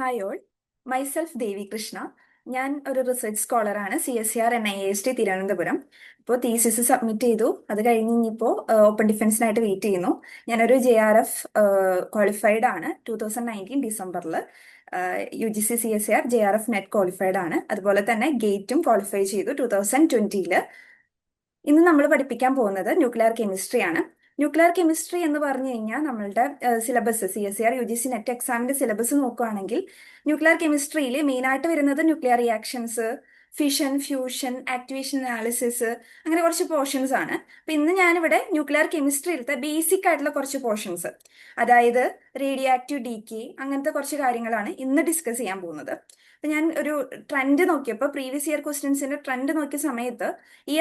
Hi all. Myself ദേവി കൃഷ്ണ. ഞാൻ ഒരു research സ്കോളറാണ്, CSER NIST Thiruvananthapuram. ഇപ്പോൾ തീസിസ് സബ്മിറ്റ് ചെയ്തു. അത് കഴിഞ്ഞ് ഇനിയിപ്പോൾ ഓപ്പൺ ഡിഫൻസിനായിട്ട് വെയിറ്റ് ചെയ്യുന്നു. ഞാനൊരു JRF ക്വാളിഫൈഡ് ആണ്. 2019 ഡിസംബറിൽ UGC CSER JRF net qualified ആണ്. അതുപോലെ തന്നെ ഗേറ്റും ക്വാളിഫൈ ചെയ്തു 2020. ഇന്ന് നമ്മൾ പഠിപ്പിക്കാൻ പോകുന്നത് ന്യൂക്ലിയർ കെമിസ്ട്രി ആണ്. ന്യൂക്ലിയർ കെമിസ്ട്രി എന്ന് പറഞ്ഞു കഴിഞ്ഞാൽ നമ്മളുടെ സിലബസ് CSER UGC നെറ്റ് എക്സാമിന്റെ സിലബസ് നോക്കുകയാണെങ്കിൽ ന്യൂക്ലിയർ കെമിസ്ട്രിയിൽ മെയിനായിട്ട് വരുന്നത് nuclear reactions, fission, fusion, activation analysis, അങ്ങനെ കുറച്ച് പോർഷൻസ് ആണ്. അപ്പൊ ഇന്ന് ഞാനിവിടെ ന്യൂക്ലിയർ കെമിസ്ട്രിയിലത്തെ ബേസിക് ആയിട്ടുള്ള കുറച്ച് പോർഷൻസ്, അതായത് റേഡിയോ ആക്റ്റീവ് ഡീകേ, അങ്ങനത്തെ കുറച്ച് കാര്യങ്ങളാണ് ഇന്ന് ഡിസ്കസ് ചെയ്യാൻ പോകുന്നത്. അപ്പൊ ഞാൻ ഒരു ട്രെൻഡ് നോക്കിയപ്പോൾ, പ്രീവിയസ് ഇയർ ക്വസ്റ്റ്യൻസിന്റെ ട്രെൻഡ് നോക്കിയ സമയത്ത് ഈ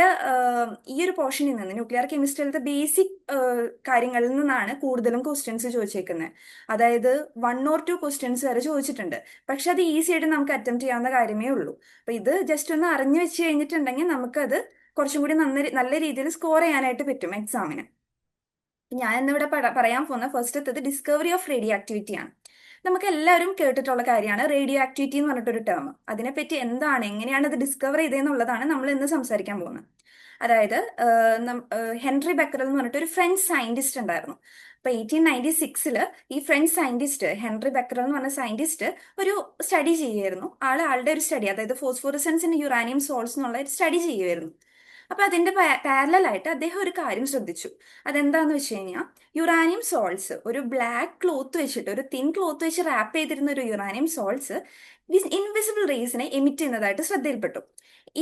ഈ ഒരു പോർഷനിൽ നിന്ന് ന്യൂക്ലിയർ കെമിസ്ട്രിയിലത്തെ ബേസിക് കാര്യങ്ങളിൽ നിന്നാണ് കൂടുതലും ക്വസ്റ്റ്യൻസ് ചോദിച്ചേക്കുന്നത്. അതായത് 1 or 2 ക്വസ്റ്റ്യൻസ് വരെ ചോദിച്ചിട്ടുണ്ട്. പക്ഷെ അത് ഈസി ആയിട്ട് നമുക്ക് അറ്റംപ്റ്റ് ചെയ്യാവുന്ന കാര്യമേ ഉള്ളൂ. അപ്പൊ ഇത് ജസ്റ്റ് ഒന്ന് അറിഞ്ഞു വെച്ച് കഴിഞ്ഞിട്ടുണ്ടെങ്കിൽ നമുക്കത് കുറച്ചും കൂടി നല്ല രീതിയിൽ സ്കോർ ചെയ്യാനായിട്ട് പറ്റും എക്സാമിന്. ഞാൻ ഇന്നിവിടെ പറയാൻ പോകുന്ന ഫസ്റ്റത്തത് ഡിസ്കവറി ഓഫ് റേഡിയോ ആക്ടിവിറ്റി ആണ്. നമുക്ക് എല്ലാവരും കേട്ടിട്ടുള്ള കാര്യമാണ് റേഡിയോ ആക്ടിവിറ്റി എന്ന് പറഞ്ഞിട്ടൊരു ടേം. അതിനെപ്പറ്റി എന്താണ്, എങ്ങനെയാണ് അത് ഡിസ്കവർ ചെയ്തതെന്നുള്ളതാണ് നമ്മൾ ഇന്ന് സംസാരിക്കാൻ പോകുന്നത്. അതായത് ഹെൻറി ബെക്കറൽ എന്ന് പറഞ്ഞിട്ട് ഒരു ഫ്രഞ്ച് സയന്റിസ്റ്റ് ഉണ്ടായിരുന്നു. അപ്പൊ 1896 ഈ ഫ്രഞ്ച് സയന്റിസ്റ്റ് ഹെൻറി ബെക്കറൽ എന്ന് പറഞ്ഞ സയന്റിസ്റ്റ് ഒരു സ്റ്റഡി ചെയ്യുമായിരുന്നു. ആളുടെ ഒരു സ്റ്റഡി, അതായത് ഫോസ്ഫോറസൻസ് ഇൻ യുറാനിയം സോൾസ് എന്നുള്ള ഒരു സ്റ്റഡി ചെയ്യുമായിരുന്നു. അപ്പൊ അതിന്റെ പാരലായിട്ട് അദ്ദേഹം ഒരു കാര്യം ശ്രദ്ധിച്ചു. അതെന്താന്ന് വെച്ച് കഴിഞ്ഞാൽ, യുറാനിയം സോൾസ് ഒരു ബ്ലാക്ക് ക്ലോത്ത് വെച്ചിട്ട്, ഒരു തിൻ ക്ലോത്ത് വെച്ച് റാപ്പ് ചെയ്തിരുന്ന ഒരു യുറാനിയം സോൾസ് ഇൻവിസിബിൾ റേസിനെ എമിറ്റ് ചെയ്യുന്നതായിട്ട് ശ്രദ്ധയിൽപ്പെട്ടു.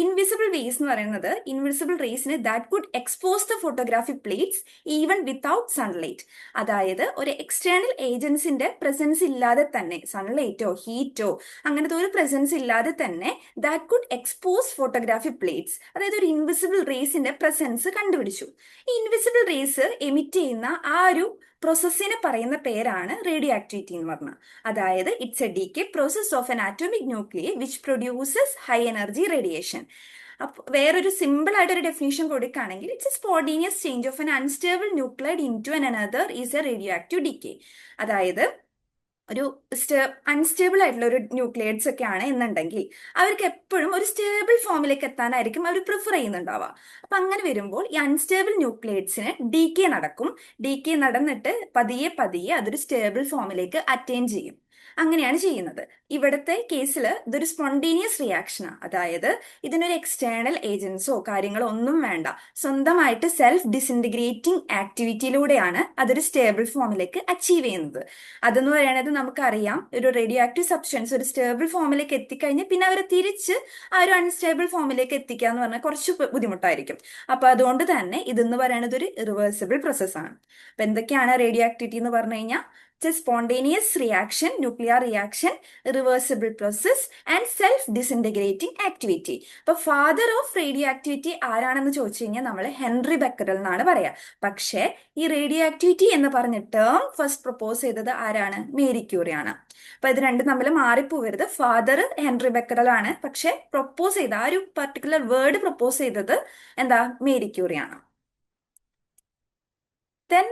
ഇൻവിസിബിൾ റേസ് എന്ന് പറയുന്നത് ഇൻവിസിബിൾ റേസിന് that could expose the photographic plates even without sunlight. അതായത് ഒരു എക്സ്റ്റേണൽ ഏജൻസിന്റെ പ്രസൻസ് ഇല്ലാതെ തന്നെ, സൺലൈറ്റോ ഹീറ്റോ അങ്ങനത്തെ ഒരു പ്രസൻസ് ഇല്ലാതെ തന്നെ that could expose photographic plates, അതായത് ഒരു ഇൻവിസിബിൾ റേസിന്റെ പ്രസൻസ് കണ്ടുപിടിച്ചു. ഈ ഇൻവിസിബിൾ റേസ് എമിറ്റ് ചെയ്യുന്ന ആ ഒരു പ്രോസസ്സിനെ പറയുന്ന പേരാണ് റേഡിയോ ആക്ടിവിറ്റി എന്ന് പറഞ്ഞത്. അതായത് it's a decay process of an atomic nuclear which produces high energy radiation. അപ്പൊ വേറൊരു സിമ്പിൾ ആയിട്ട് ഒരു ഡെഫിനേഷൻ കൊടുക്കുകയാണെങ്കിൽ, it's a spontaneous change of an unstable nuclide into an another is a radioactive decay. അതായത് ഒരു unstable ആയിട്ടുള്ള ഒരു ന്യൂക്ലിയേറ്റ്സ് ഒക്കെ ആണ് എന്നുണ്ടെങ്കിൽ അവർക്ക് എപ്പോഴും ഒരു സ്റ്റേബിൾ ഫോമിലേക്ക് എത്താനായിരിക്കും അവർ പ്രിഫർ ചെയ്യുന്നുണ്ടാവുക. അപ്പൊ അങ്ങനെ വരുമ്പോൾ ഈ അൺസ്റ്റേബിൾ ന്യൂക്ലിയേറ്റ്സിന് ഡീകേ നടക്കും. ഡീകേ നടന്നിട്ട് പതിയെ പതിയെ അതൊരു സ്റ്റേബിൾ ഫോമിലേക്ക് അറ്റൈൻ ചെയ്യും. അങ്ങനെയാണ് ചെയ്യുന്നത്. ഇവിടുത്തെ കേസിൽ ഇതൊരു സ്പോണ്ടേനിയസ് റിയാക്ഷനാണ്. അതായത് ഇതിനൊരു എക്സ്റ്റേണൽ ഏജൻസോ കാര്യങ്ങളോ ഒന്നും വേണ്ട. സ്വന്തമായിട്ട് സെൽഫ് ഡിസിൻറ്റിഗ്രേറ്റിംഗ് ആക്ടിവിറ്റിയിലൂടെയാണ് അതൊരു സ്റ്റേബിൾ ഫോമിലേക്ക് അച്ചീവ് ചെയ്യുന്നത്. അതെന്ന് പറയുന്നത് നമുക്കറിയാം, ഒരു റേഡിയോ ആക്റ്റീവ് സബ്സ്റ്റൻസ് ഒരു സ്റ്റേബിൾ ഫോമിലേക്ക് എത്തിക്കഴിഞ്ഞാൽ പിന്നെ അവരെ തിരിച്ച് ആ ഒരു അൺസ്റ്റേബിൾ ഫോമിലേക്ക് എത്തിക്കുക എന്ന് പറഞ്ഞാൽ കുറച്ച് ബുദ്ധിമുട്ടായിരിക്കും. അപ്പൊ അതുകൊണ്ട് തന്നെ ഇതെന്ന് പറയുന്നത് ഒരു റിവേഴ്സിബിൾ പ്രോസസ്സാണ്. അപ്പൊ എന്തൊക്കെയാണ് റേഡിയോ ആക്ടിവിറ്റി എന്ന് പറഞ്ഞു കഴിഞ്ഞാൽ, spontaneous reaction, nuclear reaction, reversible process and self disintegrating activity. അപ്പൊ ഫാദർ ഓഫ് റേഡിയോ ആക്ടിവിറ്റി ആരാണെന്ന് ചോദിച്ചു കഴിഞ്ഞാൽ നമ്മൾ ഹെൻറി ബെക്കറൽ എന്നാണ് പറയാ. പക്ഷേ ഈ റേഡിയോ ആക്ടിവിറ്റി എന്ന് പറഞ്ഞ ടേം ഫസ്റ്റ് പ്രപ്പോസ് ചെയ്തത് ആരാണ്? മേരി ക്യൂറി ആണ്. അപ്പൊ ഇത് രണ്ടും തമ്മിൽ മാറിപ്പോവരുത്. ഫാദർ ഹെൻറി ബെക്കറൽ ആണ്, പക്ഷെ പ്രൊപ്പോസ് ചെയ്ത ആ ഒരു പർട്ടിക്കുലർ വേർഡ് പ്രൊപ്പോസ് ചെയ്തത് എന്താ? മേരി ക്യൂറി ആണ്. Then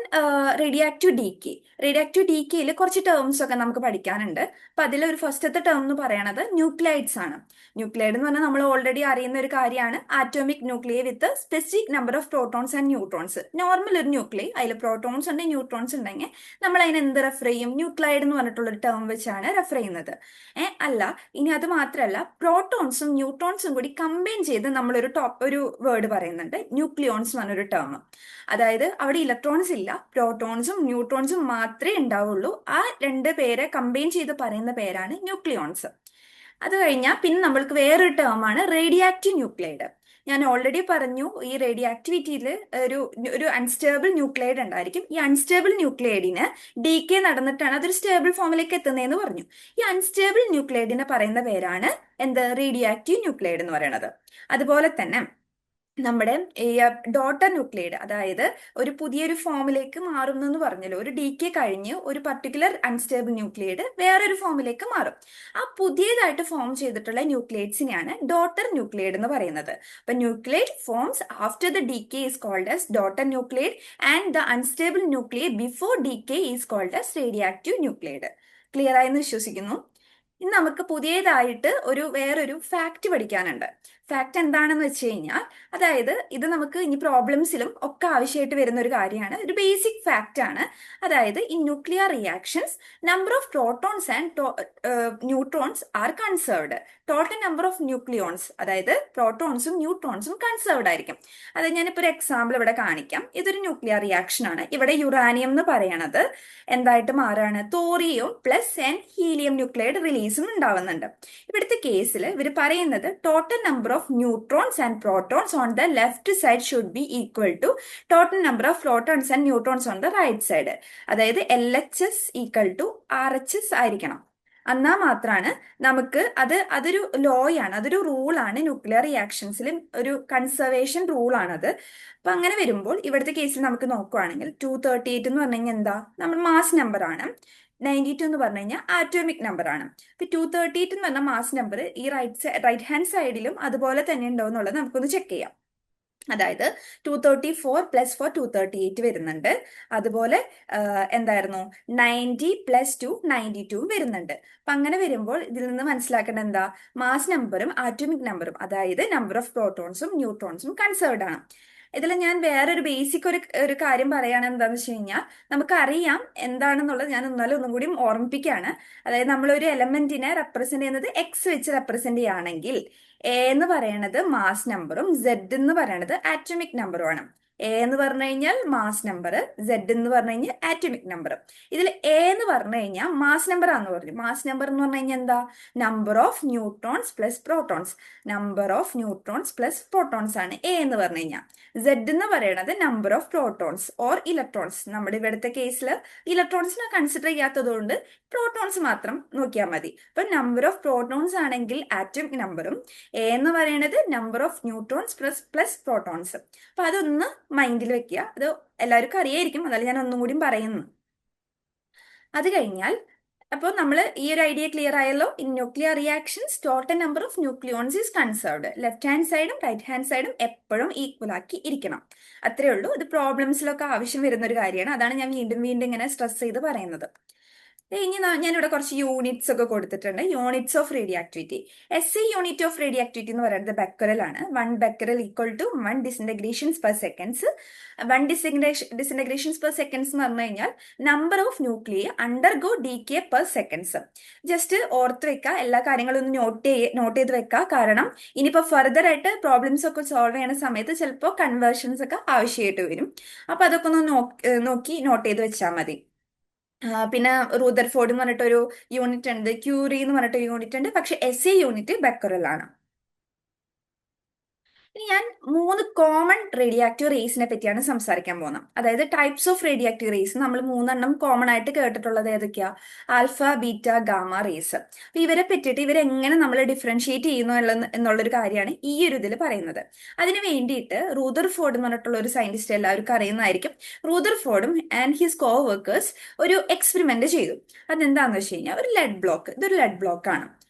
radioactive decay. Radioactive ഡീകേയിൽ കുറച്ച് ടേംസ് ഒക്കെ നമുക്ക് പഠിക്കാനുണ്ട്. അപ്പൊ അതിലൊരു ഫസ്റ്റത്തെ ടേം എന്ന് പറയുന്നത് ന്യൂക്ലൈഡ്സ് ആണ്. ന്യൂക്ലൈഡ് എന്ന് പറഞ്ഞാൽ നമ്മൾ ഓൾറെഡി അറിയുന്ന ഒരു കാര്യമാണ്. Atomic nuclear with specific number of protons and neutrons. Normal ഒരു ന്യൂക്ലിയർ, അതിൽ പ്രോട്ടോൺസ് ഉണ്ട്, ന്യൂട്രോൺസ് ഉണ്ടെങ്കിൽ നമ്മൾ അതിനെ എന്ത് റെഫർ ചെയ്യും? ന്യൂക്ലൈഡ് എന്ന് പറഞ്ഞിട്ടുള്ള ഒരു ടേം വെച്ചാണ് റെഫർ ചെയ്യുന്നത്. അല്ല, ഇനി അത് മാത്രമല്ല, പ്രോട്ടോൺസും ന്യൂട്രോൺസും കൂടി കമ്പൈൻ ചെയ്ത് നമ്മളൊരു ഒരു വേർഡ് പറയുന്നുണ്ട്, ന്യൂക്ലിയോൺസ് എന്ന് പറഞ്ഞൊരു ടേം. അതായത് അവിടെ ഇലക്ട്രോൺസ് ഇല്ല, പ്രോട്ടോൺസും ന്യൂട്രോൺസും മാത്രമേ ഉണ്ടാവുള്ളൂ. ആ രണ്ട് പേരെ കമ്പൈൻ ചെയ്ത് പറയുന്ന പേരാണ് ന്യൂക്ലിയോൺസ്. അത് കഴിഞ്ഞാൽ പിന്നെ നമ്മൾക്ക് വേറൊരു ടേമാണ് റേഡിയോ ആക്റ്റീവ് ന്യൂക്ലൈഡ്. ഞാൻ ഓൾറെഡി പറഞ്ഞു, ഈ റേഡിയോ ആക്ടിവിറ്റിയിൽ ഒരു അൺസ്റ്റേബിൾ ന്യൂക്ലൈഡ് ഉണ്ടായിരിക്കും. ഈ അൺസ്റ്റേബിൾ ന്യൂക്ലൈഡിന് ഡീകേ നടന്നിട്ടാണ് അതൊരു സ്റ്റേബിൾ ഫോമിലേക്ക് എത്തുന്നതെന്ന് പറഞ്ഞു. ഈ അൺസ്റ്റേബിൾ ന്യൂക്ലൈഡിനെ പറയുന്ന പേരാണ് എന്ത്? റേഡിയോ ആക്റ്റീവ് ന്യൂക്ലൈഡ് എന്ന് പറയുന്നത്. അതുപോലെ തന്നെ നമ്മുടെ ഈ ഡോട്ടർ ന്യൂക്ലൈഡ്, അതായത് ഒരു പുതിയൊരു ഫോമിലേക്ക് മാറുന്നു എന്ന് പറഞ്ഞല്ലോ, ഒരു ഡീകേ കഴിഞ്ഞ് ഒരു പർട്ടിക്കുലർ അൺസ്റ്റേബിൾ ന്യൂക്ലൈഡ് വേറൊരു ഫോമിലേക്ക് മാറും. ആ പുതിയതായിട്ട് ഫോം ചെയ്തിട്ടുള്ള ന്യൂക്ലൈഡ്സിനെയാണ് ഡോട്ടർ ന്യൂക്ലൈഡ് എന്ന് പറയുന്നത്. അപ്പൊ nuclide forms after the decay is called as daughter nuclide and the unstable nuclear before decay is called as radioactive nuclide. Clear ആയെന്ന് വിശ്വസിക്കുന്നു. ഇനി നമുക്ക് പുതിയതായിട്ട് വേറൊരു ഫാക്ട് പഠിക്കാനുണ്ട്. ഫാക്ട് എന്താണെന്ന് വെച്ച് കഴിഞ്ഞാൽ, അതായത് ഇത് നമുക്ക് ഇനി പ്രോബ്ലംസിലും ഒക്കെ ആവശ്യമായിട്ട് വരുന്ന ഒരു കാര്യമാണ്, ഒരു ബേസിക് ഫാക്ട് ആണ്. അതായത് in nuclear reactions number of protons and neutrons are conserved. Total number of nucleons, അതായത് പ്രോട്ടോൺസും ന്യൂട്രോൺസും കൺസേർവ്ഡ് ആയിരിക്കും. അതായത് ഞാനിപ്പോൾ ഒരു എക്സാമ്പിൾ ഇവിടെ കാണിക്കാം. ഇതൊരു ന്യൂക്ലിയർ റിയാക്ഷൻ ആണ്. ഇവിടെ യുറാനിയം എന്ന് പറയണത് എന്തായിട്ട് മാറാണ്? Thorium plus an helium nuclide റിലീസും ഉണ്ടാവുന്നുണ്ട്. ഇവിടുത്തെ കേസിൽ ഇവർ പറയുന്നത് total number of neutrons and protons on the left side should be equal to total number of protons and neutrons on the right side. അതായത് LHS ഈക്വൽ ടു RHS ആയിരിക്കണം. എന്നാൽ മാത്രമാണ് നമുക്ക് അതൊരു ലോയാണ്, അതൊരു റൂളാണ്. ന്യൂക്ലിയർ റിയാക്ഷൻസിൽ ഒരു കൺസർവേഷൻ റൂളാണത്. അപ്പൊ അങ്ങനെ വരുമ്പോൾ ഇവിടുത്തെ കേസിൽ നമുക്ക് നോക്കുവാണെങ്കിൽ 238 എന്ന് പറഞ്ഞു കഴിഞ്ഞാൽ എന്താ, നമ്മൾ മാസ് നമ്പർ ആണ്. 92 എന്ന് പറഞ്ഞു കഴിഞ്ഞാൽ ആറ്റോമിക് നമ്പർ ആണ്. ഇപ്പൊ 238 എന്ന് പറഞ്ഞ മാസ് നമ്പർ ഈ റൈറ്റ് ഹാൻഡ് സൈഡിലും അതുപോലെ തന്നെ ഉണ്ടോ എന്നുള്ളത് നമുക്കൊന്ന് ചെക്ക് ചെയ്യാം. അതായത് 234 പ്ലസ് 4 238 വരുന്നുണ്ട്. അതുപോലെ എന്തായിരുന്നു 90 പ്ലസ് 2 92 വരുന്നുണ്ട്. അപ്പൊ അങ്ങനെ വരുമ്പോൾ ഇതിൽ നിന്ന് മനസ്സിലാക്കേണ്ട എന്താ, മാസ് നമ്പറും ആറ്റോമിക് നമ്പറും, അതായത് നമ്പർ ഓഫ് പ്രോട്ടോൺസും ന്യൂട്രോൺസും കൺസേർവ്ഡ് ആണ്. ഇതിൽ ഞാൻ വേറൊരു ബേസിക് ഒരു കാര്യം പറയുകയാണ്. എന്താണെന്ന് വെച്ച് കഴിഞ്ഞാൽ, നമുക്കറിയാം എന്താണെന്നുള്ളത്, ഞാൻ എന്നാലും ഒന്നും കൂടി ഓർമ്മിപ്പിക്കുകയാണ്. അതായത് നമ്മളൊരു എലമെന്റിനെ റെപ്രസെന്റ് ചെയ്യുന്നത് എക്സ് വെച്ച് റെപ്രസെന്റ് ചെയ്യുകയാണെങ്കിൽ എന്ന് പറയണത് മാസ് നമ്പറും സെഡ് എന്ന് പറയണത് ആറ്റോമിക് നമ്പറുമാണ്. എന്ന് പറഞ്ഞു കഴിഞ്ഞാൽ മാസ് നമ്പർ, സെഡ് എന്ന് പറഞ്ഞു കഴിഞ്ഞാൽ ആറ്റോമിക് നമ്പർ. ഇതിൽ എന്ന് പറഞ്ഞു കഴിഞ്ഞാൽ മാസ് നമ്പർ ആണെന്ന് പറഞ്ഞു. മാസ് നമ്പർ എന്ന് പറഞ്ഞു കഴിഞ്ഞാൽ എന്താ, number of neutrons plus protons. Number of neutrons plus protons ആണ് എന്ന് പറഞ്ഞു കഴിഞ്ഞാൽ. സെഡ് എന്ന് പറയുന്നത് number of protons or electrons. നമ്മുടെ ഇവിടുത്തെ കേസിൽ ഇലക്ട്രോൺസിനെ കൺസിഡർ ചെയ്യാത്തത് കൊണ്ട് പ്രോട്ടോൺസ് മാത്രം നോക്കിയാൽ മതി. അപ്പൊ നമ്പർ ഓഫ് പ്രോട്ടോൺസ് ആണെങ്കിൽ ആറ്റോമിക് നമ്പറും, എന്ന് പറയുന്നത് number of neutrons plus protons. അപ്പൊ അതൊന്ന് മൈൻഡിൽ വെക്കുക. അത് എല്ലാവർക്കും അറിയായിരിക്കും, അതല്ല ഞാൻ ഒന്നും കൂടി പറയുന്നു. അത് കഴിഞ്ഞാൽ അപ്പോൾ നമ്മൾ ഈ ഒരു ഐഡിയ ക്ലിയർ ആയല്ലോ. In nuclear reactions total number of nucleons is conserved. Left hand സൈഡും റൈറ്റ് ഹാൻഡ് സൈഡും എപ്പോഴും ഈക്വൽ ആക്കി ഇരിക്കണം. അത്രേ ഉള്ളൂ. ഇത് പ്രോബ്ലംസിലൊക്കെ ആവശ്യം വരുന്ന ഒരു കാര്യമാണ്. അതാണ് ഞാൻ വീണ്ടും വീണ്ടും ഇങ്ങനെ സ്ട്രെസ് ചെയ്ത് പറയുന്നത്. ഇനി ഞാനിവിടെ കുറച്ച് യൂണിറ്റ്സ് ഒക്കെ കൊടുത്തിട്ടുണ്ട്. Units of radioactivity. SI unit of radioactivity എന്ന് പറയുന്നത് ബെക്കറൽ ആണ്. 1 becquerel equal to 1 disintegrations per seconds. 1 disintegrations per seconds എന്ന് പറഞ്ഞു കഴിഞ്ഞാൽ number of nuclei undergo decay per seconds. Just ഓർത്ത് വെക്കുക, എല്ലാ കാര്യങ്ങളും ഒന്ന് നോട്ട് ചെയ്ത് വെക്കുക. കാരണം ഇനിയിപ്പോൾ ഫർദർ ആയിട്ട് പ്രോബ്ലംസ് ഒക്കെ സോൾവ് ചെയ്യുന്ന സമയത്ത് ചിലപ്പോൾ കൺവേർഷൻസ് ഒക്കെ ആവശ്യമായിട്ട് വരും. അപ്പൊ അതൊക്കെ ഒന്ന് നോക്കി നോട്ട് ചെയ്ത് വെച്ചാൽ മതി. പിന്നെ റൂദർഫോർഡ് എന്ന് പറഞ്ഞിട്ടൊരു യൂണിറ്റ് ഉണ്ട്, ക്യൂറി എന്ന് പറഞ്ഞിട്ടൊരു യൂണിറ്റ് ഉണ്ട്. പക്ഷെ SI യൂണിറ്റ് ബെക്കറൽ ആണ്. ഇനി ഞാൻ 3 കോമൺ റേഡിയോ ആക്റ്റീവ് റേസിനെ പറ്റിയാണ് സംസാരിക്കാൻ പോകുന്നത്. അതായത് types of radioactive rays നമ്മൾ 3 കോമൺ ആയിട്ട് കേട്ടിട്ടുള്ളത് ഏതൊക്കെയാ? Alpha, beta, gamma rays. അപ്പൊ ഇവരെ പറ്റിയിട്ട് ഇവരെങ്ങനെ നമ്മൾ ഡിഫറൻഷിയേറ്റ് ചെയ്യുന്നു എന്നുള്ളൊരു കാര്യമാണ് ഈ ഒരു ഇതിൽ പറയുന്നത്. അതിന് വേണ്ടിയിട്ട് റൂദർഫോർഡ് എന്ന് പറഞ്ഞിട്ടുള്ള ഒരു സയന്റിസ്റ്റ് എല്ലാവർക്കും അറിയുന്നതായിരിക്കും. റൂദർഫോർഡും ആൻഡ് ഹിസ് കോ വർക്കേഴ്സ് ഒരു എക്സ്പെരിമെന്റ് ചെയ്തു. അതെന്താന്ന് വെച്ച് കഴിഞ്ഞാൽ ഒരു ലെഡ് ബ്ലോക്ക്. ഇതൊരു ലെഡ്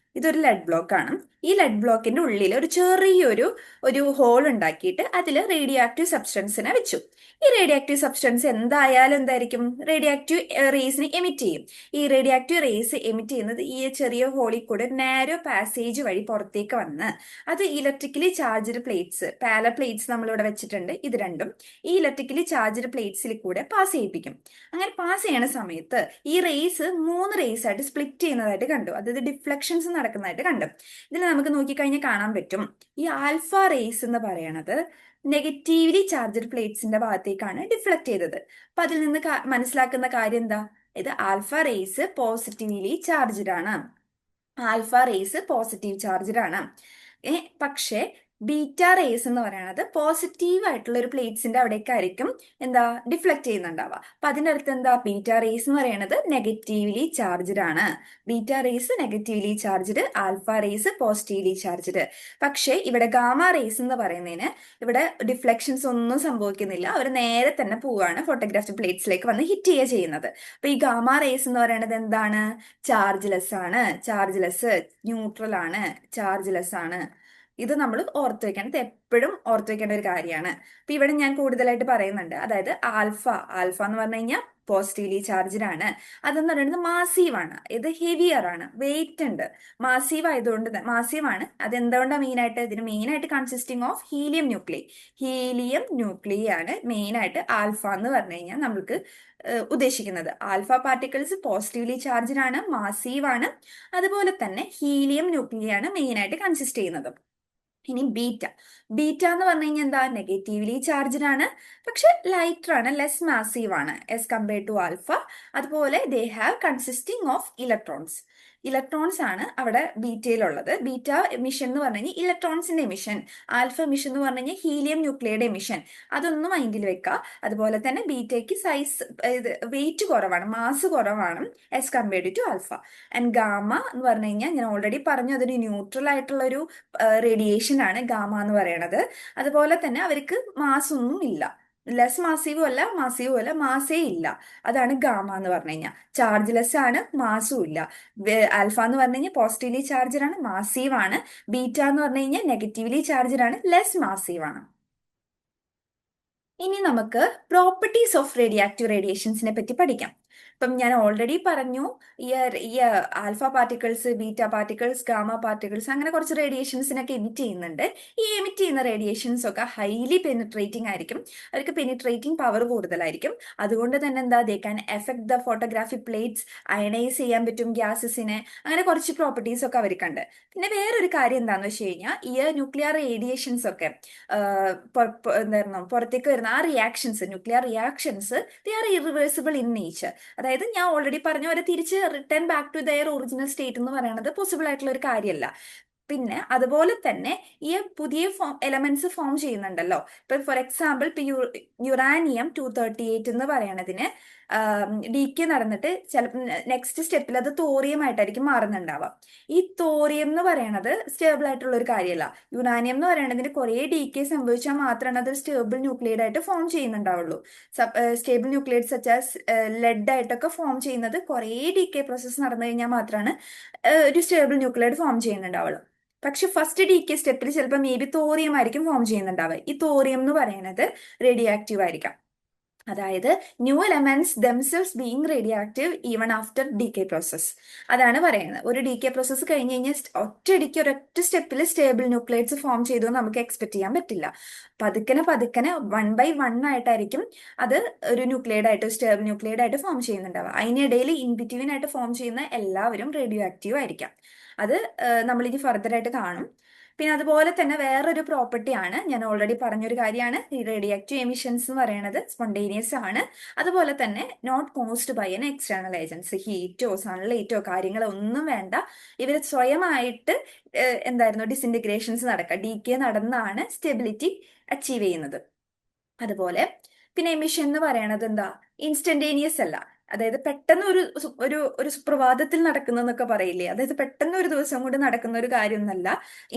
ബ്ലോക്ക് ആണ്. ഈ ലെഡ് ബ്ലോക്കിന്റെ ഉള്ളിൽ ഒരു ചെറിയൊരു ഹോൾ ഉണ്ടാക്കിയിട്ട് അതിൽ റേഡിയോ ആക്റ്റീവ് സബ്സ്റ്റൻസിനെ വെച്ചു. ഈ റേഡിയോ ആക്റ്റീവ് സബ്സ്റ്റൻസ് എന്തായാലും എന്തായിരിക്കും, റേഡിയോ ആക്റ്റീവ് റേസിനെ എമിറ്റ് ചെയ്യും. ഈ റേഡിയോ ആക്റ്റീവ് റേസ് എമിറ്റ് ചെയ്യുന്നത് ഈ ചെറിയ ഹോളിൽ കൂടെ നാരോ പാസേജ് വഴി പുറത്തേക്ക് വന്ന് അത് electrically charged plates, parallel plates നമ്മളിവിടെ വെച്ചിട്ടുണ്ട്, ഇത് രണ്ടും ഈ ഇലക്ട്രിക്കലി ചാർജ്ഡ് പ്ലേറ്റ്സിൽ കൂടെ പാസ് ചെയ്യിപ്പിക്കും. അങ്ങനെ പാസ് ചെയ്യണ സമയത്ത് ഈ റേസ് 3 റേസ് ആയിട്ട് സ്പ്ലിറ്റ് ചെയ്യുന്നതായിട്ട് കണ്ടു. അതായത് ഡിഫ്ലക്ഷൻസ് നടക്കുന്നതായിട്ട് കണ്ടു. ഇതിൽ നമുക്ക് നോക്കിക്കഴിഞ്ഞാൽ കാണാൻ പറ്റും, ഈ ആൽഫ റേസ് എന്ന് പറയണത് നെഗറ്റീവ്ലി ചാർജ്ഡ് പ്ലേറ്റ്സിന്റെ ഭാഗത്തേക്കാണ് ഡിഫ്ലക്ട് ചെയ്തത്. അപ്പൊ അതിൽ നിന്ന് മനസ്സിലാക്കുന്ന കാര്യം എന്താ, ഇത് ആൽഫ റേസ് പോസിറ്റീവ്ലി ചാർജ്ഡ് ആണ്. ആൽഫ റേസ് പോസിറ്റീവ് ചാർജ്ഡ് ആണ്. പക്ഷേ ബീറ്റ റേസ് എന്ന് പറയുന്നത് പോസിറ്റീവ് ആയിട്ടുള്ള ഒരു പ്ലേറ്റ്സിന്റെ അവിടേക്കായിരിക്കും എന്താ ഡിഫ്ലക്ട് ചെയ്യുന്നുണ്ടാവുക. അപ്പൊ അതിന്റെ അടുത്ത് എന്താ, ബീറ്റ റേസ് എന്ന് പറയുന്നത് നെഗറ്റീവ്ലി ചാർജ്ഡ് ആണ്. Beta rays negatively charged, alpha rays positively charged. പക്ഷേ ഇവിടെ ഗാമ റേസ് എന്ന് പറയുന്നതിന് ഇവിടെ ഡിഫ്ലക്ഷൻസ് ഒന്നും സംഭവിക്കുന്നില്ല. അവർ നേരെ തന്നെ പോവുകയാണ്, ഫോട്ടോഗ്രാഫിക് പ്ലേറ്റ്സിലേക്ക് വന്ന് ഹിറ്റ് ചെയ്യുക ചെയ്യുന്നത്. അപ്പൊ ഈ ഗാമ റേസ് എന്ന് പറയുന്നത് എന്താണ്, ചാർജ്ലെസ് ആണ്. ചാർജ്ലെസ്, ന്യൂട്രൽ ആണ്, ചാർജ്ലെസ് ആണ്. ഇത് നമ്മൾ ഓർത്ത് വെക്കണം, ഇത് എപ്പോഴും ഓർത്ത് വെക്കേണ്ട ഒരു കാര്യമാണ്. അപ്പൊ ഇവിടെ ഞാൻ കൂടുതലായിട്ട് പറയുന്നുണ്ട്, അതായത് ആൽഫ ആൽഫ എന്ന് പറഞ്ഞു കഴിഞ്ഞാൽ പോസിറ്റീവ്ലി ചാർജ്ഡ് ആണ്. അതെന്ന് പറയുന്നത് മാസീവ് ആണ്, ഇത് ഹെവിയർ ആണ്, വെയിറ്റ് ഉണ്ട്. മാസീവ് ആയതുകൊണ്ട് മാസീവ് ആണ്. അതെന്തുകൊണ്ടാണ് മെയിൻ ആയിട്ട്? ഇതിന് മെയിൻ ആയിട്ട് consisting of helium nuclei. Helium nuclei ആണ് മെയിൻ ആയിട്ട് ആൽഫ എന്ന് പറഞ്ഞു കഴിഞ്ഞാൽ നമ്മൾക്ക് ഉദ്ദേശിക്കുന്നത്. ആൽഫ പാർട്ടിക്കിൾസ് പോസിറ്റീവ്ലി ചാർജ്ഡ് ആണ്, മാസീവ് ആണ്. അതുപോലെ തന്നെ ഹീലിയം ന്യൂക്ലിയ ആണ് മെയിൻ ആയിട്ട് കൺസിസ്റ്റ് ചെയ്യുന്നത്. ഇനി ബീറ്റ. ബീറ്റ എന്ന് പറഞ്ഞു കഴിഞ്ഞാൽ എന്താ? നെഗറ്റീവ്ലി ചാർജ്ഡ് ആണ്, പക്ഷെ ലൈറ്റർ ആണ്, ലെസ് മാസീവ് ആണ് എസ് കമ്പയർഡ് ടു ആൽഫ. അതുപോലെ they have consisting of electrons. Electrons ആണ് അവിടെ ബീറ്റയിലുള്ളത്. ബീറ്റ എമിഷൻ എന്ന് പറഞ്ഞു കഴിഞ്ഞാൽ ഇലക്ട്രോൺസിന്റെ എമിഷൻ. ആൽഫ എമിഷൻ എന്ന് പറഞ്ഞു കഴിഞ്ഞാൽ ഹീലിയം ന്യൂക്ലിയയുടെ എമിഷൻ. അതൊന്നും മൈൻഡിൽ വെക്കുക. അതുപോലെ തന്നെ ബീറ്റയ്ക്ക് സൈസ്, വെയിറ്റ് കുറവാണ്, മാസ് കുറവാണ് as compared to alpha. And gamma എന്ന് പറഞ്ഞു കഴിഞ്ഞാൽ ഞാൻ ഓൾറെഡി പറഞ്ഞു, അതൊരു ന്യൂട്രൽ ആയിട്ടുള്ള ഒരു റേഡിയേഷൻ ആണ് ഗാമ എന്ന് പറയുന്നത്. അതുപോലെ തന്നെ അവർക്ക് മാസ് ഒന്നും ഇല്ല, ലെസ് മാസീവും അല്ല മാസീവും അല്ല, മാസേ ഇല്ല. അതാണ് ഗാമ എന്ന് പറഞ്ഞു കഴിഞ്ഞാൽ. ചാർജ് ലെസ് ആണ്, മാസും ഇല്ല. ആൽഫ എന്ന് പറഞ്ഞു കഴിഞ്ഞാൽ പോസിറ്റീവ്ലി ചാർജഡ് ആണ്, മാസീവ് ആണ്. ബീറ്റ എന്ന് പറഞ്ഞു കഴിഞ്ഞാൽ നെഗറ്റീവ്ലി ചാർജഡ് ആണ്, ലെസ് മാസീവ് ആണ്. ഇനി നമുക്ക് പ്രോപ്പർട്ടീസ് ഓഫ് റേഡിയോ ആക്റ്റീവ് റേഡിയേഷൻസിനെ പറ്റി പഠിക്കാം. ഇപ്പം ഞാൻ ഓൾറെഡി പറഞ്ഞു, ഈ alpha particles, beta particles, gamma particles, അങ്ങനെ കുറച്ച് റേഡിയേഷൻസിനൊക്കെ എമിറ്റ് ചെയ്യുന്നുണ്ട്. ഈ എമിറ്റ് ചെയ്യുന്ന റേഡിയേഷൻസ് ഒക്കെ ഹൈലി പെനിട്രേറ്റിംഗ് ആയിരിക്കും, അവർക്ക് പെനിട്രേറ്റിംഗ് പവർ കൂടുതലായിരിക്കും. അതുകൊണ്ട് തന്നെ എന്താ, they can effect the photographic plates, ionise ചെയ്യാൻ പറ്റും ഗ്യാസസിനെ, അങ്ങനെ കുറച്ച് പ്രോപ്പർട്ടീസ് ഒക്കെ അവർക്കുണ്ട്. പിന്നെ വേറൊരു കാര്യം എന്താണെന്ന് വെച്ച് കഴിഞ്ഞാൽ, ഈ ന്യൂക്ലിയർ റേഡിയേഷൻസ് ഒക്കെ എന്തായിരുന്നു പുറത്തേക്ക് വരുന്ന ആ reactions, nuclear reactions, they are irreversible in nature. അതായത് ഞാൻ ഓൾറെഡി പറഞ്ഞു, അവരെ തിരിച്ച് return back to their original state എന്ന് പറയുന്നത് പോസിബിൾ ആയിട്ടുള്ള ഒരു കാര്യമല്ല. പിന്നെ അതുപോലെ തന്നെ ഈ പുതിയ എലമെന്റ്സ് ഫോം ചെയ്യുന്നുണ്ടല്ലോ. ഇപ്പൊ ഫോർ എക്സാമ്പിൾ ഇപ്പൊ യുറാനിയം 238 എന്ന് പറയണതിന് ഡീക്കെ നടന്നിട്ട് ചിലപ്പോൾ നെക്സ്റ്റ് സ്റ്റെപ്പിൽ അത് തോറിയം ആയിട്ടായിരിക്കും മാറുന്നുണ്ടാവുക. ഈ തോറിയം എന്ന് പറയണത് സ്റ്റേബിൾ ആയിട്ടുള്ള ഒരു കാര്യമല്ല. യുറാനിയം എന്ന് പറയണതിന് കുറേ ഡീക്കെ സംഭവിച്ചാൽ മാത്രമാണ് അത് സ്റ്റേബിൾ ന്യൂക്ലിയഡ് ആയിട്ട് ഫോം ചെയ്യുന്നുണ്ടാവുള്ളൂ. സ്റ്റേബിൾ ന്യൂക്ലിയഡ് സച്ചാസ് ലെഡ് ആയിട്ടൊക്കെ ഫോം ചെയ്യുന്നത് കുറേ ഡീക്കെ പ്രോസസ്സ് നടന്നു കഴിഞ്ഞാൽ മാത്രമാണ് ഒരു സ്റ്റേബിൾ ന്യൂക്ലിയഡ് ഫോം ചെയ്യുന്നുണ്ടാവുള്ളൂ. പക്ഷെ ഫസ്റ്റ് ഡീക്കെ സ്റ്റെപ്പിൽ ചിലപ്പോൾ മേ ബി തോറിയം ആയിരിക്കും ഫോം ചെയ്യുന്നുണ്ടാവുക. ഈ തോറിയം എന്ന് പറയുന്നത് റേഡിയോ ആക്റ്റീവ് ആയിരിക്കാം. അതായത് new elements themselves being radio active even after decay process. അതാണ് പറയുന്നത്. ഒരു ഡീകെ പ്രോസസ്സ് കഴിഞ്ഞ് കഴിഞ്ഞാൽ ഒറ്റയടിക്ക് ഒരൊറ്റ സ്റ്റെപ്പിൽ സ്റ്റേബിൾ ന്യൂക്ലിയൈഡ്സ് ഫോം ചെയ്തു നമുക്ക് എക്സ്പെക്ട് ചെയ്യാൻ പറ്റില്ല. പതുക്കനെ പതുക്കനെ 1 by 1 ആയിട്ടായിരിക്കും അത് ഒരു ന്യൂക്ലിയൈഡ് ആയിട്ട്, സ്റ്റേബിൾ ന്യൂക്ലിയൈഡ് ആയിട്ട് ഫോം ചെയ്യുന്നുണ്ടാവുക. അതിനിടയിൽ ഇൻ ബിറ്റ്വീൻ ആയിട്ട് ഫോം ചെയ്യുന്ന എല്ലാവരും റേഡിയോ ആക്റ്റീവ് ആയിരിക്കാം. അത് നമ്മളിനി ഫർദർ ആയിട്ട് കാണും. പിന്നെ അതുപോലെ തന്നെ വേറൊരു പ്രോപ്പർട്ടി ആണ്, ഞാൻ ഓൾറെഡി പറഞ്ഞൊരു കാര്യമാണ്, ഈ റേഡിയോ ആക്റ്റീവ് എമിഷൻസ് എന്ന് പറയുന്നത് സ്പോണ്ടേനിയസ് ആണ്. അതുപോലെ തന്നെ not caused by an external agency. ഹീറ്റോ സൺലൈറ്റോ കാര്യങ്ങളോ ഒന്നും വേണ്ട. ഇവർ സ്വയമായിട്ട് എന്തായിരുന്നു ഡിസിൻറ്റിഗ്രേഷൻസ് നടക്കുക, ഡീകെ നടന്നാണ് സ്റ്റെബിലിറ്റി അച്ചീവ് ചെയ്യുന്നത്. അതുപോലെ പിന്നെ എമിഷൻ എന്ന് പറയണത് എന്താ, ഇൻസ്റ്റന്റേനിയസ് അല്ല. അതായത് പെട്ടെന്ന് ഒരു സുപ്രഭാതത്തിൽ നടക്കുന്നതെന്നൊക്കെ പറയില്ലേ, അതായത് പെട്ടെന്ന് ഒരു ദിവസം കൊണ്ട് നടക്കുന്ന ഒരു കാര്യമൊന്നല്ല,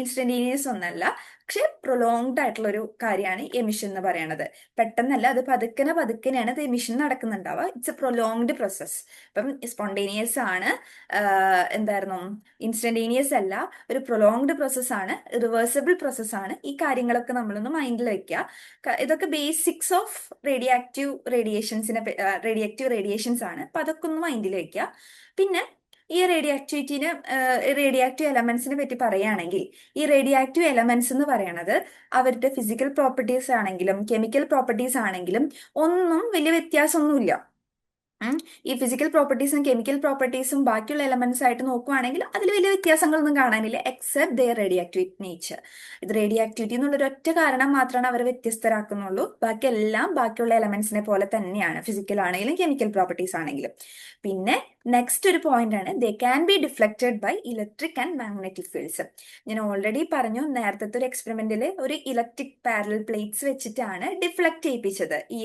ഇൻസ്റ്റന്റേനിയസ് ഒന്നല്ല. പക്ഷെ പ്രൊലോങ്ഡ് ആയിട്ടുള്ള ഒരു കാര്യമാണ് എമിഷൻ എന്ന് പറയണത്. പെട്ടെന്നല്ല, അത് പതുക്കനെയാണ് അത് എമിഷൻ നടക്കുന്നുണ്ടാവുക. It's a prolonged process. ഇപ്പം സ്പോണ്ടേനിയസ് ആണ്, എന്തായിരുന്നു, ഇൻസ്റ്റന്റേനിയസ് അല്ല, ഒരു പ്രൊലോങ്ഡ് പ്രോസസ് ആണ്, റിവേഴ്സിബിൾ പ്രോസസ് ആണ്. ഈ കാര്യങ്ങളൊക്കെ നമ്മളൊന്ന് മൈൻഡിൽ വെക്കുക. ഇതൊക്കെ basics of radioactive radiations ആണ്. അപ്പൊ അതൊക്കെ ഒന്ന് മൈൻഡിൽ വെക്കുക. പിന്നെ ഈ റേഡിയോ ആക്റ്റീവ് എലമെന്റ്സിനെ പറ്റി പറയുകയാണെങ്കിൽ, ഈ റേഡിയോ ആക്റ്റീവ് എലമെന്റ്സ് എന്ന് പറയുന്നത് അവരുടെ ഫിസിക്കൽ പ്രോപ്പർട്ടീസ് ആണെങ്കിലും കെമിക്കൽ പ്രോപ്പർട്ടീസ് ആണെങ്കിലും ഒന്നും വലിയ വ്യത്യാസമൊന്നുമില്ല. ഈ ഫിസിക്കൽ പ്രോപ്പർട്ടീസും കെമിക്കൽ പ്രോപ്പർട്ടീസും ബാക്കിയുള്ള എലമെന്റ്സ് ആയിട്ട് നോക്കുവാണെങ്കിൽ അതിൽ വലിയ വ്യത്യാസങ്ങളൊന്നും കാണാനില്ല, except their radioactivity nature. ഇത് റേഡിയോ ആക്ടിവിറ്റി എന്നുള്ളൊരു ഒറ്റ കാരണം മാത്രമാണ് അവർ വ്യത്യസ്തരാക്കുന്നുള്ളൂ. ബാക്കിയെല്ലാം ബാക്കിയുള്ള എലമെന്റ്സിനെ പോലെ തന്നെയാണ്, ഫിസിക്കൽ ആണെങ്കിലും കെമിക്കൽ പ്രോപ്പർട്ടീസ് ആണെങ്കിലും. പിന്നെ നെക്സ്റ്റ് ഒരു പോയിന്റ് ആണ്, they can be deflected by electric and magnetic fields. ഞാൻ ഓൾറെഡി പറഞ്ഞു, നേരത്തെ ഒരു എക്സ്പെരിമെന്റിൽ ഒരു ഇലക്ട്രിക് പാരലൽ പ്ലേറ്റ്സ് വെച്ചിട്ടാണ് ഡിഫ്ലക്ട് ചെയ്യിപ്പിച്ചത് ഈ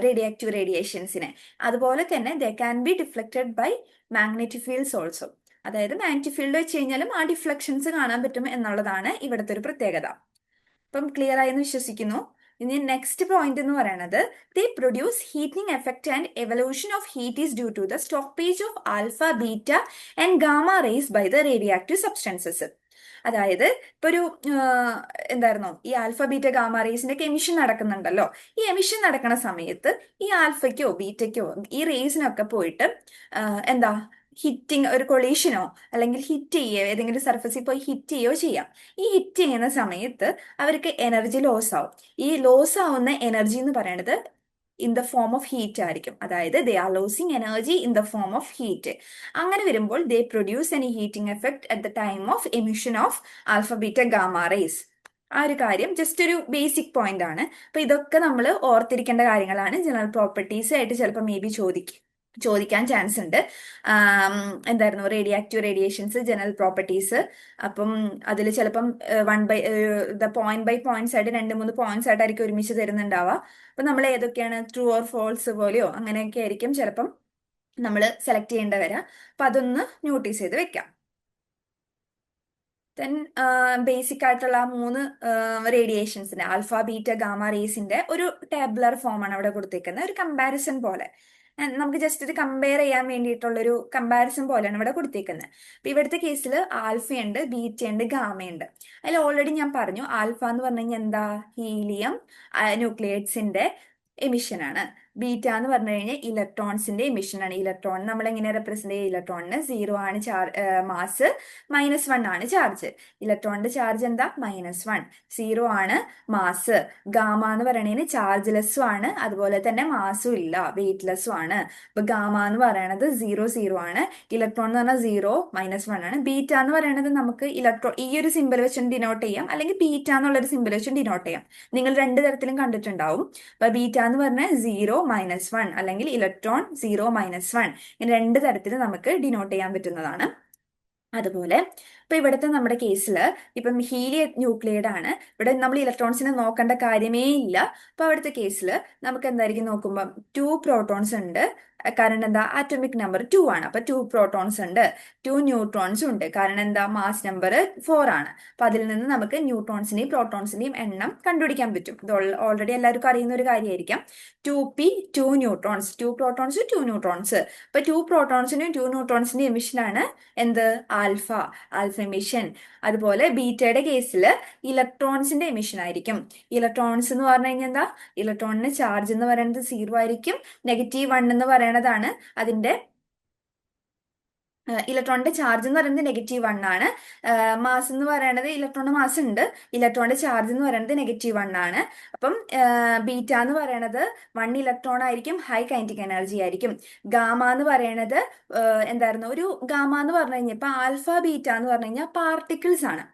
റേഡിയോ ആക്റ്റീവ് റേഡിയേഷൻസിനെ. അതുപോലെ തന്നെ they can be deflected by magnetic fields also. അതായത് മാഗ്നറ്റിക് ഫീൽഡ് വെച്ച് കഴിഞ്ഞാലും ആ ഡിഫ്ലക്ഷൻസ് കാണാൻ പറ്റും എന്നുള്ളതാണ് ഇവിടുത്തെ ഒരു പ്രത്യേകത. അപ്പം ക്ലിയർ ആയെന്ന് വിശ്വസിക്കുന്നു. ഇനി നെക്സ്റ്റ് പോയിന്റ് എന്ന് പറയുന്നത്, they produce heating effect and evolution of heat is due to the stoppage of alpha, beta and gamma rays by the radioactive substances. അതായത് ഇപ്പൊ ഒരു എന്തായിരുന്നു ഈ ആൽഫ ബീറ്റ ഗാമ റേസിന്റെ ഒക്കെ എമിഷൻ നടക്കുന്നുണ്ടല്ലോ. ഈ എമിഷൻ നടക്കുന്ന സമയത്ത് ഈ ആൽഫയ്ക്കോ ബീറ്റയ്ക്കോ ഈ റേസിനൊക്കെ പോയിട്ട് എന്താ ഹിറ്റിംഗ് ഒരു കൊളീഷനോ അല്ലെങ്കിൽ ഹിറ്റ് ചെയ്യുകയോ ഏതെങ്കിലും സർഫസിൽ പോയി ഹിറ്റ് ചെയ്യുകയോ ചെയ്യാം. ഈ ഹിറ്റ് ചെയ്യുന്ന സമയത്ത് അവർക്ക് എനർജി ലോസ് ആവും. ഈ ലോസ് ആവുന്ന എനർജി എന്ന് പറയുന്നത് in the form of heat ആയിരിക്കും. അതായത് they are losing energy in the form of heat. അങ്ങനെ വരുമ്പോൾ they produce any heating effect at the time of emission of alpha beta gamma rays. ആ ഒരു കാര്യം ജസ്റ്റ് ഒരു ബേസിക് പോയിന്റ് ആണ്. അപ്പൊ ഇതൊക്കെ നമ്മൾ ഓർത്തിരിക്കേണ്ട കാര്യങ്ങളാണ്. ജനറൽ പ്രോപ്പർട്ടീസ് ആയിട്ട് ചിലപ്പോൾ മേ ബി ചോദിക്കാൻ ചാൻസ് ഉണ്ട്. എന്തായിരുന്നു radio active radiations general properties. അപ്പം അതിൽ ചിലപ്പം പോയിന്റ് ബൈ പോയിന്റ്സ് ആയിട്ട് 2-3 പോയിന്റ്സ് ആയിട്ടായിരിക്കും ഒരുമിച്ച് തരുന്നുണ്ടാവുക. അപ്പൊ നമ്മൾ ഏതൊക്കെയാണ് ട്രൂ ഓർ ഫോൾസ് പോലെയോ അങ്ങനെയൊക്കെ ആയിരിക്കും ചിലപ്പം നമ്മൾ സെലക്ട് ചെയ്യേണ്ട വരാം. അപ്പൊ അതൊന്ന് നോട്ടീസ് ചെയ്ത് വെക്കാം. ദെൻ ബേസിക് ആയിട്ടുള്ള 3 റേഡിയേഷൻസിന്റെ ആൽഫ ബീറ്റ ഗാമ റേസിന്റെ ഒരു ടാബുലർ ഫോം ആണ് അവിടെ കൊടുത്തേക്കുന്നത്. ഒരു കമ്പാരിസൺ പോലെ നമുക്ക് ജസ്റ്റ് ഇത് കമ്പയർ ചെയ്യാൻ വേണ്ടിയിട്ടുള്ള ഒരു കമ്പാരിസൺ പോലെയാണ് ഇവിടെ കൊടുത്തേക്കുന്നത്. അപ്പൊ ഇവിടുത്തെ കേസിൽ ആൽഫയുണ്ട്, ബീറ്റയുണ്ട്, ഗാമയുണ്ട്. അതിൽ ഓൾറെഡി ഞാൻ പറഞ്ഞു ആൽഫ എന്ന് പറഞ്ഞു കഴിഞ്ഞാൽ എന്താ ഹീലിയം ന്യൂക്ലിയേറ്റ്സിന്റെ എമിഷൻ ആണ്. ബീറ്റ എന്ന് പറഞ്ഞു കഴിഞ്ഞാൽ ഇലക്ട്രോൺസിന്റെ എമിഷൻ ആണ്. ഇലക്ട്രോൺ നമ്മൾ എങ്ങനെ റെപ്രസെന്റ് ചെയ്യുക? ഇലക്ട്രോണിന് 0 ആണ് മാസ്, -1 ആണ് ചാർജ്. ഇലക്ട്രോണിന്റെ ചാർജ് എന്താ? -1. 0 ആണ് മാസ്. ഗാമ എന്ന് പറയുന്നതിന് ചാർജ്ലെസ്സും ആണ്, അതുപോലെ തന്നെ മാസും ഇല്ല, വെയിറ്റ്ലെസ്സും ആണ്. അപ്പൊ ഗാമ എന്ന് പറയുന്നത് 0 ആണ്. ഇലക്ട്രോൺ എന്ന് പറഞ്ഞാൽ 0 -1 ആണ്. ബീറ്റ എന്ന് പറയുന്നത് നമുക്ക് ഈ ഒരു സിമ്പിൾ വെച്ചും ഡിനോട്ട് ചെയ്യാം, അല്ലെങ്കിൽ ബീറ്റ എന്നുള്ള ഒരു സിമ്പിൾ വെച്ചും ഡിനോട്ട് ചെയ്യാം. നിങ്ങൾ രണ്ട് തരത്തിലും കണ്ടിട്ടുണ്ടാവും. അപ്പൊ ബീറ്റ എന്ന് പറഞ്ഞാൽ 0-1 അല്ലെങ്കിൽ ഇലക്ട്രോൺ 0-1, ഇങ്ങനെ രണ്ട് തരത്തിൽ നമുക്ക് ഡിനോട്ട് ചെയ്യാൻ പറ്റുന്നതാണ്. അതുപോലെ ഇപ്പൊ ഇവിടുത്തെ നമ്മുടെ കേസിൽ ഇപ്പം ഹീലിയം ന്യൂക്ലിയഡ് ആണ്. ഇവിടെ നമ്മൾ ഇലക്ട്രോൺസിനെ നോക്കേണ്ട കാര്യമേ ഇല്ല. അപ്പൊ അവിടുത്തെ കേസിൽ നമുക്ക് എന്തായിരിക്കും നോക്കുമ്പോൾ 2 പ്രോട്ടോൺസ് ഉണ്ട്. കാരണം എന്താ? ആറ്റോമിക് നമ്പർ 2 ആണ്. അപ്പൊ 2 പ്രോട്ടോൺസ് ഉണ്ട്, 2 ന്യൂട്രോൺസും ഉണ്ട്. കാരണം എന്താ? മാസ് നമ്പർ 4 ആണ്. അപ്പൊ അതിൽ നിന്ന് നമുക്ക് ന്യൂട്രോൺസിന്റെയും പ്രോട്ടോൺസിന്റെയും എണ്ണം കണ്ടുപിടിക്കാൻ പറ്റും. ഇത് ഓൾറെഡി എല്ലാവർക്കും അറിയുന്ന ഒരു കാര്യമായിരിക്കാം. 2p 2 neutrons, 2 protons 2 neutrons. അപ്പൊ 2 പ്രോട്ടോൺസിന്റെയും 2 ന്യൂട്രോൺസിന്റെയും എമിഷനാണ് എന്ത്? Alpha emission. അതുപോലെ ബീറ്റയുടെ കേസിൽ ഇലക്ട്രോൺസിന്റെ എമിഷൻ ആയിരിക്കും. ഇലക്ട്രോൺസ് എന്ന് പറഞ്ഞു കഴിഞ്ഞാൽ എന്താ? ഇലക്ട്രോണിന് ചാർജ് എന്ന് പറയുന്നത് 0 ആയിരിക്കും. -1 എന്ന് പറയുന്നതാണ് അതിന്റെ ഇലക്ട്രോണിന്റെ ചാർജ് എന്ന് പറയുന്നത് -1 ആണ്. മാസ് എന്ന് പറയുന്നത് ഇലക്ട്രോണിന്റെ മാസ് ഉണ്ട്, ഇലക്ട്രോണിന്റെ ചാർജ് എന്ന് പറയുന്നത് -1 ആണ്. അപ്പം ബീറ്റ എന്ന് പറയുന്നത് 1 ഇലക്ട്രോൺ ആയിരിക്കും, ഹൈ കൈനറ്റിക് എനർജി ആയിരിക്കും. ഗാമ എന്ന് പറയുന്നത് എന്തായിരുന്നു? ഒരു ഗാമ എന്ന് പറഞ്ഞു കഴിഞ്ഞാൽ ഇപ്പൊ ആൽഫ ബീറ്റ എന്ന് പറഞ്ഞു കഴിഞ്ഞാൽ പാർട്ടിക്കിൾസ് ആണ്.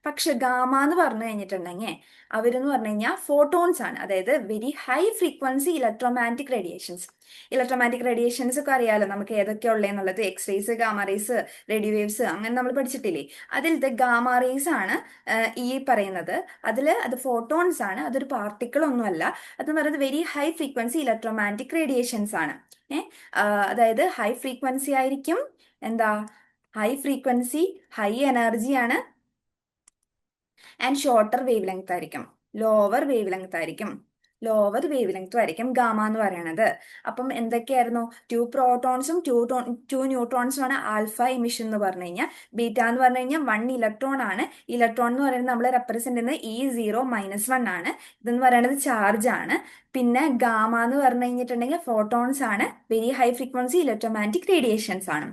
പക്ഷെ ഗാമ എന്ന് പറഞ്ഞു കഴിഞ്ഞിട്ടുണ്ടെങ്കിൽ അവരെന്ന് പറഞ്ഞു കഴിഞ്ഞാൽ ഫോട്ടോൺസ് ആണ്. അതായത് very high frequency electromagnetic radiations. Electromagnetic radiations ഒക്കെ അറിയാലോ നമുക്ക് ഏതൊക്കെ ഉള്ളതെന്നുള്ളത്. X rays, gamma rays, radio waves, അങ്ങനെ നമ്മൾ പഠിച്ചിട്ടില്ലേ? അതിലത്തെ ഗാമ റേസ് ആണ് ഈ പറയുന്നത്. അത് ഫോട്ടോൺസ് ആണ്, അതൊരു പാർട്ടിക്കിൾ ഒന്നുമല്ല. അതെന്ന് പറയുന്നത് very high frequency electromagnetic radiations ആണ്. അതായത് ഹൈ ഫ്രീക്വൻസി ആയിരിക്കും. എന്താ? ഹൈ ഫ്രീക്വൻസി, ഹൈ എനർജി ആണ്, ആൻഡ് ഷോർട്ടർ വേവ് ലെങ്ത് ആയിരിക്കും. ലോവർ വേവ് ലെങ്ത് ആയിരിക്കും. ലോവർ വേവ് ലെങ്ത്തും ആയിരിക്കും ഗാമ എന്ന് പറയുന്നത്. അപ്പം എന്തൊക്കെയായിരുന്നു? 2 പ്രോട്ടോൺസും 2 ന്യൂട്രോൺസും ആണ് ആൽഫ എമിഷൻ എന്ന് പറഞ്ഞു കഴിഞ്ഞാൽ. ബീറ്റ എന്ന് പറഞ്ഞു കഴിഞ്ഞാൽ 1 ഇലക്ട്രോൺ ആണ്. ഇലക്ട്രോൺ എന്ന് പറയുന്നത് നമ്മൾ റെപ്രസെന്റ് ചെയ്യുന്നത് E0-1 ആണ്. ഇതെന്ന് പറയുന്നത് ചാർജ് ആണ്. പിന്നെ ഗാമ എന്ന് പറഞ്ഞു കഴിഞ്ഞിട്ടുണ്ടെങ്കിൽ ഫോട്ടോൺസ് ആണ്, very high frequency electromagnetic radiations ആണ്.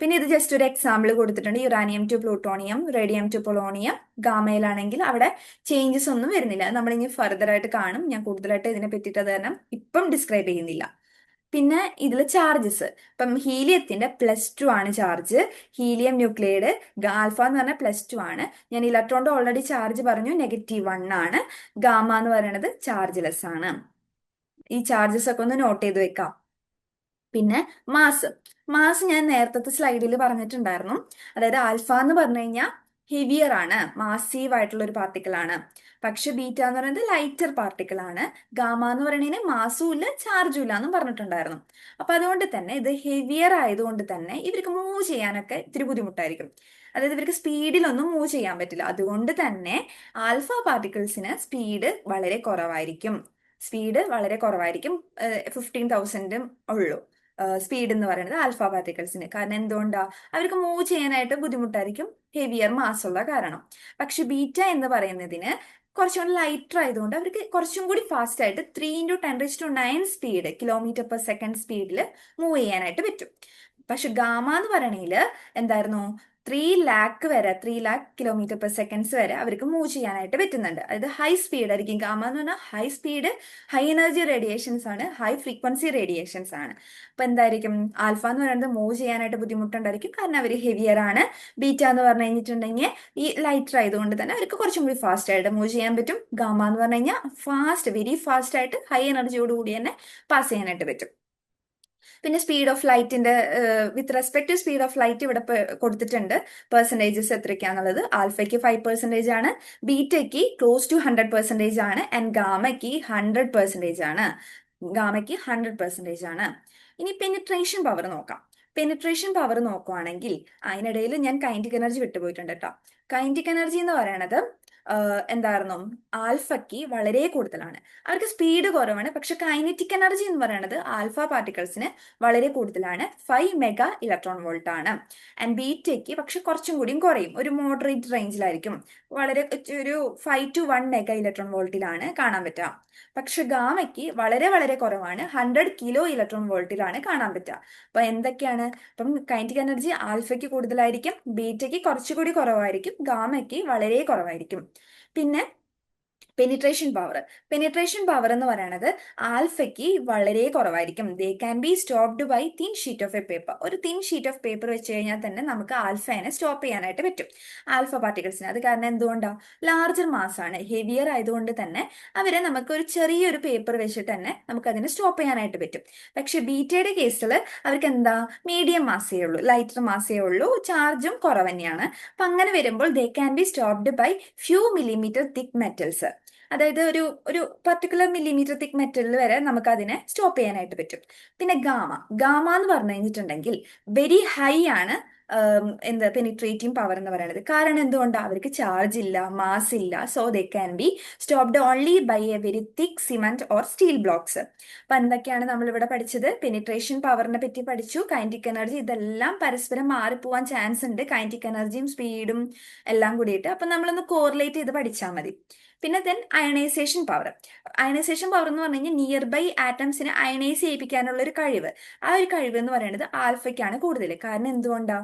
പിന്നെ ഇത് ജസ്റ്റ് ഒരു എക്സാമ്പിൾ കൊടുത്തിട്ടുണ്ട്. Uranium to plutonium, radium to polonium. ഗാമയിലാണെങ്കിൽ അവിടെ ചേഞ്ചസ് ഒന്നും വരുന്നില്ല. നമ്മൾ ഇനി ഫർദർ ആയിട്ട് കാണും. ഞാൻ കൂടുതലായിട്ട് ഇതിനെ പറ്റിയിട്ട് അത് കാരണം ഇപ്പം ഡിസ്ക്രൈബ് ചെയ്യുന്നില്ല. പിന്നെ ഇതിൽ ചാർജസ്, ഇപ്പം ഹീലിയത്തിന്റെ +2 ആണ് ചാർജ്. ഹീലിയം ന്യൂക്ലിയഡ് ആൽഫ എന്ന് പറഞ്ഞാൽ +2 ആണ്. ഞാൻ ഇലക്ട്രോണിന്റെ ഓൾറെഡി ചാർജ് പറഞ്ഞു, -1 ആണ്. ഗാമ എന്ന് പറയുന്നത് ചാർജ്ലെസ് ആണ്. ഈ ചാർജസ് ഒക്കെ ഒന്ന് നോട്ട് ചെയ്ത് വെക്കാം. പിന്നെ മാസ് ഞാൻ നേരത്തെ സ്ലൈഡിൽ പറഞ്ഞിട്ടുണ്ടായിരുന്നു. അതായത് ആൽഫ എന്ന് പറഞ്ഞു കഴിഞ്ഞാൽ ഹെവിയർ ആണ്, മാസീവ് ആയിട്ടുള്ള ഒരു പാർട്ടിക്കിൾ ആണ്. പക്ഷെ ബീറ്റ എന്ന് പറയുന്നത് ലൈറ്റർ പാർട്ടിക്കിൾ ആണ്. ഗാമ എന്ന് പറയുന്നതിന് മാസും ഇല്ല, ചാർജും ഇല്ല എന്നും പറഞ്ഞിട്ടുണ്ടായിരുന്നു. അപ്പൊ അതുകൊണ്ട് തന്നെ ഇത് ഹെവിയർ ആയതുകൊണ്ട് തന്നെ ഇവർക്ക് മൂവ് ചെയ്യാനൊക്കെ ഇത്തിരി ബുദ്ധിമുട്ടായിരിക്കും. അതായത് ഇവർക്ക് സ്പീഡിലൊന്നും മൂവ് ചെയ്യാൻ പറ്റില്ല. അതുകൊണ്ട് തന്നെ ആൽഫ പാർട്ടിക്കിൾസിന് സ്പീഡ് വളരെ കുറവായിരിക്കും. 15,000 ഉള്ളൂ. സ്പീഡ് എന്ന് പറയുന്നത് ആൽഫ പാർട്ടിക്കിൾസിന്. കാരണം എന്തുകൊണ്ടാ? അവർക്ക് മൂവ് ചെയ്യാനായിട്ട് ബുദ്ധിമുട്ടായിരിക്കും, ഹെവിയർ മാസ് ഉള്ള കാരണം. പക്ഷെ ബീറ്റ എന്ന് പറയുന്നതിന് കുറച്ചും കൂടി ലൈറ്റർ ആയതുകൊണ്ട് അവർക്ക് കുറച്ചും കൂടി ഫാസ്റ്റ് ആയിട്ട് 3 × 10⁹ സ്പീഡ്, km/s സ്പീഡിൽ മൂവ് ചെയ്യാനായിട്ട് പറ്റും. പക്ഷെ ഗാമ എന്ന് പറയണെങ്കിൽ എന്തായിരുന്നു, 3 lakh വരെ, 3 lakh km/s വരെ അവർക്ക് മൂവ് ചെയ്യാനായിട്ട് പറ്റുന്നുണ്ട്. അതായത് ഹൈ സ്പീഡ് ആയിരിക്കും. ഗാമ എന്ന് പറഞ്ഞാൽ high speed, high energy radiations ആണ്, ഹൈ ഫ്രീക്വൻസി റേഡിയേഷൻസ് ആണ്. അപ്പൊ എന്തായിരിക്കും, ആൽഫ എന്ന് പറയുന്നത് മൂവ് ചെയ്യാനായിട്ട് ബുദ്ധിമുട്ടുണ്ടായിരിക്കും, കാരണം അവർ ഹെവിയർ ആണ്. ബീറ്റ എന്ന് പറഞ്ഞു കഴിഞ്ഞിട്ടുണ്ടെങ്കിൽ ഈ ലൈറ്റർ ആയതുകൊണ്ട് തന്നെ അവർക്ക് കുറച്ചും കൂടി ഫാസ്റ്റ് ആയിട്ട് മൂവ് ചെയ്യാൻ പറ്റും. ഗാമ എന്ന് പറഞ്ഞു കഴിഞ്ഞാൽ ഫാസ്റ്റ്, വെരി ഫാസ്റ്റ് ആയിട്ട് ഹൈ എനർജിയോട് കൂടി തന്നെ പാസ് ചെയ്യാനായിട്ട് പറ്റും. പിന്നെ സ്പീഡ് ഓഫ് ലൈറ്റിന്റെ, with respect to speed of light ഇവിടെ കൊടുത്തിട്ടുണ്ട് പെർസെൻറ്റേജസ് എത്രയ്ക്കാന്നുള്ളത്. ആൽഫയ്ക്ക് 5% ആണ്, ബീറ്റയ്ക്ക് ക്ലോസ് ടു 100% ആണ്, ആൻഡ് ഗാമയ്ക്ക് 100% ആണ്. ഗാമയ്ക്ക് 100% ആണ്. ഇനി പെനിട്രേഷൻ പവർ നോക്കാം. പെനിട്രേഷൻ പവർ നോക്കുവാണെങ്കിൽ അതിനിടയിൽ ഞാൻ കൈനറ്റിക് എനർജി വിട്ടുപോയിട്ടുണ്ട് കേട്ടോ. കൈനറ്റിക് എനർജി എന്ന് പറയുന്നത് എന്തായിരുന്നു, ആൽഫയ്ക്ക് വളരെ കൂടുതലാണ്. അവർക്ക് സ്പീഡ് കുറവാണ്, പക്ഷെ കൈനറ്റിക് എനർജി എന്ന് പറയുന്നത് ആൽഫ പാർട്ടിക്കിൾസിന് വളരെ കൂടുതലാണ്. 5 MeV ആണ്. ആൻഡ് ബീറ്റയ്ക്ക് പക്ഷെ കുറച്ചും കൂടിയും കുറയും, ഒരു മോഡറേറ്റ് റേഞ്ചിലായിരിക്കും. വളരെ ഒരു 5 to 1 MeV കാണാൻ പറ്റുക. പക്ഷെ ഗാമയ്ക്ക് വളരെ വളരെ കുറവാണ്, 100 kilo eV കാണാൻ പറ്റുക. അപ്പൊ എന്തൊക്കെയാണ്, അപ്പം കൈനറ്റിക് എനർജി ആൽഫയ്ക്ക് കൂടുതലായിരിക്കും, ബീറ്റയ്ക്ക് കുറച്ചുകൂടി കുറവായിരിക്കും, ഗാമയ്ക്ക് വളരെ കുറവായിരിക്കും. പിന്നെ പെനിട്രേഷൻ പവർ. പെനിട്രേഷൻ പവർ എന്ന് പറയുന്നത് ആൽഫയ്ക്ക് വളരെ കുറവായിരിക്കും. They can be stopped by thin sheet of a paper. ഒരു തിൻ ഷീറ്റ് ഓഫ് പേപ്പർ വെച്ച് കഴിഞ്ഞാൽ തന്നെ നമുക്ക് ആൽഫേനെ സ്റ്റോപ്പ് ചെയ്യാനായിട്ട് പറ്റും, ആൽഫ പാർട്ടിക്കിൾസിന്. അത് കാരണം എന്തുകൊണ്ടാണ്? ലാർജർ മാസ് ആണ്, ഹെവിയർ ആയതുകൊണ്ട് തന്നെ അവരെ നമുക്ക് ഒരു ചെറിയൊരു പേപ്പർ വെച്ചിട്ട് തന്നെ നമുക്ക് അതിനെ സ്റ്റോപ്പ് ചെയ്യാനായിട്ട് പറ്റും. പക്ഷെ ബീറ്റയുടെ കേസിൽ അവർക്ക് എന്താ, മീഡിയം മാസേ ഉള്ളൂ, ലൈറ്റർ മാസേ ഉള്ളൂ, ചാർജും കുറവ് തന്നെയാണ്. അപ്പൊ അങ്ങനെ വരുമ്പോൾ they can be stopped by few millimeter thick metals. അതായത് ഒരു ഒരു പർട്ടിക്കുലർ മില്ലിമീറ്റർ തിക് മെറ്റലിൽ വരെ നമുക്ക് അതിനെ സ്റ്റോപ്പ് ചെയ്യാനായിട്ട് പറ്റും. പിന്നെ ഗാമ. ഗാമ എന്ന് പറഞ്ഞു കഴിഞ്ഞിട്ടുണ്ടെങ്കിൽ വെരി ഹൈ ആണ്, എന്താ പെനിട്രേറ്റിംഗ് പവർ എന്ന് പറയുന്നത്. കാരണം എന്തുകൊണ്ടാണ്? അവർക്ക് ചാർജ് ഇല്ല, മാസ് ഇല്ല, so they can be stopped only by a very thick cement or steel blocks. അപ്പൊ എന്തൊക്കെയാണ് നമ്മൾ ഇവിടെ പഠിച്ചത്? പെനിട്രേഷൻ പവറിനെ പറ്റി പഠിച്ചു, കൈനറ്റിക് എനർജി. ഇതെല്ലാം പരസ്പരം മാറിപ്പോവാൻ ചാൻസ് ഉണ്ട്, കൈനറ്റിക് എനർജിയും സ്പീഡും എല്ലാം കൂടിയിട്ട്. അപ്പൊ നമ്മളൊന്ന് കോറിലേറ്റ് ചെയ്ത് പഠിച്ചാൽ മതി. പിന്നെ then ionization power. Ionization power എന്ന് പറഞ്ഞു കഴിഞ്ഞാൽ നിയർ ബൈ ആറ്റംസിനെ അയണൈസ് ചെയ്യിപ്പിക്കാനുള്ള ഒരു കഴിവ്. ആ ഒരു കഴിവ് എന്ന് പറയുന്നത് ആൽഫയ്ക്കാണ് കൂടുതൽ. കാരണം എന്തുകൊണ്ടാ?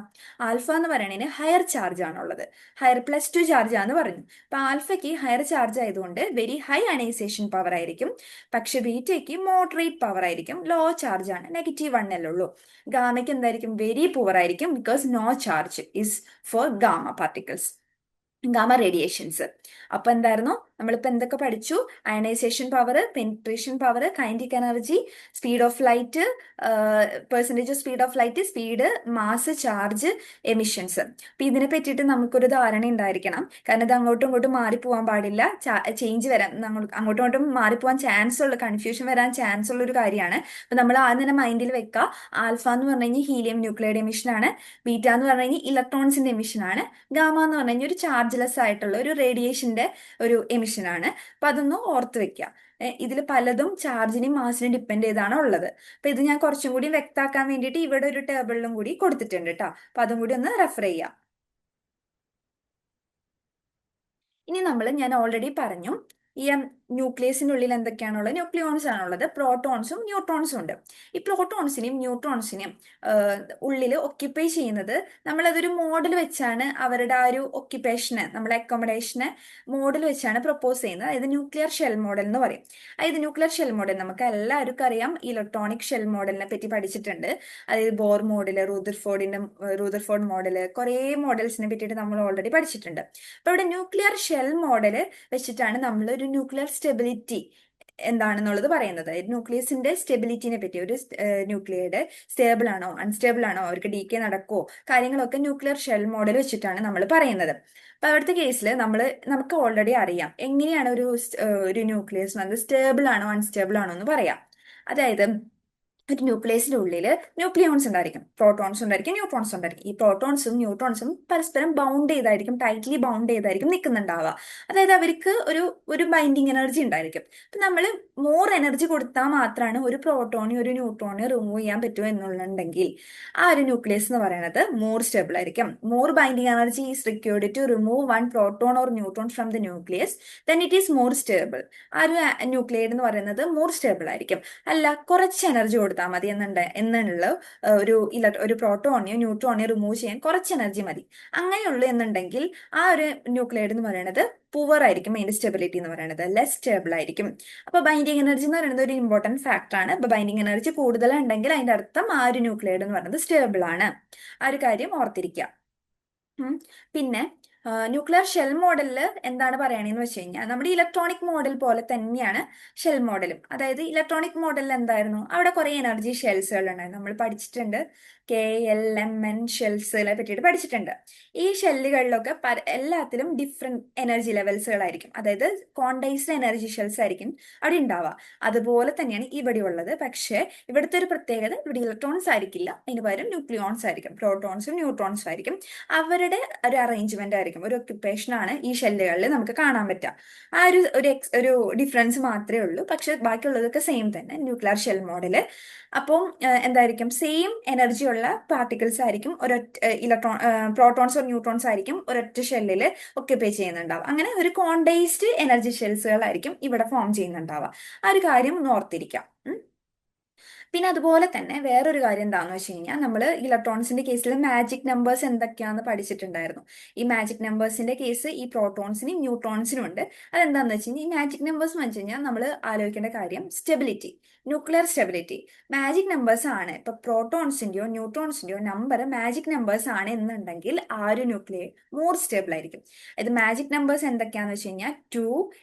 ആൽഫ എന്ന് പറയുന്നതിന് ഹയർ ചാർജ് ആണുള്ളത്, ഹയർ +2 ചാർജ് ആണെന്ന് പറഞ്ഞു. അപ്പൊ ആൽഫയ്ക്ക് ഹയർ ചാർജ് ആയതുകൊണ്ട് വെരി ഹൈ അയണൈസേഷൻ പവർ ആയിരിക്കും. പക്ഷെ ബീറ്റയ്ക്ക് മോഡറേറ്റ് പവർ ആയിരിക്കും, ലോ ചാർജ് ആണ്, -1 അല്ലേ ഉള്ളൂ. ഗാമയ്ക്ക് എന്തായിരിക്കും? വെരി പുവർ ആയിരിക്കും, because no charge is for gamma particles, gamma radiations. അപ്പൊ എന്തായിരുന്നു, നമ്മളിപ്പോ എന്തൊക്കെ പഠിച്ചു? Ionization power, penetration power, kinetic energy, speed of light, percentage of speed of light, speed, mass, charge, emissions. അപ്പൊ ഇതിനെ പറ്റിയിട്ട് നമുക്കൊരു ധാരണ ഉണ്ടായിരിക്കണം. കാരണം ഇത് അങ്ങോട്ടും ഇങ്ങോട്ടും മാറിപ്പോവാൻ പാടില്ല, ചേഞ്ച് വരാൻ, അങ്ങോട്ടും ഇങ്ങോട്ടും മാറിപ്പോവാൻ ചാൻസ് ഉള്ള, കൺഫ്യൂഷൻ വരാൻ ചാൻസ് ഉള്ള ഒരു കാര്യമാണ്. അപ്പൊ നമ്മൾ ആദ്യം തന്നെ മൈൻഡിൽ വെക്കുക, ആൽഫ എന്ന് പറഞ്ഞു കഴിഞ്ഞാൽ ഹീലിയം ന്യൂക്ലിയയുടെ എമിഷൻ ആണ്, ബീറ്റ എന്ന് പറഞ്ഞു കഴിഞ്ഞാൽ ഇലക്ട്രോൺസിന്റെ എമിഷൻ ആണ്, ഗാമ എന്ന് പറഞ്ഞു കഴിഞ്ഞാൽ ഒരു ചാർജ്ലെസ് ആയിട്ടുള്ള ഒരു റേഡിയേഷന്റെ ഒരു എമിഷൻ ആണ്. അപ്പൊ അതൊന്ന് ഓർത്ത് വെക്കുക. ഇതിൽ പലതും ചാർജിനെയും മാസിനെയും ഡിപ്പെൻഡ് ചെയ്താണ് ഉള്ളത്. അപ്പൊ ഇത് ഞാൻ കുറച്ചും കൂടി വ്യക്താക്കാൻ വേണ്ടിയിട്ട് ഇവിടെ ഒരു ടേബിളിലും കൂടി കൊടുത്തിട്ടുണ്ട് കേട്ടോ. അപ്പൊ അതും കൂടി ഒന്ന് റെഫർ ചെയ്യാം. ഇനി ഞാൻ ഓൾറെഡി പറഞ്ഞു, ഈ ന്യൂക്ലിയസിനുള്ളിൽ എന്തൊക്കെയാണുള്ളത്? ന്യൂക്ലിയോൺസ് ആണുള്ളത്, പ്രോട്ടോൺസും ന്യൂട്രോൺസും ഉണ്ട്. ഈ പ്രോട്ടോൺസിനെയും ന്യൂട്രോൺസിനെയും ഉള്ളിൽ ഒക്യുപ്പൈ ചെയ്യുന്നത്, നമ്മളതൊരു മോഡൽ വെച്ചാണ് അവരുടെ ആ ഒരു ഒക്യുപ്പേഷന്, നമ്മളെ അക്കോമഡേഷന് മോഡൽ വെച്ചാണ് പ്രപ്പോസ് ചെയ്യുന്നത്. അതായത് ന്യൂക്ലിയർ ഷെൽ മോഡൽ എന്ന് പറയും. അതായത് ന്യൂക്ലിയർ ഷെൽ മോഡൽ നമുക്ക് എല്ലാവർക്കും അറിയാം, ഇലക്ട്രോണിക് ഷെൽ മോഡലിനെ പറ്റി പഠിച്ചിട്ടുണ്ട്. അതായത് ബോർ മോഡല്, റൂദർഫോർഡ് മോഡല്, കുറേ മോഡൽസിനെ പറ്റിയിട്ട് നമ്മൾ ഓൾറെഡി പഠിച്ചിട്ടുണ്ട്. അപ്പൊ ഇവിടെ ന്യൂക്ലിയർ ഷെൽ മോഡല് വെച്ചിട്ടാണ് നമ്മൾ ഒരു ന്യൂക്ലിയർ സ്റ്റെബിലിറ്റി എന്താണെന്നുള്ളത് പറയുന്നത്. ന്യൂക്ലിയസിന്റെ സ്റ്റെബിലിറ്റിനെ പറ്റി, ഒരു ന്യൂക്ലിയയുടെ സ്റ്റേബിൾ ആണോ അൺസ്റ്റേബിൾ ആണോ, അവർക്ക് ഡീകേ നടക്കോ, കാര്യങ്ങളൊക്കെ ന്യൂക്ലിയർ ഷെൽ മോഡൽ വെച്ചിട്ടാണ് നമ്മൾ പറയുന്നത്. അപ്പൊ അവിടുത്തെ കേസിൽ നമുക്ക് ഓൾറെഡി അറിയാം എങ്ങനെയാണ് ഒരു ന്യൂക്ലിയസ് സ്റ്റേബിൾ ആണോ അൺസ്റ്റേബിൾ ആണോ എന്ന് പറയാം. അതായത് ഒരു ന്യൂക്ലിയസിന്റെ ഉള്ളിൽ ന്യൂക്ലിയോൺസ് ഉണ്ടായിരിക്കും, പ്രോട്ടോൺസ് ഉണ്ടായിരിക്കും, ന്യൂട്രോൺസ് ഉണ്ടായിരിക്കും. ഈ പ്രോട്ടോൺസും ന്യൂട്രോൺസും പരസ്പരം ബൗണ്ട് ചെയ്തായിരിക്കും, ടൈറ്റ്ലി ബൗണ്ട് ചെയ്തായിരിക്കും നിൽക്കുന്നുണ്ടാവുക. അതായത് അവർക്ക് ഒരു ബൈൻഡിങ് എനർജി ഉണ്ടായിരിക്കും. അപ്പൊ നമ്മൾ മോർ എനർജി കൊടുത്താൽ മാത്രമാണ് ഒരു പ്രോട്ടോണി ഒരു ന്യൂട്രോണി റിമൂവ് ചെയ്യാൻ പറ്റുമോ എന്നുണ്ടെങ്കിൽ ആ ഒരു ന്യൂക്ലിയസ് എന്ന് പറയുന്നത് മോർ സ്റ്റേബിൾ ആയിരിക്കും. More binding energy is required to remove one proton or neutron from the nucleus, then it is more stable. ആ ഒരു ന്യൂക്ലിയൈഡ് എന്ന് പറയുന്നത് മോർ സ്റ്റേബിൾ ആയിരിക്കും. അല്ല, കുറച്ച് എനർജി കൊടുത്താൽ മതി എന്നുള്ള ഒരു പ്രോട്ടോണിയോ ന്യൂട്രോണിയോ റിമൂവ് ചെയ്യാൻ കുറച്ച് എനർജി മതി, അങ്ങനെയുള്ളൂ എന്നുണ്ടെങ്കിൽ ആ ഒരു ന്യൂക്ലിയൈഡ് എന്ന് പറയുന്നത് പുവർ ആയിരിക്കും. അതിന്റെ സ്റ്റെബിലിറ്റി എന്ന് പറയുന്നത് ലെസ് സ്റ്റേബിൾ ആയിരിക്കും. അപ്പൊ ബൈൻഡിങ് എനർജി എന്ന് പറയുന്നത് ഒരു ഇമ്പോർട്ടന്റ് ഫാക്ടർ ആണ്. അപ്പൊ ബൈൻഡിങ് എനർജി കൂടുതലുണ്ടെങ്കിൽ അതിന്റെ അർത്ഥം ആ ഒരു ന്യൂക്ലിയൈഡ് എന്ന് പറയുന്നത് സ്റ്റേബിൾ ആണ്. ആ ഒരു കാര്യം ഓർത്തിരിക്കുക. പിന്നെ ന്യൂക്ലിയർ ഷെൽ മോഡലിൽ എന്താണ് പറയണതെന്ന് വെച്ച് കഴിഞ്ഞാൽ നമ്മുടെ ഇലക്ട്രോണിക് മോഡൽ പോലെ തന്നെയാണ് ഷെൽ മോഡലും. അതായത് ഇലക്ട്രോണിക് മോഡലിൽ എന്തായിരുന്നു, അവിടെ കുറെ എനർജി ഷെൽസുകൾ ഉണ്ടായിരുന്നു. നമ്മൾ പഠിച്ചിട്ടുണ്ട്, KLMN ഷെൽസുകളെ പറ്റിയിട്ട് പഠിച്ചിട്ടുണ്ട്. ഈ ഷെല്ലുകളിലൊക്കെ എല്ലാത്തിലും ഡിഫറെന്റ് എനർജി ലെവൽസുകളായിരിക്കും, അതായത് ക്വാണ്ടൈസ്ഡ് എനർജി ഷെൽസ് ആയിരിക്കും അവിടെ ഉണ്ടാവുക. അതുപോലെ തന്നെയാണ് ഇവിടെ ഉള്ളത്. പക്ഷേ ഇവിടുത്തെ ഒരു പ്രത്യേകത, ഇവിടെ ഇലക്ട്രോൺസ് ആയിരിക്കില്ല, അതിന് പകരം ന്യൂക്ലിയോൺസ് ആയിരിക്കും, പ്രോട്ടോൺസും ന്യൂട്രോൺസും ആയിരിക്കും. അവരുടെ ഒരു അറേഞ്ച്മെന്റ് ആയിരിക്കും, ഒരു ഒക്യുപ്പേഷൻ ആണ് ഈ ഷെല്ലുകളിൽ നമുക്ക് കാണാൻ പറ്റുക. ആ ഒരു ഡിഫറൻസ് മാത്രമേ ഉള്ളൂ. പക്ഷെ ബാക്കിയുള്ളതൊക്കെ സെയിം തന്നെ, ന്യൂക്ലിയർ ഷെൽ മോഡല്. അപ്പോൾ എന്തായിരിക്കും, സെയിം എനർജി ഉള്ള പാർട്ടിക്കിൾസ് ആയിരിക്കും ഒരൊറ്റ പ്രോട്ടോൺസ് ഓർ ന്യൂട്രോൺസ് ആയിരിക്കും ഒരൊറ്റ ഷെല്ലിൽ ഒക്യുപ്പൈ ചെയ്യുന്നുണ്ടാവുക. അങ്ങനെ ഒരു കോണ്ടൈസ്ഡ് എനർജി ഷെൽസുകളായിരിക്കും ഇവിടെ ഫോം ചെയ്യുന്നുണ്ടാവുക. ആ ഒരു കാര്യം ഒന്ന് ഓർത്തിരിക്കാം. പിന്നെ അതുപോലെ തന്നെ വേറൊരു കാര്യം എന്താണെന്ന് വെച്ച് കഴിഞ്ഞാൽ, നമ്മൾ ഇലക്ട്രോൺസിന്റെ കേസിൽ മാജിക് നമ്പേഴ്സ് എന്തൊക്കെയാണെന്ന് പഠിച്ചിട്ടുണ്ടായിരുന്നു. ഈ മാജിക് നമ്പേഴ്സിന്റെ കേസ് ഈ പ്രോട്ടോൺസിനും ന്യൂട്രോൺസിനും ഉണ്ട്. അതെന്താണെന്ന് വെച്ച് കഴിഞ്ഞാൽ, ഈ മാജിക് നമ്പേഴ്സ് എന്ന് വെച്ച് കഴിഞ്ഞാൽ നമ്മൾ ആലോചിക്കേണ്ട കാര്യം stability, nuclear stability. Magic numbers ആണ്, ഇപ്പൊ പ്രോട്ടോൺസിന്റെയോ ന്യൂട്രോൺസിന്റെയോ നമ്പർ മാജിക് നമ്പേഴ്സ് ആണ് എന്നുണ്ടെങ്കിൽ ആ ഒരു ന്യൂക്ലിയർ മോർ സ്റ്റേബിൾ ആയിരിക്കും. ഇത് മാജിക് നമ്പേഴ്സ് എന്തൊക്കെയാന്ന് വെച്ച് കഴിഞ്ഞാൽ 2,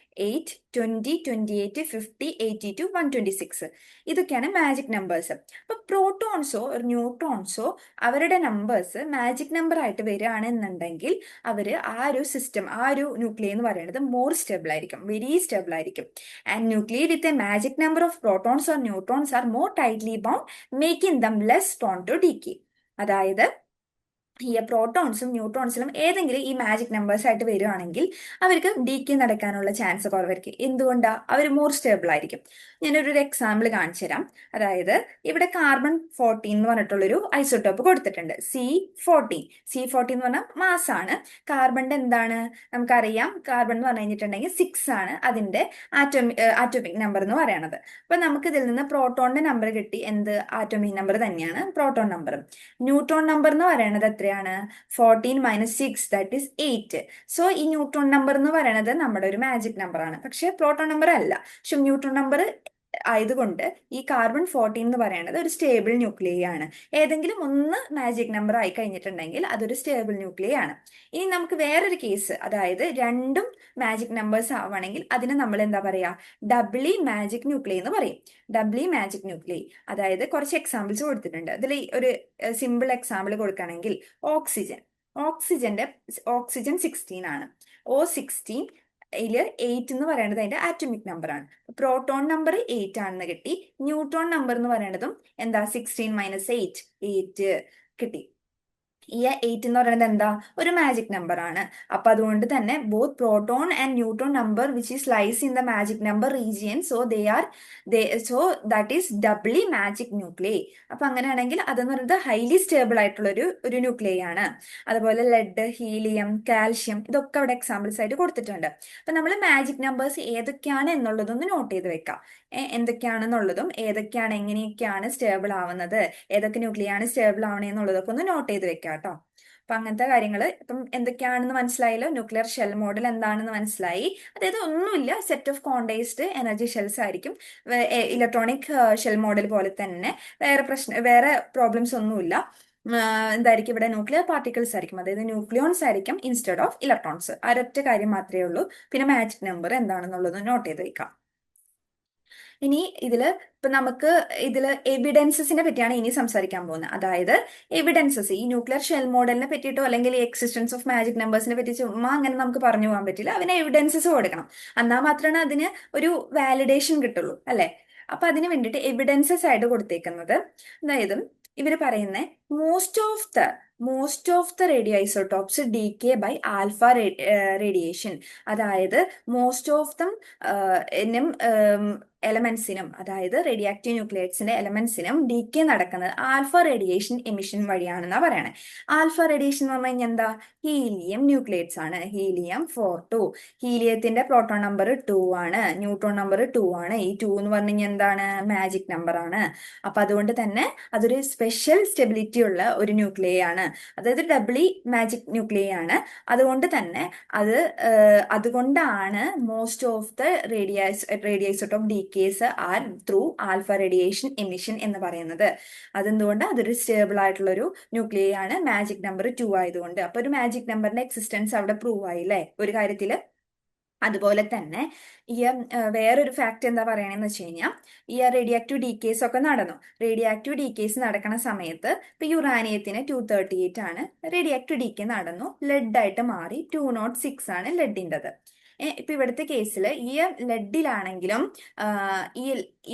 8, 20, 28, 50, 82, 126. ഇതൊക്കെയാണ് മാജിക് നമ്പേഴ്സ്. അപ്പൊ പ്രോട്ടോൺസോ ന്യൂട്രോൺസോ അവരുടെ നമ്പേഴ്സ് മാജിക് നമ്പർ ആയിട്ട് വരികയാണെന്നുണ്ടെങ്കിൽ അവര് ആ ഒരു സിസ്റ്റം, ആ ഒരു ന്യൂക്ലിയ എന്ന് പറയുന്നത് മോർ സ്റ്റേബിൾ ആയിരിക്കും, വെരി സ്റ്റേബിൾ ആയിരിക്കും. And nuclei with a magic number of protons or neutrons are more tightly bound, making them less prone to decay. അതായത് ഈ പ്രോട്ടോൺസും ന്യൂട്രോൺസിലും ഏതെങ്കിലും ഈ മാജിക് നമ്പേഴ്സ് ആയിട്ട് വരികയാണെങ്കിൽ അവർക്ക് ഡീകേ നടക്കാനുള്ള ചാൻസ് കുറവായിരിക്കും. എന്തുകൊണ്ടാ? അവർ മോർ സ്റ്റേബിൾ ആയിരിക്കും. ഞാനൊരു എക്സാമ്പിൾ കാണിച്ചു തരാം. അതായത് ഇവിടെ കാർബൺ 14 എന്ന് പറഞ്ഞിട്ടുള്ളൊരു ഐസോട്ടോപ്പ് കൊടുത്തിട്ടുണ്ട്, C14 എന്ന് പറഞ്ഞാൽ മാസ് ആണ്. കാർബണിന്റെ എന്താണ് നമുക്കറിയാം, കാർബൺ എന്ന് പറഞ്ഞു കഴിഞ്ഞിട്ടുണ്ടെങ്കിൽ 6 ആണ് അതിന്റെ ആറ്റോമിക് നമ്പർ എന്ന് പറയണത്. അപ്പൊ നമുക്ക് ഇതിൽ നിന്ന് പ്രോട്ടോണിന്റെ നമ്പർ കിട്ടി, എന്ത് ആറ്റോമിക് നമ്പർ തന്നെയാണ് പ്രോട്ടോൺ നമ്പർ. ന്യൂട്രോൺ നമ്പർ എന്ന് പറയുന്നത് എത്രയാണ്? 14 - 6, ദാറ്റ് ഈസ് 8. സോ ഈ ന്യൂട്രോൺ നമ്പർ എന്ന് പറയുന്നത് നമ്മുടെ ഒരു മാജിക് നമ്പർ ആണ്, പക്ഷെ പ്രോട്ടോൺ നമ്പർ അല്ല. പക്ഷെ ന്യൂട്രോൺ നമ്പർ ആയതുകൊണ്ട് ഈ കാർബൺ 14 എന്ന് പറയുന്നത് ഒരു സ്റ്റേബിൾ ന്യൂക്ലിയ ആണ്. ഏതെങ്കിലും ഒന്ന് മാജിക് നമ്പർ ആയി കഴിഞ്ഞിട്ടുണ്ടെങ്കിൽ അതൊരു സ്റ്റേബിൾ ന്യൂക്ലിയ ആണ്. ഇനി നമുക്ക് വേറൊരു കേസ്, അതായത് രണ്ടും മാജിക് നമ്പേഴ്സ് ആവുകയാണെങ്കിൽ അതിന് നമ്മൾ എന്താ പറയാ, ഡബ്ലി മാജിക് ന്യൂക്ലിയ എന്ന് പറയും. Doubly magic nuclei. അതായത് കുറച്ച് എക്സാമ്പിൾസ് കൊടുത്തിട്ടുണ്ട്. അതിൽ ഒരു സിമ്പിൾ എക്സാമ്പിൾ കൊടുക്കുകയാണെങ്കിൽ ഓക്സിജൻ 16 ആണ്. O16 ഇതില് 8 എന്ന് പറയുന്നത് അതിന്റെ ആറ്റോമിക് നമ്പർ ആണ്. പ്രോട്ടോൺ നമ്പർ 8 ആണെന്ന് കിട്ടി. ന്യൂട്രോൺ നമ്പർ എന്ന് പറയുന്നതും എന്താ, 16 - 8 കിട്ടി. ഈ 8 എന്ന് പറയുന്നത് എന്താ, ഒരു മാജിക് നമ്പർ ആണ്. അപ്പൊ അതുകൊണ്ട് തന്നെ both proton and neutron number which is lies in the magic number region, so that is doubly magic nuclei. അപ്പൊ അങ്ങനെയാണെങ്കിൽ അതെന്ന് പറയുന്നത് ഹൈലി സ്റ്റേബിൾ ആയിട്ടുള്ള ഒരു ന്യൂക്ലിയ ആണ്. അതുപോലെ ലെഡ്, ഹീലിയം, കാൽഷ്യം ഇതൊക്കെ അവിടെ എക്സാമ്പിൾസ് ആയിട്ട് കൊടുത്തിട്ടുണ്ട്. അപ്പൊ നമ്മൾ മാജിക് നമ്പേഴ്സ് ഏതൊക്കെയാണ് എന്നുള്ളതൊന്ന് നോട്ട് ചെയ്ത് വെക്കാം. എന്തൊക്കെയാണെന്നുള്ളതും ഏതൊക്കെയാണ്, എങ്ങനെയൊക്കെയാണ് സ്റ്റേബിൾ ആവുന്നത്, ഏതൊക്കെ ന്യൂക്ലിയാണ് സ്റ്റേബിൾ ആവണേ എന്നുള്ളതൊക്കെ ഒന്ന് നോട്ട് ചെയ്ത് വെക്കാം കേട്ടോ. അപ്പൊ അങ്ങനത്തെ കാര്യങ്ങൾ ഇപ്പം എന്തൊക്കെയാണെന്ന് മനസ്സിലായല്ലോ. ന്യൂക്ലിയർ ഷെൽ മോഡൽ എന്താണെന്ന് മനസ്സിലായി. അതായത് ഒന്നുമില്ല, സെറ്റ് ഓഫ് കോണ്ടൈസ്ഡ് എനർജി ഷെൽസ് ആയിരിക്കും. ഇലക്ട്രോണിക് ഷെൽ മോഡൽ പോലെ തന്നെ വേറെ പ്രോബ്ലംസ് ഒന്നുമില്ല. എന്തായിരിക്കും ഇവിടെ, ന്യൂക്ലിയർ പാർട്ടിക്കിൾസ് ആയിരിക്കും, അതായത് ന്യൂക്ലിയോൺസ് ആയിരിക്കും ഇൻസ്റ്റെഡ് ഓഫ് ഇലക്ട്രോൺസ്. ഒരൊറ്റ കാര്യം മാത്രമേ ഉള്ളൂ. പിന്നെ മാജിക് നമ്പർ എന്താണെന്നുള്ളത് നോട്ട് ചെയ്ത് വെക്കാം. ഇനി നമുക്ക് എവിഡൻസസിനെ പറ്റിയാണ് ഇനി സംസാരിക്കാൻ പോകുന്നത്. അതായത് എവിഡൻസസ്, ഈ ന്യൂക്ലിയർ ഷെൽ മോഡലിനെ പറ്റിയിട്ടോ അല്ലെങ്കിൽ എക്സിസ്റ്റൻസ് ഓഫ് മാജിക് നമ്പേഴ്സിനെ പറ്റി ചുമ്മാ അങ്ങനെ നമുക്ക് പറഞ്ഞു പോകാൻ പറ്റില്ല. അതിന് എവിഡൻസസ് കൊടുക്കണം. എന്നാൽ മാത്രമാണ് അതിന് ഒരു വാലിഡേഷൻ കിട്ടുള്ളൂ, അല്ലെ? അപ്പൊ അതിന് വേണ്ടിയിട്ട് എവിഡൻസസ് ആയിട്ട് കൊടുത്തേക്കുന്നത്, അതായത് ഇവർ പറയുന്ന most of the radio isotopes decay by alpha radiation. അതായത് മോസ്റ്റ് ഓഫ് ദം എലമെന്റ്സിനും, അതായത് റേഡിയോ ആക്റ്റീവ് ന്യൂക്ലിയേറ്റ്സിന്റെ എലമെന്റ്സിനും ഡീകേ നടക്കുന്നത് ആൽഫ റേഡിയേഷൻ എമിഷൻ വഴിയാണെന്നാ പറയണേ. ആൽഫ റേഡിയേഷൻ എന്ന് പറഞ്ഞു കഴിഞ്ഞാൽ എന്താ? ഹീലിയം ന്യൂക്ലിയേറ്റ്സ് ആണ്. ഹീലിയം 4 2. ഹീലിയത്തിന്റെ പ്രോട്ടോൺ നമ്പർ 2 ആണ്, ന്യൂട്രോൺ നമ്പർ 2 ആണ്. ഈ 2 എന്ന് പറഞ്ഞു കഴിഞ്ഞാൽ എന്താണ്? മാജിക് നമ്പർ ആണ്. അപ്പൊ അതുകൊണ്ട് തന്നെ അതൊരു സ്പെഷ്യൽ സ്റ്റെബിലിറ്റി ഉള്ള ഒരു ന്യൂക്ലിയ ആണ്, അതായത് ഡബ്ലി മാജിക് ന്യൂക്ലിയ ആണ്. അതുകൊണ്ട് തന്നെ അതുകൊണ്ടാണ് most of the radioisotope decays are through alpha radiation emission എന്ന് പറയുന്നത്. അതെന്തുകൊണ്ട്? അതൊരു സ്റ്റേബിൾ ആയിട്ടുള്ള ഒരു ന്യൂക്ലിയ ആണ്, മാജിക് നമ്പർ 2 ആയതുകൊണ്ട്. അപ്പൊ ഒരു മാജിക് നമ്പറിന്റെ എക്സിസ്റ്റൻസ് അവിടെ പ്രൂവ് ആയില്ലേ ഒരു കാര്യത്തില്. അതുപോലെ തന്നെ ഈ വേറൊരു ഫാക്ട് എന്താ പറയണെന്ന് വെച്ച് കഴിഞ്ഞാൽ, ഈ റേഡിയോ ആക്റ്റീവ് ഡീക്കേസ് ഒക്കെ നടന്നു. റേഡിയോ ആക്റ്റീവ് ഡീക്കേസ് നടക്കുന്ന സമയത്ത് ഇപ്പൊ യുറാനിയത്തിന് 238 ആണ്, റേഡിയോ ആക്റ്റീവ് ഡീക്കേ നടന്നു, ലെഡ് ആയിട്ട് മാറി 206 ആണ് ലെഡിൻ്റെത്. ഇപ്പൊ ഇവിടുത്തെ കേസിൽ ഈ ലെഡിലാണെങ്കിലും ഈ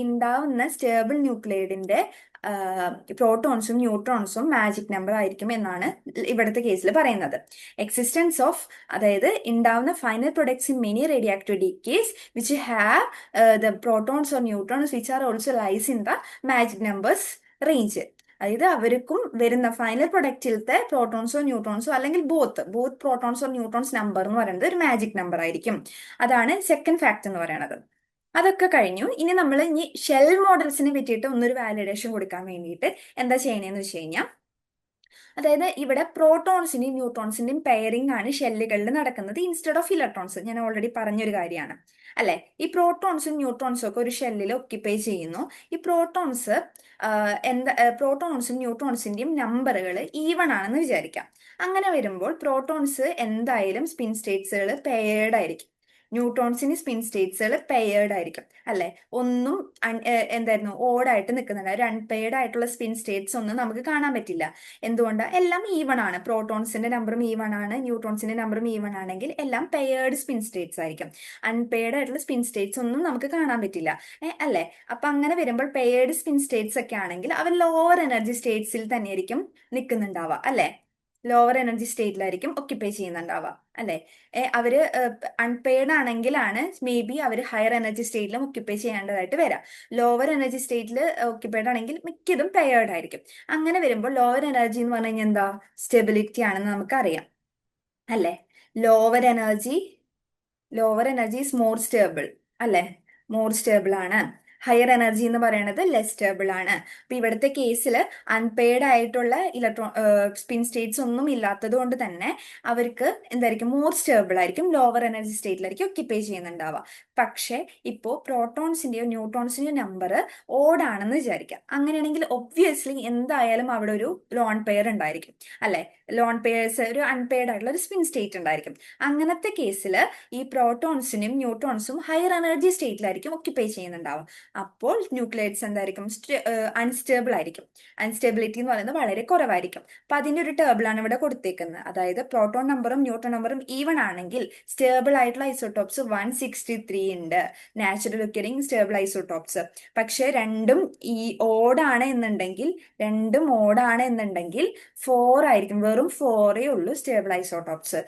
ഉണ്ടാവുന്ന സ്റ്റേബിൾ ന്യൂക്ലിയഡിന്റെ പ്രോട്ടോൺസും ന്യൂട്രോൺസും മാജിക് നമ്പർ ആയിരിക്കും എന്നാണ് ഇവിടുത്തെ കേസിൽ പറയുന്നത്. എക്സിസ്റ്റൻസ് ഓഫ്, അതായത് ഉണ്ടാവുന്ന final products in many radioactive decays which have the protons or neutrons which are also lies in the magic numbers range. അതായത് അവർക്കും വരുന്ന ഫൈനൽ പ്രൊഡക്റ്റിലത്തെ പ്രോട്ടോൺസോ ന്യൂട്രോൺസോ അല്ലെങ്കിൽ both protons or neutrons number എന്ന് പറയുന്നത് ഒരു മാജിക് നമ്പർ ആയിരിക്കും. അതാണ് സെക്കൻഡ് ഫാക്ട് എന്ന് പറയുന്നത്. അതൊക്കെ കഴിഞ്ഞു. ഇനി ഷെൽ മോഡൽസിനെ പറ്റിയിട്ട് ഒന്നൊരു വാലിഡേഷൻ കൊടുക്കാൻ വേണ്ടിയിട്ട് എന്താ ചെയ്യണേന്ന് വെച്ച് കഴിഞ്ഞാൽ, അതായത് ഇവിടെ പ്രോട്ടോൺസിന്റെയും ന്യൂട്രോൺസിന്റെയും പെയറിംഗ് ആണ് ഷെല്ലുകളിൽ നടക്കുന്നത് ഇൻസ്റ്റെഡ് ഓഫ് ഇലക്ട്രോൺസ്. ഞാൻ ഓൾറെഡി പറഞ്ഞൊരു കാര്യമാണ് അല്ലെ. ഈ പ്രോട്ടോൺസും ന്യൂട്രോൺസും ഒക്കെ ഒരു ഷെല്ലിൽ ഒക്യുപ്പൈ ചെയ്യുന്നു. ഈ പ്രോട്ടോൺസും ന്യൂട്രോൺസിന്റെയും നമ്പറുകൾ ഈവൺ ആണെന്ന് വിചാരിക്കാം. അങ്ങനെ വരുമ്പോൾ പ്രോട്ടോൺസ് എന്തായാലും സ്പിൻ സ്റ്റേറ്റ്സുകൾ പെയർഡ് ആയിരിക്കും, ന്യൂട്രോൺസിന് സ്പിൻ സ്റ്റേറ്റ്സുകൾ പെയർഡ് ആയിരിക്കും അല്ലെ. ഒന്നും എന്തായിരുന്നു ഓടായിട്ട് നിൽക്കുന്നുണ്ട്. ഒരു അൺപെയർഡ് ആയിട്ടുള്ള സ്പിൻ സ്റ്റേറ്റ്സ് ഒന്നും നമുക്ക് കാണാൻ പറ്റില്ല. എന്തുകൊണ്ടാണ്? എല്ലാം ഈവൺ ആണ്. പ്രോട്ടോൺസിന്റെ നമ്പറും ഈവൺ ആണ്, ന്യൂട്രോൺസിന്റെ നമ്പറും ഈവൺ ആണെങ്കിൽ എല്ലാം പെയർഡ് സ്പിൻ സ്റ്റേറ്റ്സ് ആയിരിക്കും. അൺപെയർഡ് ആയിട്ടുള്ള സ്പിൻ സ്റ്റേറ്റ്സ് ഒന്നും നമുക്ക് കാണാൻ പറ്റില്ല അല്ലെ. അപ്പൊ അങ്ങനെ വരുമ്പോൾ പെയർഡ് സ്പിൻ സ്റ്റേറ്റ്സ് ഒക്കെ ആണെങ്കിൽ അവർ ലോവർ എനർജി സ്റ്റേറ്റ്സിൽ തന്നെയായിരിക്കും നിൽക്കുന്നുണ്ടാവുക അല്ലെ. ലോവർ എനർജി സ്റ്റേറ്റിലായിരിക്കും ഒക്യുപ്പൈ ചെയ്യുന്നുണ്ടാവുക അല്ലെ. അവര് അൺപെയ്ഡ് ആണെങ്കിലാണ് മേ ബി അവർ ഹയർ എനർജി സ്റ്റേറ്റിലും ഒക്യുപ്പൈ ചെയ്യേണ്ടതായിട്ട് വരാം. ലോവർ എനർജി സ്റ്റേറ്റിൽ ഒക്യുപ്പൈഡ് ആണെങ്കിൽ മിക്കതും പെയർഡ് ആയിരിക്കും. അങ്ങനെ വരുമ്പോൾ ലോവർ എനർജി എന്ന് പറഞ്ഞു കഴിഞ്ഞാൽ എന്താ? സ്റ്റെബിലിറ്റി ആണെന്ന് നമുക്കറിയാം അല്ലെ. Lower energy is more stable അല്ലെ, മോർ സ്റ്റേബിൾ ആണ്. ഹയർ എനർജി എന്ന് പറയുന്നത് ലെസ് സ്റ്റേബിൾ ആണ്. അപ്പൊ ഇവിടുത്തെ കേസിൽ അൺപെയ്ഡ് ആയിട്ടുള്ള സ്പിൻ സ്റ്റേറ്റ്സ് ഒന്നും ഇല്ലാത്തത് കൊണ്ട് തന്നെ അവർക്ക് എന്തായിരിക്കും? മോർ സ്റ്റേബിൾ ആയിരിക്കും, ലോവർ എനർജി സ്റ്റേറ്റിലായിരിക്കും ഒക്യുപ്പൈ ചെയ്യുന്നുണ്ടാവുക. പക്ഷെ ഇപ്പോ പ്രോട്ടോൺസിന്റെയോ ന്യൂട്രോൺസിന്റെയോ നമ്പർ ഓടാണെന്ന് വിചാരിക്കാം. അങ്ങനെയാണെങ്കിൽ ഒബ്വിയസ്ലി എന്തായാലും അവിടെ ഒരു ലോൺ പെയർ ഉണ്ടായിരിക്കും അല്ലെ. ലോൺ പെയർസ്, ഒരു അൺപെയ്ഡ് ആയിട്ടുള്ള ഒരു സ്പിൻ സ്റ്റേറ്റ് ഉണ്ടായിരിക്കും. അങ്ങനത്തെ കേസിൽ ഈ പ്രോട്ടോൺസിനും ന്യൂട്രോൺസും ഹയർ എനർജി സ്റ്റേറ്റിലായിരിക്കും ഒക്യുപ്പൈ ചെയ്യുന്നുണ്ടാവും. അപ്പോൾ ന്യൂക്ലിയൈറ്റ്സ് എന്തായിരിക്കും? അൺസ്റ്റേബിൾ ആയിരിക്കും. അൺസ്റ്റെബിലിറ്റി എന്ന് പറയുന്നത് വളരെ കുറവായിരിക്കും. അപ്പൊ അതിന്റെ ഒരു ടേബിളാണ് ഇവിടെ കൊടുത്തേക്കുന്നത്. അതായത് പ്രോട്ടോൺ നമ്പറും ന്യൂട്രോൺ നമ്പറും ഈവൺ ആണെങ്കിൽ സ്റ്റേബിൾ ആയിട്ടുള്ള ഐസോടോപ്സ് 163 ഉണ്ട്, നാച്ചുറൽ ഒക്കറിംഗ് സ്റ്റേബിൾ ഐസോടോപ്സ്. പക്ഷെ രണ്ടും ഓടാണ് എന്നുണ്ടെങ്കിൽ 4 ആയിരിക്കും, വെറും 4 ഉള്ളൂ സ്റ്റേബിൾ ഐസോടോപ്സ്.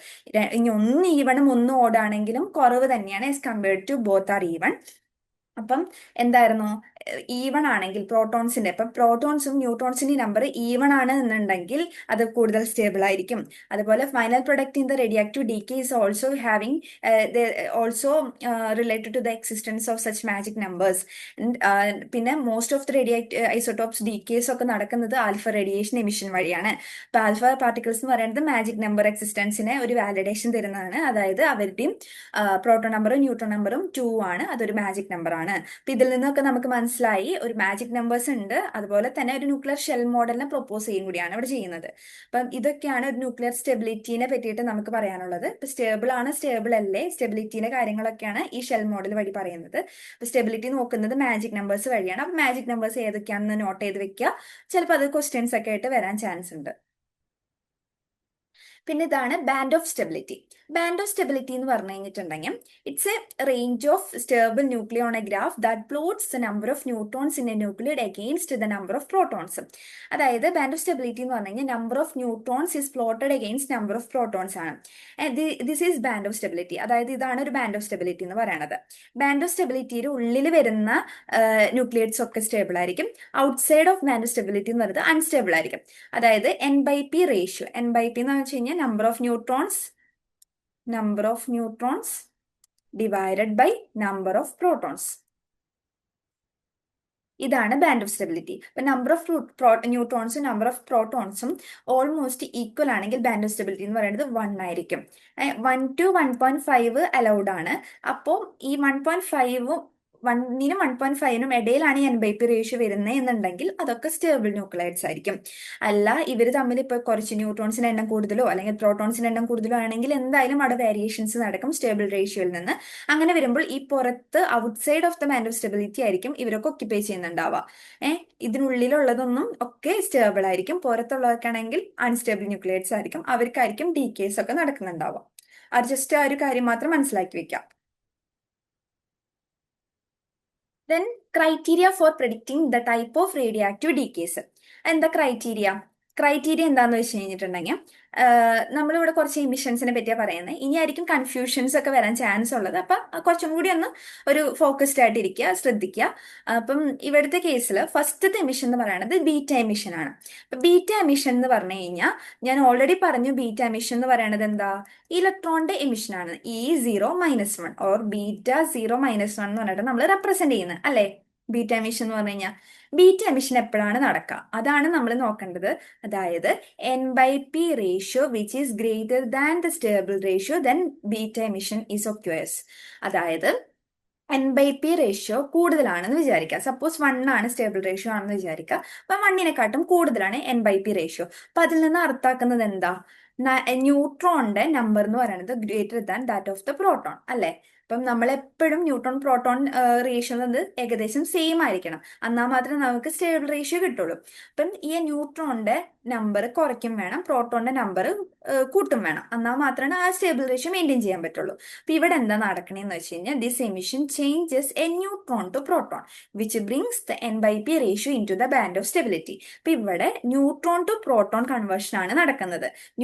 ഇനി ഒന്ന് ഈവണും ഒന്ന് ഓടാണെങ്കിലും കുറവ് തന്നെയാണ് as compared to both are even. അപ്പം എന്തായിരുന്നു? ഈവൺ ആണെങ്കിൽ ഇപ്പം പ്രോട്ടോൺസും ന്യൂട്രോൺസിന്റെ നമ്പർ ഈവൺ ആണ് എന്നുണ്ടെങ്കിൽ അത് കൂടുതൽ സ്റ്റേബിൾ ആയിരിക്കും. അതുപോലെ final product in the radioactive decay is also having also related to the existence of such magic numbers. പിന്നെ most of the radio isotopes decays ഒക്കെ നടക്കുന്നത് ആൽഫ റേഡിയേഷൻ എമിഷൻ വഴിയാണ്. അപ്പൊ ആൽഫ പാർട്ടിക്കിൾസ് എന്ന് പറയുന്നത് magic number എക്സിസ്റ്റൻസിനെ ഒരു validation തരുന്നതാണ്. അതായത് അവരുടെയും പ്രോട്ടോൺ നമ്പറും ന്യൂട്രോൺ നമ്പറും 2 ആണ്, അതൊരു മാജിക് നമ്പർ ആണ്. അപ്പൊ ഇതിൽ നിന്നൊക്കെ നമുക്ക് മനസ്സിലായി ഒരു മാജിക് നമ്പേഴ്സ് ഉണ്ട്, അതുപോലെ തന്നെ ഒരു ന്യൂക്ലിയർ ഷെൽ മോഡലിനെ പ്രൊപ്പോസ് ചെയ്യും കൂടിയാണ് ഇവിടെ ചെയ്യുന്നത്. അപ്പം ഇതൊക്കെയാണ് ഒരു ന്യൂക്ലിയർ സ്റ്റെബിലിറ്റിനെ പറ്റിയിട്ട് നമുക്ക് പറയാനുള്ളത്. ഇപ്പൊ സ്റ്റേബിൾ ആണ്, സ്റ്റേബിൾ അല്ലേ, സ്റ്റെബിലിറ്റിന്റെ കാര്യങ്ങളൊക്കെയാണ് ഈ ഷെൽ മോഡൽ വഴി പറയുന്നത്. ഇപ്പൊ സ്റ്റെബിലിറ്റി നോക്കുന്നത് മാജിക് നമ്പേഴ്സ് വഴിയാണ്. അപ്പൊ മാജിക് നമ്പേഴ്സ് ഏതൊക്കെയാണെന്ന് നോട്ട് ചെയ്ത് വെക്കുക. ചിലപ്പോൾ അത് ക്വസ്റ്റ്യൻസ് ഒക്കെ ആയിട്ട് വരാൻ ചാൻസ് ഉണ്ട്. പിന്നെ ഇതാണ് band of stability. Band of stability എന്ന് പറഞ്ഞു കഴിഞ്ഞിട്ടുണ്ടെങ്കിൽ it's a range of stable nuclei on a graph that plots the number of neutrons in a nuclide against the number of protons. അതായത് ബാൻഡ് ഓഫ് സ്റ്റെബിലിറ്റി എന്ന് പറഞ്ഞു കഴിഞ്ഞാൽ number of neutrons is plotted against number of protons ആണ്. This is band of stability. അതായത് ഇതാണ് ഒരു band of stability എന്ന് പറയുന്നത്. ബാൻഡ് ഓഫ് സ്റ്റെബിലിറ്റിയുടെ ഉള്ളിൽ വരുന്ന ന്യൂക്ലിയേറ്റ്സ് ഒക്കെ സ്റ്റേബിൾ ആയിരിക്കും. Outside of band of stability എന്ന് പറയുന്നത് അൺസ്റ്റേബിൾ ആയിരിക്കും. അതായത് N/P റേഷ്യോ, N/P എന്ന് വെച്ച് കഴിഞ്ഞാൽ number of neutrons divided by number of protons. ഇതാണ് ബാൻഡ് ഓഫ് സ്റ്റെബിലിറ്റി. ഇപ്പൊ നമ്പർ ഓഫ് ന്യൂട്രോൺസും നമ്പർ ഓഫ് പ്രോട്ടോൺസും ഓൾമോസ്റ്റ് ഈക്വൽ ആണെങ്കിൽ ബാൻഡ് ഓഫ് സ്റ്റെബിലിറ്റി എന്ന് പറയുന്നത് 1 ആയിരിക്കും. 1 to 1.5 അലൗഡ് ആണ്. അപ്പോൾ ഈ 1.5 1നും 1.5നും ഇടയിലാണ് ഈ N/P റേഷ്യോ വരുന്നത് എന്നുണ്ടെങ്കിൽ അതൊക്കെ സ്റ്റേബിൾ ന്യൂക്ലൈഡ്സ് ആയിരിക്കും. അല്ല ഇവർ തമ്മിൽ ഇപ്പോൾ കുറച്ച് ന്യൂട്രോൺസിന്റെ എണ്ണം കൂടുതലോ അല്ലെങ്കിൽ പ്രോട്ടോൺസിന്റെ എണ്ണം കൂടുതലോ ആണെങ്കിൽ എന്തായാലും അവിടെ വേരിയേഷൻസ് നടക്കും സ്റ്റേബിൾ റേഷ്യോയിൽ നിന്ന്. അങ്ങനെ വരുമ്പോൾ ഈ പുറത്ത് outside of the band of stability ആയിരിക്കും ഇവരൊക്കെ ഒക്യുപ്പൈ ചെയ്യുന്നുണ്ടാവുക. ഇതിനുള്ളിലുള്ളതൊന്നും ഒക്കെ സ്റ്റേബിൾ ആയിരിക്കും. പുറത്തുള്ളതൊക്കെ ആണെങ്കിൽ അൺസ്റ്റേബിൾ ന്യൂക്ലിയേറ്റ്സ് ആയിരിക്കും. അവർക്കായിരിക്കും ഡീക്കേസ് ഒക്കെ നടക്കുന്നുണ്ടാവുക. അത് ജസ്റ്റ് ആ ഒരു കാര്യം മാത്രം മനസ്സിലാക്കി വെക്കാം. Then criteria for predicting the type of radioactive decays. എന്താ ക്രൈറ്റീരിയ എന്താന്ന് വെച്ച് കഴിഞ്ഞിട്ടുണ്ടെങ്കിൽ നമ്മളിവിടെ കുറച്ച് എമിഷൻസിനെ പറ്റിയാണ് പറയുന്നത്. ഇനി ആയിരിക്കും കൺഫ്യൂഷൻസ് ഒക്കെ വരാൻ ചാൻസ് ഉള്ളത്. അപ്പം കുറച്ചും കൂടി ഒന്ന് ഒരു ഫോക്കസ്ഡ് ആയിട്ട് ഇരിക്കുക, ശ്രദ്ധിക്കുക. അപ്പം ഇവിടുത്തെ കേസിൽ ഫസ്റ്റത്തെ എമിഷൻ എന്ന് പറയുന്നത് ബീറ്റ എമിഷൻ ആണ്. അപ്പൊ ബീറ്റ എമിഷൻ എന്ന് പറഞ്ഞു കഴിഞ്ഞാൽ ഞാൻ ഓൾറെഡി പറഞ്ഞു, ബീറ്റ എമിഷൻ എന്ന് പറയുന്നത് എന്താ, ഇലക്ട്രോണിന്റെ എമിഷൻ ആണ്. E0-1 ഓർ β0-1 എന്ന് പറഞ്ഞിട്ട് നമ്മൾ റെപ്രസെന്റ് ചെയ്യുന്നത് അല്ലേ. ബീറ്റ എമിഷൻ എന്ന് പറഞ്ഞു കഴിഞ്ഞാൽ ബീറ്റ എമിഷൻ എപ്പോഴാണ് നടക്കുക അതാണ് നമ്മൾ നോക്കേണ്ടത്. അതായത് N/P ratio which is greater than the stable ratio then beta emission is occurs. അതായത് N/P റേഷ്യോ കൂടുതലാണെന്ന് വിചാരിക്കുക. സപ്പോസ് 1 ആണ് സ്റ്റേബിൾ റേഷ്യോ ആണെന്ന് വിചാരിക്കുക. അപ്പൊ 1നെക്കാട്ടും കൂടുതലാണ് N/P റേഷ്യോ. അപ്പൊ അതിൽ നിന്ന് അർത്ഥാക്കുന്നത് എന്താ, ന്യൂട്രോണിന്റെ നമ്പർ എന്ന് പറയുന്നത് greater than that of the proton അല്ലെ. അപ്പം നമ്മൾ എപ്പോഴും ന്യൂട്രോൺ പ്രോട്ടോൺ റേഷ്യോ ഏകദേശം സെയിം ആയിരിക്കണം. എന്നാൽ മാത്രമേ നമുക്ക് സ്റ്റേബിൾ റേഷ്യോ കിട്ടുള്ളൂ. അപ്പം ഈ ന്യൂട്രോണിന്റെ നമ്പർ കുറയ്ക്കും വേണം, പ്രോട്ടോണിന്റെ നമ്പർ കൂട്ടും വേണം. എന്നാൽ മാത്രമേ ആ സ്റ്റേബിൾ റേഷ്യോ മെയിൻറ്റെയിൻ ചെയ്യാൻ പറ്റുള്ളൂ. അപ്പൊ ഇവിടെ എന്താ നടക്കണേന്ന് വെച്ച് കഴിഞ്ഞാൽ this emission changes a neutron to proton which brings the N/P ratio into the band of stability. അപ്പൊ ഇവിടെ ന്യൂട്രോൺ ടു പ്രോട്ടോൺ കൺവേർഷൻ ആണ് നടക്കുന്നത്.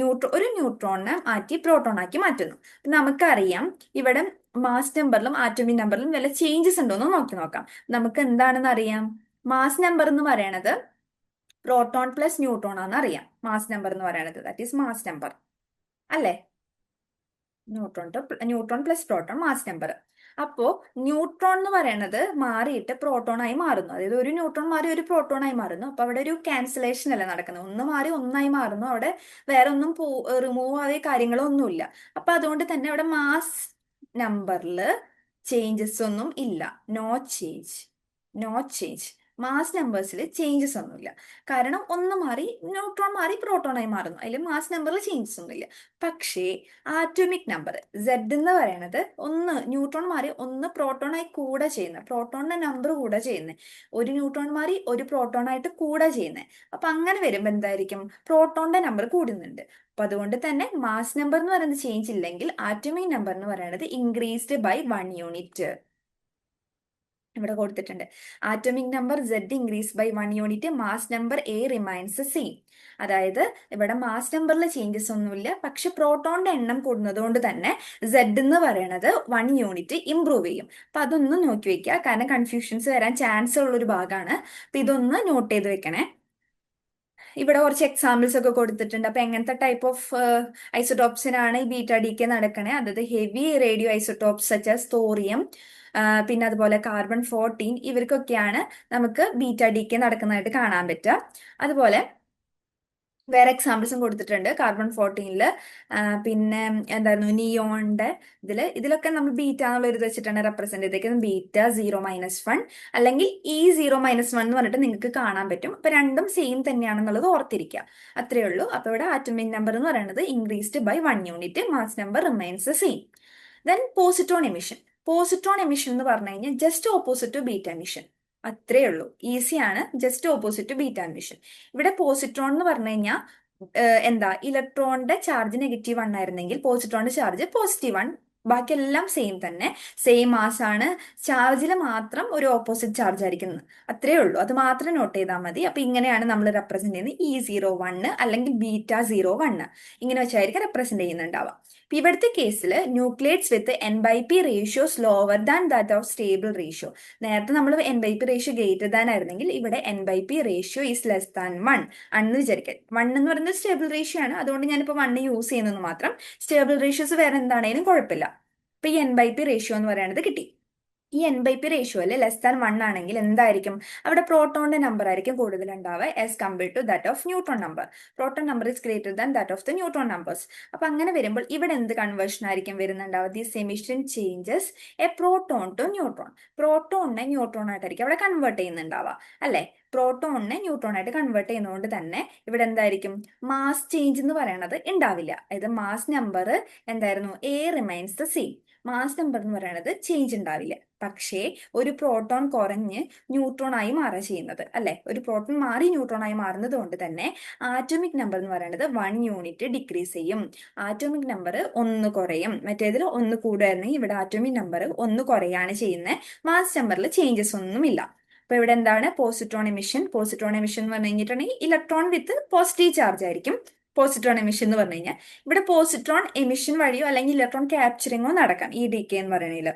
ഒരു ന്യൂട്രോണിനെ മാറ്റി പ്രോട്ടോൺ ആക്കി മാറ്റുന്നു. നമുക്കറിയാം ഇവിടെ മാസ് നമ്പറിലും ആറ്റോമിക് നമ്പറിലും വല്ല ചേഞ്ചസ് ഉണ്ടോ എന്ന് നോക്കാം. നമുക്ക് എന്താണെന്ന് അറിയാം, മാസ് നമ്പർ എന്ന് പറയണത് പ്രോട്ടോൺ പ്ലസ് ന്യൂട്രോൺ ആണെന്ന് അറിയാം. മാസ് നമ്പർ എന്ന് പറയണത് ദാറ്റ് ഈസ് മാസ് നമ്പർ അല്ലേ. Neutron plus proton mass number. അപ്പോ ന്യൂട്രോൺ എന്ന് പറയുന്നത് മാറിയിട്ട് പ്രോട്ടോൺ ആയി മാറുന്നു. അതായത് ഒരു ന്യൂട്രോൺ മാറി ഒരു പ്രോട്ടോൺ ആയി മാറുന്നു. അപ്പൊ അവിടെ ഒരു ക്യാൻസലേഷൻ അല്ല നടക്കുന്നത്. ഒന്ന് മാറി ഒന്നായി മാറുന്നു. അവിടെ വേറെ ഒന്നും റിമൂവ് ആയ കാര്യങ്ങളോ ഒന്നുമില്ല. അപ്പൊ അതുകൊണ്ട് തന്നെ അവിടെ മാസ് നമ്പറിൽ ചേഞ്ചസ് ഒന്നും ഇല്ല. No change. മാസ് നമ്പേഴ്സിൽ ചേഞ്ചസ് ഒന്നുമില്ല. കാരണം ഒന്ന് മാറി ന്യൂട്രോൺ മാറി പ്രോട്ടോണായി മാറുന്നു. അതിൽ മാസ് നമ്പറിൽ ചേഞ്ചസ് ഒന്നുമില്ല. പക്ഷേ ആറ്റോമിക് നമ്പർ Z എന്ന് പറയുന്നത് ഒന്ന് ന്യൂട്രോൺ മാറി ഒന്ന് പ്രോട്ടോണായി കൂടെ ചെയ്യുന്നത്, പ്രോട്ടോണിന്റെ നമ്പർ കൂടെ ചെയ്യുന്നത്, ഒരു ന്യൂട്രോൺ മാറി ഒരു പ്രോട്ടോണായിട്ട് കൂടെ ചെയ്യുന്നത്. അപ്പൊ അങ്ങനെ വരുമ്പോൾ എന്തായിരിക്കും, പ്രോട്ടോണിന്റെ നമ്പർ കൂടുന്നുണ്ട്. അപ്പൊ അതുകൊണ്ട് തന്നെ മാസ് നമ്പർ എന്ന് പറയുന്നത് ചേഞ്ച് ഇല്ലെങ്കിൽ ആറ്റോമിക് നമ്പർ എന്ന് പറയുന്നത് ഇൻക്രീസ്ഡ് ബൈ 1 യൂണിറ്റ്. ഇവിടെ കൊടുത്തിട്ടുണ്ട്. Atomic number Z increase by 1 unit, mass number A remains same. അതായത് ഇവിടെ മാസ് നമ്പറിൽ ചേഞ്ചസ് ഒന്നുമില്ല, പക്ഷെ പ്രോട്ടോണിന്റെ എണ്ണം കൂടുന്നത് കൊണ്ട് തന്നെ Z എന്ന് പറയുന്നത് 1 യൂണിറ്റ് ഇംപ്രൂവ് ചെയ്യും. അപ്പൊ അതൊന്ന് നോക്കി വെക്കുക, കാരണം കൺഫ്യൂഷൻസ് വരാൻ ചാൻസ് ഉള്ള ഒരു ഭാഗമാണ്. അപ്പൊ ഇതൊന്ന് നോട്ട് ചെയ്ത് വെക്കണേ. ഇവിടെ കുറച്ച് എക്സാമ്പിൾസ് ഒക്കെ കൊടുത്തിട്ടുണ്ട്. അപ്പൊ എങ്ങനത്തെ ടൈപ്പ് ഓഫ് ഐസോടോപ്സിനാണ് ഈ β-Dk നടക്കണേ, അതായത് heavy radio isotopes such as thorium, പിന്നെ അതുപോലെ കാർബൺ-14, ഇവർക്കൊക്കെയാണ് നമുക്ക് β-Dk നടക്കുന്നതായിട്ട് കാണാൻ പറ്റുക. അതുപോലെ വേറെ എക്സാമ്പിൾസും കൊടുത്തിട്ടുണ്ട് കാർബൺ-14 പിന്നെ എന്തായിരുന്നു നിയോണിന്റെ ഇതിലൊക്കെ നമ്മൾ ബീറ്റ എന്നുള്ള ഒരു വെച്ചിട്ടാണ് റെപ്രസെന്റ് ചെയ്തേക്കുന്നത്. β0-1 അല്ലെങ്കിൽ E0-1 എന്ന് പറഞ്ഞിട്ട് നിങ്ങൾക്ക് കാണാൻ പറ്റും. അപ്പൊ രണ്ടും സെയിം തന്നെയാണെന്നുള്ളത് ഓർത്തിരിക്കുക. അത്രയേ ഉള്ളൂ. അപ്പൊ ഇവിടെ ആറ്റോമിക് നമ്പർ എന്ന് പറയുന്നത് increased by 1 unit, mass number remains same. Then positron emission എന്ന് പറഞ്ഞു കഴിഞ്ഞാൽ just opposite to beta emission. അത്രേ ഉള്ളൂ, ഈസിയാണ്, just opposite to beta emission. ഇവിടെ പോസിട്രോൺ എന്ന് പറഞ്ഞു കഴിഞ്ഞാൽ എന്താ ഇലക്ട്രോണിന്റെ ചാർജ് -1 ആയിരുന്നെങ്കിൽ പോസിട്രോണിന്റെ ചാർജ് +1. ബാക്കിയെല്ലാം സെയിം തന്നെ, സെയിം മാസ് ആണ്. ചാർജിൽ മാത്രം ഒരു ഓപ്പോസിറ്റ് ചാർജ് ആയിരിക്കുന്നത്, അത്രേ ഉള്ളൂ. അത് മാത്രം നോട്ട് ചെയ്താൽ മതി. അപ്പൊ ഇങ്ങനെയാണ് നമ്മൾ റെപ്രസെന്റ് ചെയ്യുന്നത് E01 അല്ലെങ്കിൽ β01, ഇങ്ങനെ വെച്ചായിരിക്കും റെപ്രസെന്റ് ചെയ്യുന്നുണ്ടാവുക. ഇപ്പൊ ഇവിടുത്തെ കേസിൽ ന്യൂക്ലിയേറ്റ്സ് വിത്ത് N/P ratios lower than that of stable ratio. നേരത്തെ നമ്മൾ N/P റേഷ്യോ ഗ്രേറ്റർ ദാൻ ആയിരുന്നെങ്കിൽ ഇവിടെ N/P ratio is less than 1 ആണെന്ന് വിചാരിക്കാം. 1 എന്ന് പറയുന്നത് സ്റ്റേബിൾ റേഷ്യോ ആണ്, അതുകൊണ്ട് ഞാനിപ്പോൾ 1 യൂസ് ചെയ്യുന്നത് മാത്രം. സ്റ്റേബിൾ റേഷ്യോസ് വേറെ എന്താണേലും കുഴപ്പമില്ല. ഇപ്പൊ ഈ N/P റേഷ്യോ എന്ന് പറയുന്നത് കിട്ടി. ഈ N/P റേഷ്യോയിൽ ലെസ് ദാൻ 1 ആണെങ്കിൽ എന്തായിരിക്കും? അവിടെ പ്രോട്ടോണിന്റെ നമ്പർ ആയിരിക്കും കൂടുതൽ ഉണ്ടാവുക as compared to that of neutron number. Proton number is greater than that of the neutron numbers. അപ്പൊ അങ്ങനെ വരുമ്പോൾ ഇവിടെ എന്ത് കൺവേർഷൻ ആയിരിക്കും വരുന്നുണ്ടാവുക? This emission changes a proton to neutron. പ്രോട്ടോണിനെ ന്യൂട്രോൺ ആയിട്ടായിരിക്കും അവിടെ കൺവേർട്ട് ചെയ്യുന്നുണ്ടാവുക, അല്ലെ? പ്രോട്ടോണിനെ ന്യൂട്രോൺ ആയിട്ട് കൺവേർട്ട് ചെയ്യുന്നതുകൊണ്ട് തന്നെ ഇവിടെ എന്തായിരിക്കും? മാസ് ചേഞ്ച് എന്ന് പറയുന്നത് ഉണ്ടാവില്ല. അതായത് മാസ് നമ്പർ എന്തായിരുന്നു? A remains the same. Mass number എന്ന് പറയുന്നത് ചേഞ്ച് ഉണ്ടാവില്ല. പക്ഷേ ഒരു പ്രോട്ടോൺ കുറഞ്ഞ് ന്യൂട്രോൺ ആയി മാറുക ചെയ്യുന്നത്, അല്ലെ? ഒരു പ്രോട്ടോൺ മാറി ന്യൂട്രോൺ ആയി മാറുന്നത് കൊണ്ട് തന്നെ ആറ്റോമിക് നമ്പർ എന്ന് പറയുന്നത് 1 യൂണിറ്റ് ഡിക്രീസ് ചെയ്യും. ആറ്റോമിക് നമ്പർ 1 കുറയും. മറ്റേതിൽ 1 കൂടുമായിരുന്നെങ്കിൽ ഇവിടെ ആറ്റോമിക് നമ്പർ 1 കുറയാണ് ചെയ്യുന്നത്. മാസ് നമ്പറിൽ ചേഞ്ചസ് ഒന്നുമില്ല. അപ്പൊ ഇവിടെ എന്താണ്? Positron emission. പോസിട്രോൺ എമിഷൻ എന്ന് പറഞ്ഞു കഴിഞ്ഞിട്ടുണ്ടെങ്കിൽ ഇലക്ട്രോൺ വിത്ത് പോസിറ്റീവ് ചാർജ് ആയിരിക്കും പോസിട്രോൺ എമിഷൻ എന്ന് പറഞ്ഞു കഴിഞ്ഞാൽ. ഇവിടെ പോസിട്രോൺ എമിഷൻ വഴിയോ അല്ലെങ്കിൽ ഇലക്ട്രോൺ ക്യാപ്ചറിങ്ങോ നടക്കാം ഈ ഡീകെ എന്ന് പറയുന്നതിൽ.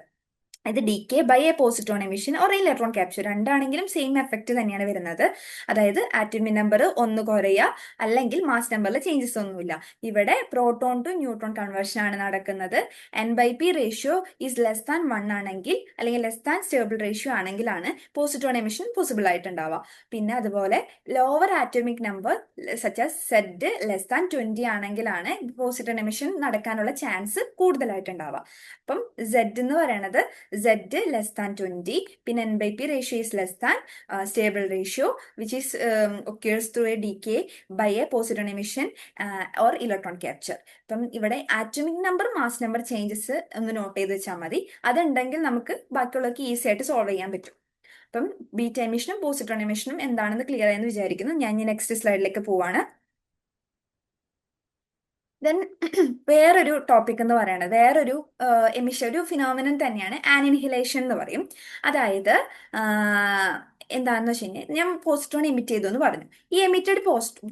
ഇത് decay by a positron emission or electron capture, രണ്ടാണെങ്കിലും സെയിം എഫക്റ്റ് തന്നെയാണ് വരുന്നത്. അതായത് ആറ്റോമിക് നമ്പർ 1 കുറയുക, അല്ലെങ്കിൽ മാസ് നമ്പറിൽ ചേഞ്ചസ് ഒന്നുമില്ല. ഇവിടെ പ്രോട്ടോൺ ടു ന്യൂട്രോൺ കൺവേർഷൻ ആണ് നടക്കുന്നത്. N/P ratio is less than 1 ആണെങ്കിൽ, അല്ലെങ്കിൽ ലെസ് ദാൻ സ്റ്റേബിൾ റേഷ്യോ ആണെങ്കിലാണ് പോസിട്രോൺ എമിഷൻ പോസിബിൾ ആയിട്ടുണ്ടാവുക. പിന്നെ അതുപോലെ lower atomic number such as Z less than 20 ആണെങ്കിലാണ് പോസിട്രോൺ എമിഷൻ നടക്കാനുള്ള ചാൻസ് കൂടുതലായിട്ടുണ്ടാവുക. അപ്പം Z എന്ന് പറയുന്നത് Z less than 20, പിന്നെ N/P ratio is less than stable ratio which is occurs through a decay by a positron emission or electron capture. അപ്പം ഇവിടെ atomic number mass number changes ഒന്ന് not ചെയ്ത് വെച്ചാൽ മതി. അതുണ്ടെങ്കിൽ നമുക്ക് ബാക്കിയുള്ളവർക്ക് ഈസി ആയിട്ട് സോൾവ് ചെയ്യാൻ പറ്റും. അപ്പം ബീറ്റ എമിഷനും പോസിട്രോൺ എമിഷനും എന്താണെന്ന് ക്ലിയർ ആയെന്ന് വിചാരിക്കുന്നു. ഞാൻ നെക്സ്റ്റ് സ്ലൈഡിലേക്ക് പോവാണ്. ദെൻ വേറൊരു ടോപ്പിക് എന്ന് പറയുന്നത്, വേറൊരു എമിഷൻ, ഒരു ഫിനോമിനൻ തന്നെയാണ് ആനിഹിലേഷൻ എന്ന് പറയും. അതായത് എന്താണെന്ന് വെച്ച് കഴിഞ്ഞാൽ ഞാൻ പോസിട്രോൺ എമിറ്റ് ചെയ്തു എന്ന് പറഞ്ഞു. ഈ എമിറ്റഡ്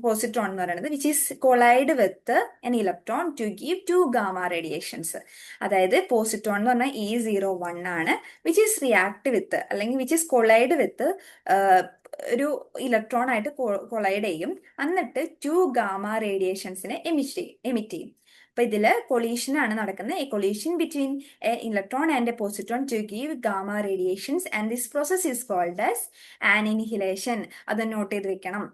പോസിട്രോൺ എന്ന് പറയുന്നത് which is collide with an electron to give 2 gamma radiations. അതായത് പോസിട്രോൺ എന്ന് പറഞ്ഞാൽ E01 ആണ്, വിച്ച് ഈസ് റിയാക്ട് വിത്ത് അല്ലെങ്കിൽ വിച്ച് ഈസ് കൊളൈഡ് വിത്ത് ഒരു ഇലക്ട്രോൺ ആയിട്ട് കൊളൈഡ് ചെയ്യും. എന്നിട്ട് 2 ഗാമ റേഡിയേഷൻസിനെ എമിറ്റ് ചെയ്യും. അപ്പൊ ഇതില് കൊളീഷൻ ആണ് നടക്കുന്നത്. A collision between a electron and a positron to give gamma radiations and this process is called as annihilation. അത് നോട്ട് ചെയ്ത് വെക്കണം.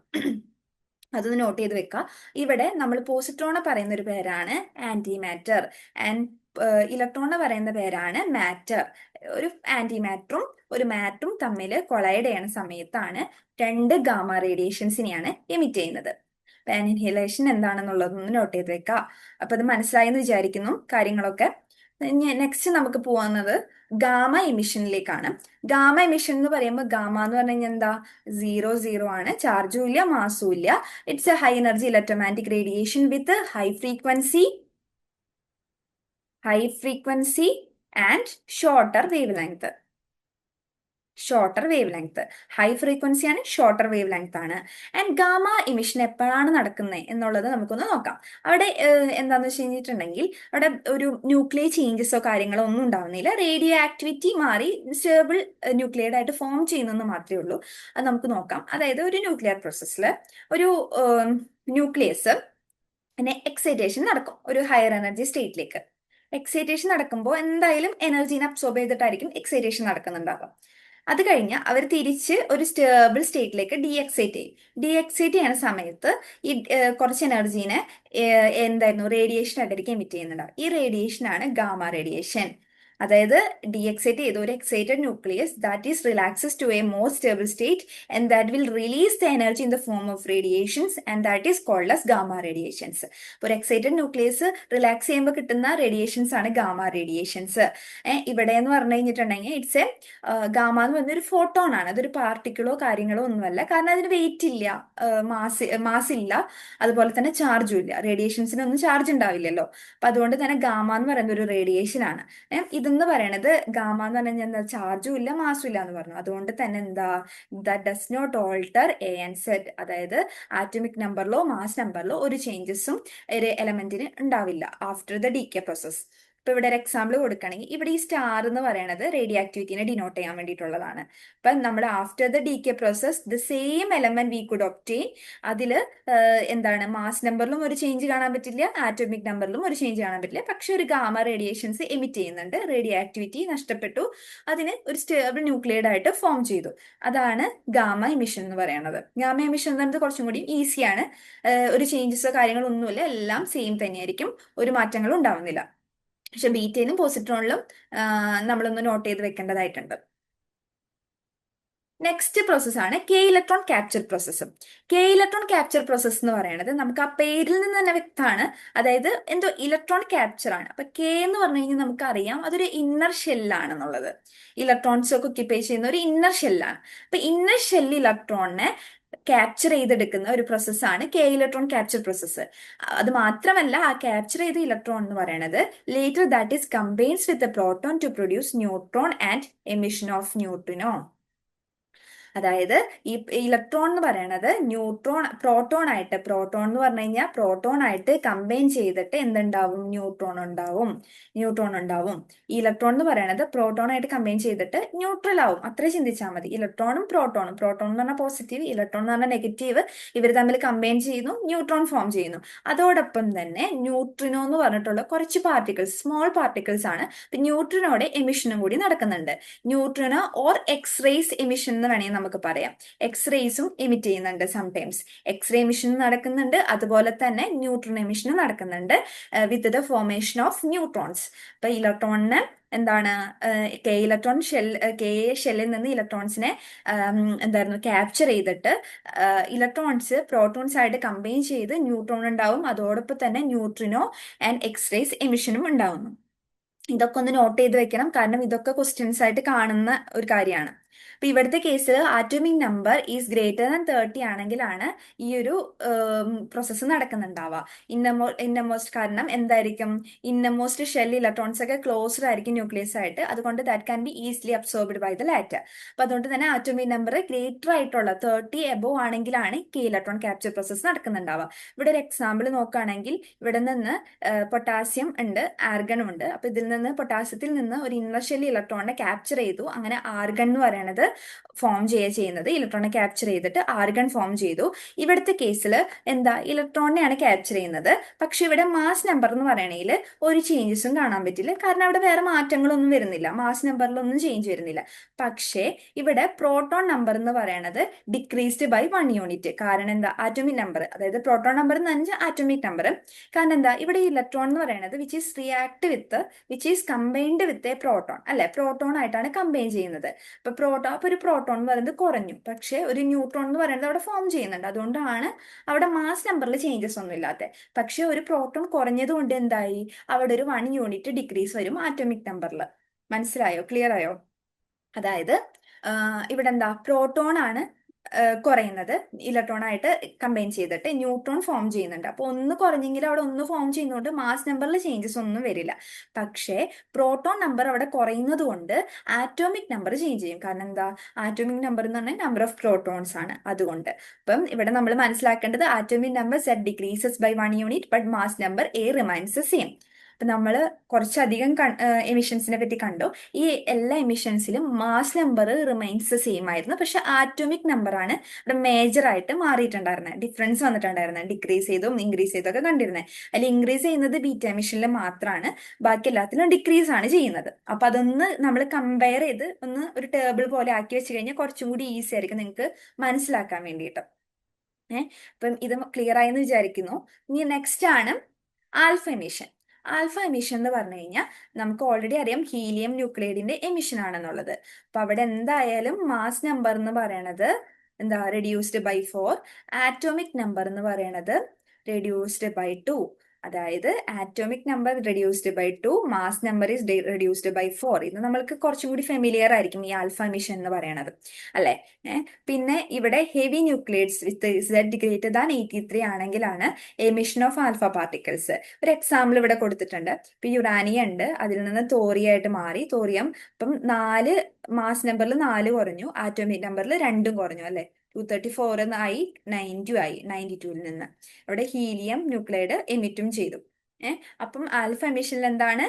അതൊന്ന് നോട്ട് ചെയ്ത് വെക്കുക. ഇവിടെ നമ്മൾ പോസിട്രോണെ പറയുന്ന ഒരു പേരാണ് ആന്റി മാറ്റർ, ആൻഡ് ഇലക്ട്രോണിനെ പറയുന്ന പേരാണ് മാറ്റർ. ഒരു ആന്റി മാറ്ററും ഒരു മാറ്ററും തമ്മിൽ കൊളൈഡ് ചെയ്യുന്ന സമയത്താണ് 2 ഗാമ റേഡിയേഷൻസിനെയാണ് എമിറ്റ് ചെയ്യുന്നത്. ആനിഹിലേഷൻ എന്താണെന്നുള്ളതൊന്ന് നോട്ട് ചെയ്ത് വെക്കുക. അപ്പൊ അത് മനസ്സിലായെന്ന് വിചാരിക്കുന്നു കാര്യങ്ങളൊക്കെ. നെക്സ്റ്റ് നമുക്ക് പോകുന്നത് ഗാമ എമിഷനിലേക്കാണ്. ഗാമ എമിഷൻ എന്ന് പറയുമ്പോൾ ഗാമ എന്ന് പറഞ്ഞു കഴിഞ്ഞാൽ എന്താ? 0 ആണ്. ചാർജും ഇല്ല, മാസും ഇല്ല. It's A high energy electromagnetic radiation with high frequency and shorter wave length. High frequency ആണ്, ഷോർട്ടർ വേവ് ലെങ്ത് ആണ്. ആൻഡ് ഗാമ എമിഷൻ എപ്പോഴാണ് നടക്കുന്നത് എന്നുള്ളത് നമുക്കൊന്ന് നോക്കാം. അവിടെ എന്താണെന്ന് വെച്ച് കഴിഞ്ഞിട്ടുണ്ടെങ്കിൽ അവിടെ ഒരു ന്യൂക്ലിയർ ചേഞ്ചസോ കാര്യങ്ങളോ ഒന്നും ഉണ്ടാവുന്നില്ല. റേഡിയോ ആക്ടിവിറ്റി മാറി സ്റ്റേബിൾ ന്യൂക്ലിയർ ആയിട്ട് ഫോം ചെയ്യുന്നെന്ന് മാത്രമേ ഉള്ളൂ. അത് നമുക്ക് നോക്കാം. അതായത് ഒരു ന്യൂക്ലിയർ പ്രോസസ്സിൽ ഒരു ന്യൂക്ലിയസ് പിന്നെ എക്സൈറ്റേഷൻ നടക്കും ഒരു ഹയർ എനർജി സ്റ്റേറ്റിലേക്ക്. എക്സൈറ്റേഷൻ നടക്കുമ്പോൾ എന്തായാലും എനർജീനെ അബ്സോർബ് ചെയ്തിട്ടായിരിക്കും എക്സൈറ്റേഷൻ നടക്കുന്നുണ്ടാവുക. അത് കഴിഞ്ഞ് അവർ തിരിച്ച് ഒരു സ്റ്റേബിൾ സ്റ്റേറ്റിലേക്ക് ഡീഎക്സൈറ്റ് ചെയ്യുന്ന സമയത്ത് ഈ കുറച്ച് എനർജീനെ എന്തായിരുന്നു റേഡിയേഷൻ ആയിട്ടായിരിക്കും എമിറ്റ് ചെയ്യുന്നുണ്ടാവും. ഈ റേഡിയേഷൻ ആണ് ഗാമ റേഡിയേഷൻ. അതായത് ഡീഎക്സൈറ്റ് ചെയ്ത ഒരു excited nucleus that is relaxes to a more stable state and that will release the energy in the form of radiations and that is called as gamma radiations. ഒരു excited nucleus relax ചെയ്യുമ്പോൾ കിട്ടുന്ന radiations ആണ് gamma radiations. ഇവിടെ എന്ന് പറഞ്ഞു കഴിഞ്ഞിട്ടുണ്ടെങ്കിൽ it's A gamma എന്ന് പറഞ്ഞൊരു ഫോട്ടോൺ ആണ്. അതൊരു പാർട്ടിക്കിളോ കാര്യങ്ങളോ ഒന്നുമല്ല, കാരണം അതിന് വെയിറ്റ് ഇല്ല, മാസ് ഇല്ല, അതുപോലെ തന്നെ ചാർജും ഇല്ല. റേഡിയേഷൻസിനൊന്നും ചാർജ് ഉണ്ടാവില്ലല്ലോ. അപ്പൊ അതുകൊണ്ട് തന്നെ ഗാമ എന്ന് പറയുന്നത് ഒരു റേഡിയേഷൻ ആണ്. ഇതെന്ന് പറയണത് ഗാമ എന്ന് പറഞ്ഞാൽ എന്താ, ചാർജും ഇല്ല മാസും ഇല്ല എന്ന് പറഞ്ഞു. അതുകൊണ്ട് തന്നെ എന്താ, that does not alter A and Z, അതായത് ആറ്റോമിക് നമ്പറിലോ മാസ് നമ്പറിലോ ഒരു ചേഞ്ചസും ഒരു എലമെന്റിന് ഉണ്ടാവില്ല ആഫ്റ്റർ ദ ഡീകെ പ്രോസസ്. ഇപ്പൊ ഇവിടെ ഒരു എക്സാമ്പിൾ കൊടുക്കുകയാണെങ്കിൽ ഇവിടെ ഈ സ്റ്റാർ എന്ന് പറയുന്നത് റേഡിയോ ആക്ടിവിറ്റിനെ ഡിനോട്ട് ചെയ്യാൻ വേണ്ടിയിട്ടുള്ളതാണ്. അപ്പൊ നമ്മുടെ after the decay process the same element we could obtain, അതില് എന്താണ് മാസ് നമ്പറിലും ഒരു ചേഞ്ച് കാണാൻ പറ്റില്ല, ആറ്റോമിക് നമ്പറിലും ഒരു ചേഞ്ച് കാണാൻ പറ്റില്ല. പക്ഷെ ഒരു ഗാമ റേഡിയേഷൻസ് എമിറ്റ് ചെയ്യുന്നുണ്ട്, റേഡിയോ ആക്ടിവിറ്റി നഷ്ടപ്പെട്ടു, അതിന് ഒരു സ്റ്റേബിൾ ന്യൂക്ലിയഡ് ആയിട്ട് ഫോം ചെയ്തു. അതാണ് ഗാമ എമിഷൻ എന്ന് പറയുന്നത്. ഗാമ എമിഷൻ എന്ന് പറയുന്നത് കുറച്ചും കൂടി ഈസിയാണ്. ഒരു ചേഞ്ചസോ കാര്യങ്ങളോ ഒന്നുമില്ല, എല്ലാം സെയിം തന്നെയായിരിക്കും, ഒരു മാറ്റങ്ങളും ഉണ്ടാവുന്നില്ല. പക്ഷെ ബീറ്റയിലും പോസിട്രോണിലും നമ്മളൊന്ന് നോട്ട് ചെയ്ത് വെക്കേണ്ടതായിട്ടുണ്ട്. നെക്സ്റ്റ് പ്രോസസ്സാണ് K electron capture process. K electron capture process എന്ന് പറയുന്നത് നമുക്ക് ആ പേരിൽ നിന്ന് തന്നെ വ്യക്തമാണ്, അതായത് എന്തോ ഇലക്ട്രോൺ ക്യാപ്ചർ ആണ്. അപ്പൊ കെ എന്ന് പറഞ്ഞു കഴിഞ്ഞാൽ നമുക്കറിയാം അതൊരു ഇന്നർ ഷെല്ലാണെന്നുള്ളത്. ഇലക്ട്രോൺസ് ഒക്കെ ഒക്യുപ്പൈ ചെയ്യുന്ന ഒരു ഇന്നർ ഷെല്ലാണ്. അപ്പൊ ഇന്നർ ഷെൽ ഇലക്ട്രോണിനെ ക്യാപ്ചർ ചെയ്തെടുക്കുന്ന ഒരു പ്രോസസ്സാണ് കെ ഇലക്ട്രോൺ ക്യാപ്ചർ പ്രോസസ്സ്. അത് മാത്രമല്ല, ആ ക്യാപ്ചർ ചെയ്ത ഇലക്ട്രോൺ എന്ന് പറയുന്നത് later that is combines with proton to produce neutron and emission of neutrino. അതായത് ഈ ഇലക്ട്രോൺ എന്ന് പറയുന്നത് പ്രോട്ടോൺ ആയിട്ട്, പ്രോട്ടോൺ എന്ന് പറഞ്ഞു കഴിഞ്ഞാൽ പ്രോട്ടോൺ ആയിട്ട് കമ്പൈൻ ചെയ്തിട്ട് എന്തുണ്ടാവും, ന്യൂട്രോൺ ഉണ്ടാവും. ഈ ഇലക്ട്രോൺ എന്ന് പറയുന്നത് പ്രോട്ടോൺ ആയിട്ട് കമ്പൈൻ ചെയ്തിട്ട് ന്യൂട്രൽ ആവും. അത്രേ ചിന്തിച്ചാൽ മതി. ഇലക്ട്രോണും പ്രോട്ടോൺ എന്ന് പറഞ്ഞാൽ പോസിറ്റീവ്, ഇലക്ട്രോൺ എന്ന് പറഞ്ഞാൽ നെഗറ്റീവ്, ഇവർ തമ്മിൽ കമ്പൈൻ ചെയ്യുന്നു, ന്യൂട്രോൺ ഫോം ചെയ്യുന്നു. അതോടൊപ്പം തന്നെ ന്യൂട്രിനോ എന്ന് പറഞ്ഞിട്ടുള്ള കുറച്ച് പാർട്ടിക്കിൾസ്, സ്മോൾ പാർട്ടിക്കിൾസ് ആണ്. ന്യൂട്രിനോടെ എമിഷനും കൂടി നടക്കുന്നുണ്ട്. ന്യൂട്രിനോ ഓർ എക്സ്റേസ് എമിഷൻ എന്ന് വേണമെങ്കിൽ നമുക്ക് പറയാം. എക്സ്റേസും എമിറ്റ് ചെയ്യുന്നുണ്ട് സംടൈംസ്. എക്സ്റേ എമിഷൻ നടക്കുന്നുണ്ട്, അതുപോലെ തന്നെ ന്യൂട്രോൺ എമിഷനും നടക്കുന്നുണ്ട് with the formation of neutrons. അപ്പൊ ഇലക്ട്രോണിന് എന്താണ്, കെ ഷെല്ലിൽ നിന്ന് ഇലക്ട്രോൺസിനെ എന്തായിരുന്നു ക്യാപ്ചർ ചെയ്തിട്ട് ഇലക്ട്രോൺസ് പ്രോട്ടോൺസ് ആയിട്ട് കമ്പൈൻ ചെയ്ത് ന്യൂട്രോൺ ഉണ്ടാവും. അതോടൊപ്പം തന്നെ ന്യൂട്രിനോ ആൻഡ് എക്സ്റേസ് എമിഷനും ഉണ്ടാവുന്നു. ഇതൊക്കെ ഒന്ന് നോട്ട് ചെയ്ത് വെക്കണം, കാരണം ഇതൊക്കെ ക്വസ്റ്റ്യൻസ് ആയിട്ട് കാണുന്ന ഒരു കാര്യമാണ്. അപ്പൊ ഇവിടുത്തെ കേസിൽ atomic number is greater than 30 ആണെങ്കിലാണ് ഈ ഒരു പ്രോസസ്സ് നടക്കുന്നുണ്ടാവുക. ഇന്നമോസ്റ്റ് കാരണം എന്തായിരിക്കും, ഇന്നമോസ്റ്റ് ഷെൽ ഇലക്ട്രോൺസ് ഒക്കെ ക്ലോസ്ഡ് ആയിരിക്കും ന്യൂക്ലിയസ് ആയിട്ട്, അതുകൊണ്ട് that can be easily absorbed by the latter. അപ്പൊ അതുകൊണ്ട് തന്നെ ആറ്റോമിക് നമ്പർ ഗ്രേറ്റർ ആയിട്ടുള്ള 30 എബോവ് ആണെങ്കിലാണ് കെ ഇലക്ട്രോൺ ക്യാപ്ചർ പ്രോസസ്സ് നടക്കുന്നുണ്ടാവുക. ഇവിടെ ഒരു എക്സാമ്പിൾ നോക്കുകയാണെങ്കിൽ ഇവിടെ നിന്ന് പൊട്ടാസ്യം ഉണ്ട്, ആർഗണും ഉണ്ട്. അപ്പൊ ഇതിൽ നിന്ന് പൊട്ടാസ്യത്തിൽ നിന്ന് ഒരു ഇന്നർ ഷെൽ ഇലക്ട്രോണിനെ ക്യാപ്ചർ ചെയ്തു, അങ്ങനെ ആർഗൺ എന്ന് പറയുന്നത് ഫോം ചെയ്യുന്നത്. ഇലക്ട്രോണിനെ ക്യാപ്ചർ ചെയ്തിട്ട് ആർഗൺ ഫോം ചെയ്തു. ഇവിടുത്തെ കേസിൽ എന്താ, ഇലക്ട്രോണിനെയാണ് ക്യാപ്ചർ ചെയ്യുന്നത്. പക്ഷെ ഇവിടെ മാസ് നമ്പർ എന്ന് പറയണതിൽ ഒരു ചേഞ്ചസും കാണാൻ പറ്റില്ല, കാരണം അവിടെ വേറെ മാറ്റങ്ങളൊന്നും വരുന്നില്ല, മാസ് നമ്പറിലൊന്നും ചേഞ്ച് വരുന്നില്ല. പക്ഷേ ഇവിടെ പ്രോട്ടോൺ നമ്പർ എന്ന് പറയുന്നത് ഡിക്രീസ്ഡ് ബൈ 1 യൂണിറ്റ്. കാരണം എന്താ, ആറ്റോമിക് നമ്പർ, അതായത് പ്രോട്ടോൺ നമ്പർ എന്ന് പറഞ്ഞാൽ ആറ്റോമിക് നമ്പർ. കാരണം എന്താ, ഇവിടെ ഇലക്ട്രോൺ എന്ന് പറയുന്നത് which is combined with a proton, അല്ലെ, പ്രോട്ടോൺ ആയിട്ടാണ് കമ്പൈൻ ചെയ്യുന്നത്. അപ്പൊ ഒരു പ്രോട്ടോൺ എന്ന് പറയുന്നത് കുറഞ്ഞു, പക്ഷെ ഒരു ന്യൂട്രോൺ എന്ന് പറയുന്നത് അവിടെ ഫോം ചെയ്യുന്നുണ്ട്. അതുകൊണ്ടാണ് അവിടെ മാസ് നമ്പറിൽ ചേഞ്ചസ് ഒന്നും ഇല്ലാത്തത്. പക്ഷെ ഒരു പ്രോട്ടോൺ കുറഞ്ഞത് കൊണ്ട് എന്തായി, അവിടെ ഒരു 1 യൂണിറ്റ് ഡിക്രീസ് വരും ആറ്റോമിക് നമ്പറിൽ. മനസ്സിലായോ, ക്ലിയർ ആയോ? അതായത് ഇവിടെ എന്താ, പ്രോട്ടോൺ ആണ് കുറയുന്നത്, ഇലക്ട്രോൺ ആയിട്ട് കമ്പൈൻ ചെയ്തിട്ട് ന്യൂട്രോൺ ഫോം ചെയ്യുന്നുണ്ട്. അപ്പൊ ഒന്ന് കുറഞ്ഞെങ്കിൽ അവിടെ ഒന്ന് ഫോം ചെയ്യുന്നതുകൊണ്ട് മാസ് നമ്പറിൽ ചേഞ്ചസ് ഒന്നും വരില്ല. പക്ഷേ പ്രോട്ടോൺ നമ്പർ അവിടെ കുറയുന്നത് കൊണ്ട് ആറ്റോമിക് നമ്പർ ചേഞ്ച് ചെയ്യും. കാരണം എന്താ, ആറ്റോമിക് നമ്പർ എന്ന് പറഞ്ഞാൽ നമ്പർ ഓഫ് പ്രോട്ടോൺസ് ആണ്. അതുകൊണ്ട് അപ്പം ഇവിടെ നമ്മൾ മനസ്സിലാക്കേണ്ടത് atomic number Z decreases by 1 unit but mass number A remains same. അപ്പൊ നമ്മൾ കുറച്ചധികം എമിഷൻസിനെ പറ്റി കണ്ടു. ഈ എല്ലാ എമിഷൻസിലും മാസ് നമ്പർ റിമൈൻസ് സെയിം ആയിരുന്നു, പക്ഷെ ആറ്റോമിക് നമ്പർ ആണ് ഇവിടെ മേജർ ആയിട്ട് മാറിയിട്ടുണ്ടായിരുന്നത്, ഡിഫറൻസ് വന്നിട്ടുണ്ടായിരുന്നത്. ഡിക്രീസ് ചെയ്തും ഇൻക്രീസ് ചെയ്തും ഒക്കെ കണ്ടിരുന്നത്. അതിൽ ഇൻക്രീസ് ചെയ്യുന്നത് ബീറ്റ എമിഷനിൽ മാത്രമാണ്, ബാക്കി എല്ലാത്തിലും ഡിക്രീസ് ആണ് ചെയ്യുന്നത്. അപ്പൊ അതൊന്ന് നമ്മൾ കമ്പയർ ചെയ്ത് ഒന്ന് ഒരു ടേബിൾ പോലെ ആക്കി വെച്ച് കഴിഞ്ഞാൽ കുറച്ചും കൂടി ഈസി ആയിരിക്കും നിങ്ങൾക്ക് മനസ്സിലാക്കാൻ വേണ്ടിയിട്ട്. അപ്പം ഇത് ക്ലിയർ ആയെന്ന് വിചാരിക്കുന്നു. ഇനി നെക്സ്റ്റ് ആണ് ആൽഫ എമിഷൻ. ആൽഫ എമിഷൻ എന്ന് പറഞ്ഞു കഴിഞ്ഞാൽ നമുക്ക് ഓൾറെഡി അറിയാം ഹീലിയം ന്യൂക്ലൈഡിന്റെ എമിഷൻ ആണെന്നുള്ളത്. അപ്പൊ അവിടെ എന്തായാലും മാസ് നമ്പർ എന്ന് പറയണത് എന്താ റെഡ്യൂസ്ഡ് ബൈ 4, ആറ്റോമിക് നമ്പർ എന്ന് പറയണത് റെഡ്യൂസ്ഡ് ബൈ 2. അതായത് atomic number reduced by 2, mass number is reduced by 4. ഇത് നമ്മൾക്ക് കുറച്ചും കൂടി ഫെമിലിയർ ആയിരിക്കും ഈ ആൽഫ എമിഷൻ എന്ന് പറയണത്, അല്ലെ? പിന്നെ ഇവിടെ heavy nuclides with Z greater than 83 ആണെങ്കിലാണ് എമിഷൻ ഓഫ് ആൽഫ പാർട്ടിക്കിൾസ്. ഒരു എക്സാമ്പിൾ ഇവിടെ കൊടുത്തിട്ടുണ്ട്. ഇപ്പൊ യുറാനിയം ഉണ്ട്, അതിൽ നിന്ന് തോറിയായിട്ട് മാറി. തോറിയം ഇപ്പം 4 മാസ് നമ്പറിൽ 4 കുറഞ്ഞു, ആറ്റോമിക് നമ്പറിൽ 2 കുറഞ്ഞു, അല്ലെ? 234 ആയി 90 ആയി 92-ൽ നിന്ന്. അവിടെ ഹീലിയം ന്യൂക്ലൈഡ് എമിറ്റും ചെയ്തു. അപ്പം ആൽഫ എമിഷനിൽ എന്താണ്,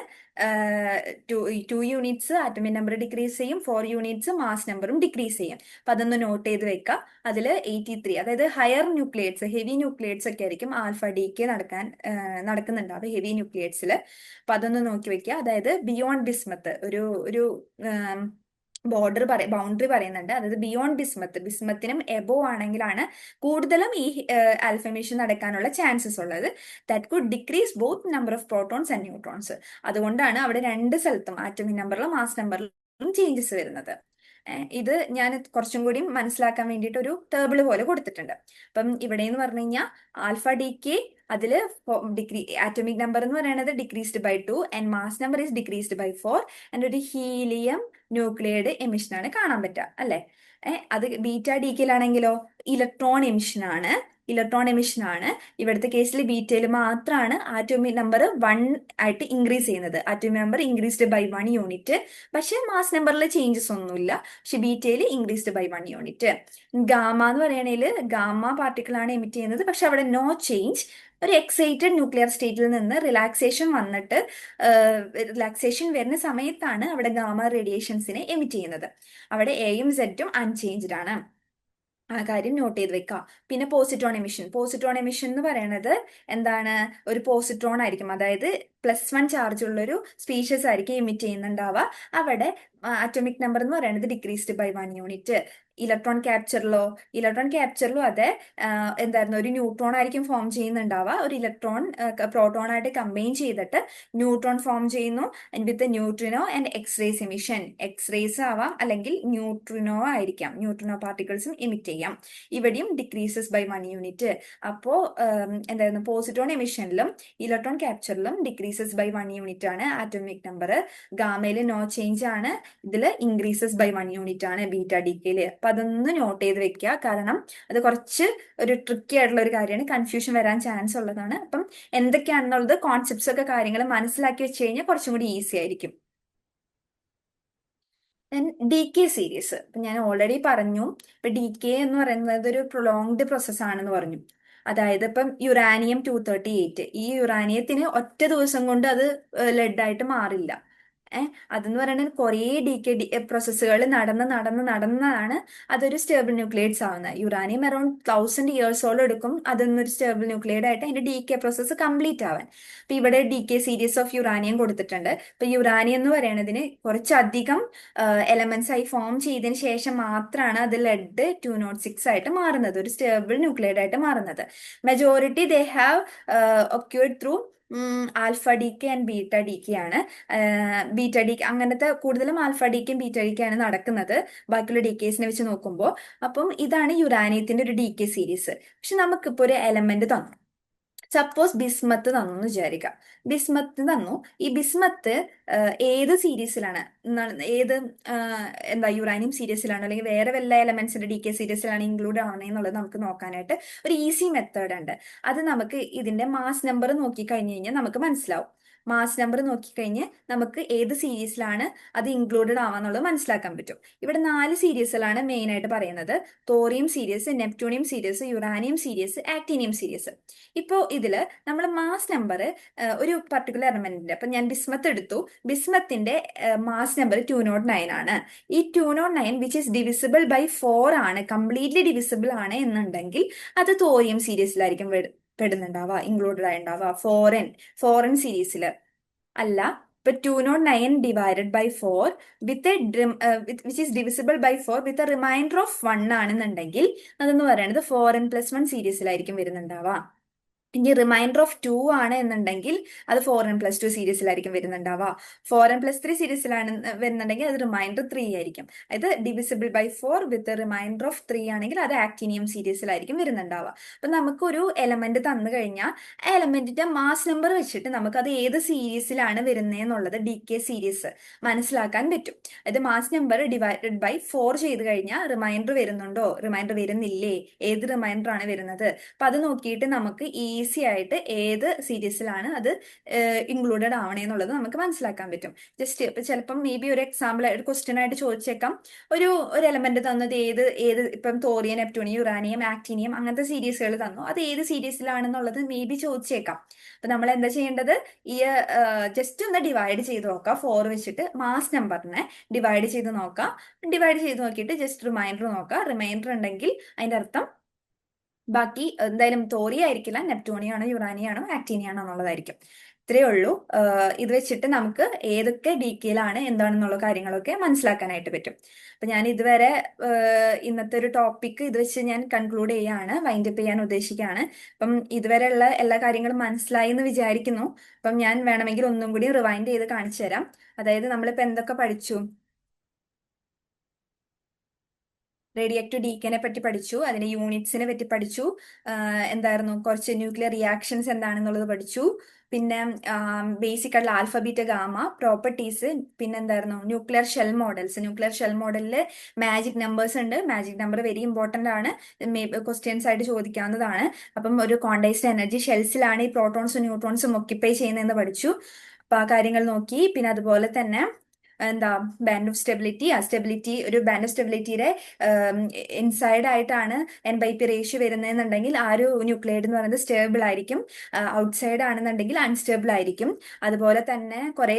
2 യൂണിറ്റ്സ് ആറ്റോമിക് നമ്പർ ഡിക്രീസ് ചെയ്യും, 4 യൂണിറ്റ്സ് മാസ് നമ്പറും ഡിക്രീസ് ചെയ്യും. അപ്പൊ അതൊന്ന് നോട്ട് ചെയ്ത് വെക്കാം. അതിൽ 83, അതായത് ഹയർ ന്യൂക്ലിയേറ്റ്സ്, ഹെവി ന്യൂക്ലിയേറ്റ്സ് ഒക്കെ ആയിരിക്കും ആൽഫ ഡിക്ക് നടക്കുന്നുണ്ടാവും ഹെവി ന്യൂക്ലിയേറ്റ്സിൽ. അപ്പൊ അതൊന്ന് നോക്കി വെക്കുക. അതായത് ബിയോണ്ട് ബിസ്മത്ത് ഒരു ഒരു ബൗണ്ടറി പറയുന്നുണ്ട്. അതായത് ബിയോണ്ട് ബിസ്മത്തിനും എബോ ആണെങ്കിലാണ് കൂടുതലും ഈ ആൽഫ എമിഷൻ നടക്കാനുള്ള ചാൻസസ് ഉള്ളത്. That could decrease both number of protons and neutrons. അതുകൊണ്ടാണ് അവിടെ രണ്ട് സ്ഥലത്തും ആറ്റോമിക് നമ്പറിലും മാസ് നമ്പറിലും ചേഞ്ചസ് വരുന്നത്. ഇത് ഞാൻ കുറച്ചും കൂടി മനസ്സിലാക്കാൻ വേണ്ടിയിട്ട് ഒരു ടേബിൾ പോലെ കൊടുത്തിട്ടുണ്ട്. അപ്പം ഇവിടെ എന്ന് പറഞ്ഞു കഴിഞ്ഞാൽ ആൽഫ ഡി കെ, അതില് ആറ്റോമിക് നമ്പർ എന്ന് പറയുന്നത് decreased by 2 and mass number is decreased by 4 and ഒരു ഹീലിയം ന്യൂക്ലിയൈഡ് എമിഷൻ ആണ് കാണാൻ പറ്റുക, അല്ലെ? അത് ബീറ്റ ഡി കെയിലാണെങ്കിലോ ഇലക്ട്രോൺ എമിഷൻ ആണ്. ഇവിടുത്തെ കേസിൽ ബീറ്റയിൽ മാത്രമാണ് ആറ്റോമിക് നമ്പർ 1 ആയിട്ട് ഇൻക്രീസ് ചെയ്യുന്നത്. Atomic number increased by 1 unit, പക്ഷെ മാസ് നമ്പറിൽ ചേഞ്ചസ് ഒന്നുമില്ല. പക്ഷെ ബീറ്റയിൽ ഇൻക്രീസ്ഡ് ബൈ 1 യൂണിറ്റ്. ഗാമ എന്ന് പറയണേൽ ഗാമ പാർട്ടിക്കിൾ ആണ് എമിറ്റ് ചെയ്യുന്നത്, പക്ഷെ അവിടെ നോ ചേഞ്ച്. ഒരു എക്സൈറ്റഡ് ന്യൂക്ലിയർ സ്റ്റേറ്റിൽ നിന്ന് റിലാക്സേഷൻ വന്നിട്ട് റിലാക്സേഷൻ വരുന്ന സമയത്താണ് അവിടെ ഗാമ റേഡിയേഷൻസിനെ എമിറ്റ് ചെയ്യുന്നത്. അവിടെ എയും സെറ്റും അൺചേഞ്ച്ഡ് ആണ്. ആ കാര്യം നോട്ട് ചെയ്ത് വെക്കാം. പിന്നെ പോസിട്രോൺ എമിഷൻ എന്ന് പറയുന്നത് എന്താണ്, ഒരു പോസിട്രോൺ ആയിരിക്കും, അതായത് +1 ചാർജ് ഉള്ള ഒരു സ്പീഷ്യസ് ആയിരിക്കും എമിറ്റ് ചെയ്യുന്നുണ്ടാവുക. അവിടെ അറ്റോമിക് നമ്പർ എന്ന് പറയുന്നത് ഡിക്രീസ്ഡ് ബൈ 1 യൂണിറ്റ്. ഇലക്ട്രോൺ ക്യാപ്ചറിലും അതെ, എന്തായിരുന്നു, ഒരു ന്യൂട്രോൺ ആയിരിക്കും ഫോം ചെയ്യുന്നുണ്ടാവുക. ഒരു ഇലക്ട്രോൺ പ്രോട്ടോൺ ആയിട്ട് കമ്പൈൻ ചെയ്തിട്ട് ന്യൂട്രോൺ ഫോം ചെയ്യുന്നു. With neutrino and X rays emission. X rays ആവാം, അല്ലെങ്കിൽ ന്യൂട്രിനോ ആയിരിക്കാം, ന്യൂട്രിനോ പാർട്ടിക്കിൾസും എമിറ്റ് ചെയ്യാം. ഇവിടെയും ഡിക്രീസസ് ബൈ 1 യൂണിറ്റ്. അപ്പോ എന്തായിരുന്നു, പോസിട്രോൺ എമിഷനിലും ഇലക്ട്രോൺ ക്യാപ്ചറിലും ഡിക്രീസസ് ബൈ 1 യൂണിറ്റ് ആണ് ആറ്റോമിക് നമ്പർ. ഗാമയിൽ നോ ചേഞ്ച് ആണ്, ഇതിൽ ഇൻക്രീസസ് ബൈ 1 യൂണിറ്റ് ആണ് ബീറ്റ ഡിക്കയിൽ. അപ്പൊ അതൊന്ന് നോട്ട് ചെയ്ത് വെക്കുക, കാരണം അത് കുറച്ച് ഒരു ട്രിക്കി ആയിട്ടുള്ള ഒരു കാര്യമാണ്, കൺഫ്യൂഷൻ വരാൻ ചാൻസ് ഉള്ളതാണ്. അപ്പം എന്തൊക്കെയാണെന്നുള്ളത് കോൺസെപ്റ്റ്സ് ഒക്കെ കാര്യങ്ങൾ മനസ്സിലാക്കി വെച്ച് കഴിഞ്ഞാൽ കുറച്ചും കൂടി ഈസി ആയിരിക്കും. ഡി കെ സീരീസ് ഇപ്പൊ ഞാൻ ഓൾറെഡി പറഞ്ഞു. ഇപ്പൊ ഡി കെ എന്ന് പറയുന്നത് ഒരു പ്രൊലോങ്ഡ് പ്രോസസ് ആണെന്ന് പറഞ്ഞു. അതായത് ഇപ്പം യുറാനിയം 238, ഈ യുറാനിയത്തിന് ഒറ്റ ദിവസം കൊണ്ട് അത് ലെഡ് മാറില്ല. അതെന്ന് പറയുന്നത് കുറേ ഡി കെ പ്രോസസ്സുകൾ നടന്നാണ് അതൊരു സ്റ്റേബിൾ ന്യൂക്ലിയേറ്റ്സ് ആവുന്നത്. യുറാനിയം അറൌണ്ട് 1000 ഇയേഴ്സോളം എടുക്കും അതൊന്നൊരു സ്റ്റേബിൾ ന്യൂക്ലിയേറ്റ് ആയിട്ട് അതിന്റെ ഡി കെ പ്രോസസ്സ് കംപ്ലീറ്റ് ആവാൻ. അപ്പൊ ഇവിടെ D K series of uranium കൊടുത്തിട്ടുണ്ട്. ഇപ്പൊ യുറാനിയം എന്ന് പറയുന്നതിന് കുറച്ചധികം എലമെന്റ്സ് ആയി ഫോം ചെയ്തതിന് ശേഷം മാത്രമാണ് അത് ലെഡ് 206 ആയിട്ട് മാറുന്നത്, ഒരു സ്റ്റേബിൾ ന്യൂക്ലിയേറ്റ് ആയിട്ട് മാറുന്നത്. Majority they have occurred through alpha decay and beta decay ആണ്. ബീറ്റ ഡി അങ്ങനത്തെ കൂടുതലും ആൽഫ ഡി കെയും ബീറ്റ ഡി കെ ആണ് നടക്കുന്നത് ബാക്കിയുള്ള ഡി കേസിനെ വെച്ച് നോക്കുമ്പോൾ. അപ്പം ഇതാണ് യുറാനിയത്തിന്റെ ഒരു ഡി കെ സീരീസ്. പക്ഷെ നമുക്കിപ്പോ ഒരു എലമെന്റ് തന്നു, സപ്പോസ് ബിസ്മത്ത് തന്നു എന്ന് വിചാരിക്കാം. ബിസ്മത്ത് തന്നു. ഈ ബിസ്മത്ത് ഏത് സീരീസിലാണ്, ഏത് എന്താ യുറാനിയം സീരീസിലാണോ അല്ലെങ്കിൽ വേറെ വല്ല എലമെന്റ്സിന്റെ ഡി കെ സീരീസിലാണ് ഇൻക്ലൂഡ് ആവണേന്നുള്ളത് നമുക്ക് നോക്കാനായിട്ട് ഒരു ഈസി മെത്തേഡ് ഉണ്ട്. അത് നമുക്ക് ഇതിന്റെ മാസ് നമ്പർ നോക്കി കഴിഞ്ഞു കഴിഞ്ഞാൽ നമുക്ക് മനസ്സിലാവും. മാസ് നമ്പർ നോക്കിക്കഴിഞ്ഞ് നമുക്ക് ഏത് സീരീസിലാണ് അത് ഇൻക്ലൂഡഡ് ആവാന്നുള്ളത് മനസ്സിലാക്കാൻ പറ്റും. ഇവിടെ 4 സീരീസിലാണ് മെയിൻ ആയിട്ട് പറയുന്നത്: thorium series, neptunium series, uranium series, actinium series. ഇപ്പോൾ ഇതില് നമ്മൾ മാസ് നമ്പർ ഒരു പർട്ടിക്കുലർ എലമെന്റിന്റെ, അപ്പൊ ഞാൻ ബിസ്മത്ത് എടുത്തു. ബിസ്മത്തിന്റെ മാസ് നമ്പർ 209 ആണ്. ഈ 209 വിച്ച് ഇസ് ഡിവിസിബിൾ ബൈ 4 ആണ്, കംപ്ലീറ്റ്ലി ഡിവിസിബിൾ ആണ് എന്നുണ്ടെങ്കിൽ അത് തോറിയം സീരീസിലായിരിക്കും പെടുന്നുണ്ടാവുക, ഇൻക്ലൂഡഡ് ആയിട്ടുണ്ടാവുക. ഫോറിൻ സീരീസിൽ അല്ല. ഇപ്പൊ 209 divided by 4 with which is divisible by 4 with a remainder of 1 ആണെന്നുണ്ടെങ്കിൽ അതെന്ന് പറയുന്നത് 4n+1 സീരീസിലായിരിക്കും വരുന്നുണ്ടാവുക. ഇനി റിമൈൻഡർ ഓഫ് ടു ആണ് എന്നുണ്ടെങ്കിൽ അത് 4n+2 സീരീസിലായിരിക്കും വരുന്നുണ്ടാവുക. 4n+3 സീരീസിലാണ് വരുന്നുണ്ടെങ്കിൽ അത് റിമൈൻഡർ 3 ആയിരിക്കും. അത് divisible by 4 with remainder of 3 ആണെങ്കിൽ അത് ആക്ടിനിയം സീരീസിലായിരിക്കും വരുന്നുണ്ടാവുക. അപ്പൊ നമുക്കൊരു എലമെന്റ് തന്നു കഴിഞ്ഞാൽ ആ എലമെന്റിന്റെ മാസ് നമ്പർ വെച്ചിട്ട് നമുക്ക് അത് ഏത് സീരീസിലാണ് വരുന്നതെന്നുള്ളത് ഡി കെ സീരീസ് മനസ്സിലാക്കാൻ പറ്റും. അത് മാസ് നമ്പർ ഡിവൈഡഡ് ബൈ 4 ചെയ്ത് കഴിഞ്ഞാൽ റിമൈൻഡർ വരുന്നുണ്ടോ, റിമൈൻഡർ വരുന്നില്ലേ, ഏത് റിമൈൻഡർ ആണ് വരുന്നത്, അപ്പൊ അത് നോക്കിയിട്ട് നമുക്ക് ഈസി ആയിട്ട് ഏത് സീരീസിലാണ് അത് ഇൻക്ലൂഡഡ് ആവണേ എന്നുള്ളത് നമുക്ക് മനസ്സിലാക്കാൻ പറ്റും. ജസ്റ്റ് ഇപ്പൊ ചിലപ്പം മേ ബി ഒരു എക്സാമ്പിൾ ഒരു ക്വസ്റ്റ്യൻ ആയിട്ട് ചോദിച്ചേക്കാം, ഒരു എലമെന്റ് തന്നത് ഏത് ഏത് ഇപ്പം തോറിയം, നെപ്റ്റ്യൂണിയം, യുറാനിയം, ആക്ടീനിയം അങ്ങനത്തെ സീരീസുകൾ തന്നു, അത് ഏത് സീരീസിലാണെന്നുള്ളത് മേ ബി ചോദിച്ചേക്കാം. അപ്പൊ നമ്മൾ എന്താ ചെയ്യേണ്ടത്, ഈ ജസ്റ്റ് ഒന്ന് ഡിവൈഡ് ചെയ്ത് നോക്കാം, 4 വെച്ചിട്ട് മാസ് നമ്പറിനെ ഡിവൈഡ് ചെയ്ത് നോക്കാം. ഡിവൈഡ് ചെയ്ത് നോക്കിയിട്ട് ജസ്റ്റ് റിമൈൻഡർ നോക്കാം. റിമൈൻഡർ ഉണ്ടെങ്കിൽ അതിന്റെ അർത്ഥം ബാക്കി എന്തായാലും തോറിയ ആയിരിക്കില്ല, നെപ്റ്റ്യൂണിയാണോ, യുറാനിയാണോ, ആക്ടീനിയാണോ എന്നുള്ളതായിരിക്കും. ഇത്രയേ ഉള്ളൂ. ഇത് വെച്ചിട്ട് നമുക്ക് ഏതൊക്കെ ഡീറ്റെയിലാണ് എന്താണെന്നുള്ള കാര്യങ്ങളൊക്കെ മനസ്സിലാക്കാനായിട്ട് പറ്റും. അപ്പൊ ഞാൻ ഇതുവരെ ഇന്നത്തെ ഒരു ടോപ്പിക് ഇത് വെച്ച് ഞാൻ കൺക്ലൂഡ് ചെയ്യാണ്, വൈൻഡ് അപ്പ് ചെയ്യാൻ ഉദ്ദേശിക്കുകയാണ്. അപ്പം ഇതുവരെയുള്ള എല്ലാ കാര്യങ്ങളും മനസ്സിലായി എന്ന് വിചാരിക്കുന്നു. അപ്പം ഞാൻ വേണമെങ്കിൽ ഒന്നും കൂടി റിവൈൻഡ് ചെയ്ത് കാണിച്ചു തരാം. അതായത് നമ്മളിപ്പോ എന്തൊക്കെ പഠിച്ചു. റേഡിയോ ആക്റ്റീവ് ഡീക്കനെ പറ്റി പഠിച്ചു, അതിന്റെ യൂണിറ്റ്സിനെ പറ്റി പഠിച്ചു, എന്തായിരുന്നു കുറച്ച് ന്യൂക്ലിയർ റിയാക്ഷൻസ് എന്താണെന്നുള്ളത് പഠിച്ചു, പിന്നെ ബേസിക് ആയിട്ടുള്ള ആൽഫ ബീറ്റ ഗാമ പ്രോപ്പർട്ടീസ്, പിന്നെ എന്തായിരുന്നു nuclear shell models. Nuclear shell മോഡലിൽ മാജിക് നമ്പേഴ്സ് ഉണ്ട്. മാജിക് നമ്പർ വെരി ഇമ്പോർട്ടന്റ് ആണ്, ക്വസ്റ്റ്യൻസ് ആയിട്ട് ചോദിക്കാവുന്നതാണ്. അപ്പം ഒരു ക്വാണ്ടൈസ്ഡ് എനർജി ഷെൽസിലാണ് ഈ പ്രോട്ടോൺസും ന്യൂട്രോൺസും ഒക്യുപ്പൈ ചെയ്യുന്നതെന്ന് പഠിച്ചു. അപ്പൊ ആ കാര്യങ്ങൾ നോക്കി. പിന്നെ അതുപോലെ തന്നെ എന്താ ബാൻഡ് ഓഫ് സ്റ്റെബിലിറ്റി, ആ സ്റ്റെബിലിറ്റി ഒരു ബാൻഡ് ഓഫ് സ്റ്റെബിലിറ്റിയുടെ ഇൻസൈഡ് ആയിട്ടാണ് N/P റേഷ്യോ വരുന്നതെന്നുണ്ടെങ്കിൽ ആ ഒരു ന്യൂക്ലിയൈഡ് എന്ന് പറയുന്നത് സ്റ്റേബിൾ ആയിരിക്കും. ഔട്ട്സൈഡ് ആണെന്നുണ്ടെങ്കിൽ അൺസ്റ്റേബിൾ ആയിരിക്കും. അതുപോലെ തന്നെ കുറെ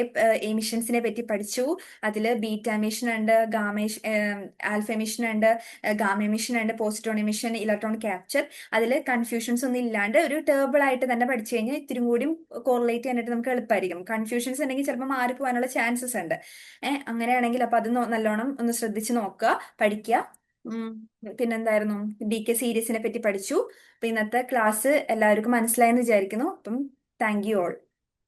എമിഷൻസിനെ പറ്റി പഠിച്ചു. അതിൽ ബീറ്റ എമിഷൻ ഉണ്ട്, ആൽഫ എമിഷൻ ഉണ്ട്, ഗാമ എമിഷൻ ഉണ്ട്, പോസിട്രോൺ എമിഷൻ, ഇലക്ട്രോൺ ക്യാപ്ചർ. അതിൽ കൺഫ്യൂഷൻസ് ഒന്നും ഇല്ലാണ്ട് ഒരു ടേബിൾ ആയിട്ട് തന്നെ പഠിച്ചു കഴിഞ്ഞാൽ ഇത്തിരി കൂടി കോറിലേറ്റ് ചെയ്യാനായിട്ട് നമുക്ക് എളുപ്പമായിരിക്കും. കൺഫ്യൂഷൻസ് ഉണ്ടെങ്കിൽ ചിലപ്പോൾ മാറിപ്പോകാനുള്ള ചാൻസസ് ഉണ്ട്. അങ്ങനെയാണെങ്കിൽ അപ്പൊ അത് നല്ലോണം ഒന്ന് ശ്രദ്ധിച്ച് നോക്കുക, പഠിക്കുക. ഉം, പിന്നെന്തായിരുന്നു, ഡി കെ സീരീസിനെ പറ്റി പഠിച്ചു. അപ്പൊ ഇന്നത്തെ ക്ലാസ് എല്ലാവർക്കും മനസ്സിലായെന്ന് വിചാരിക്കുന്നു. അപ്പം താങ്ക് യു ഓൾ.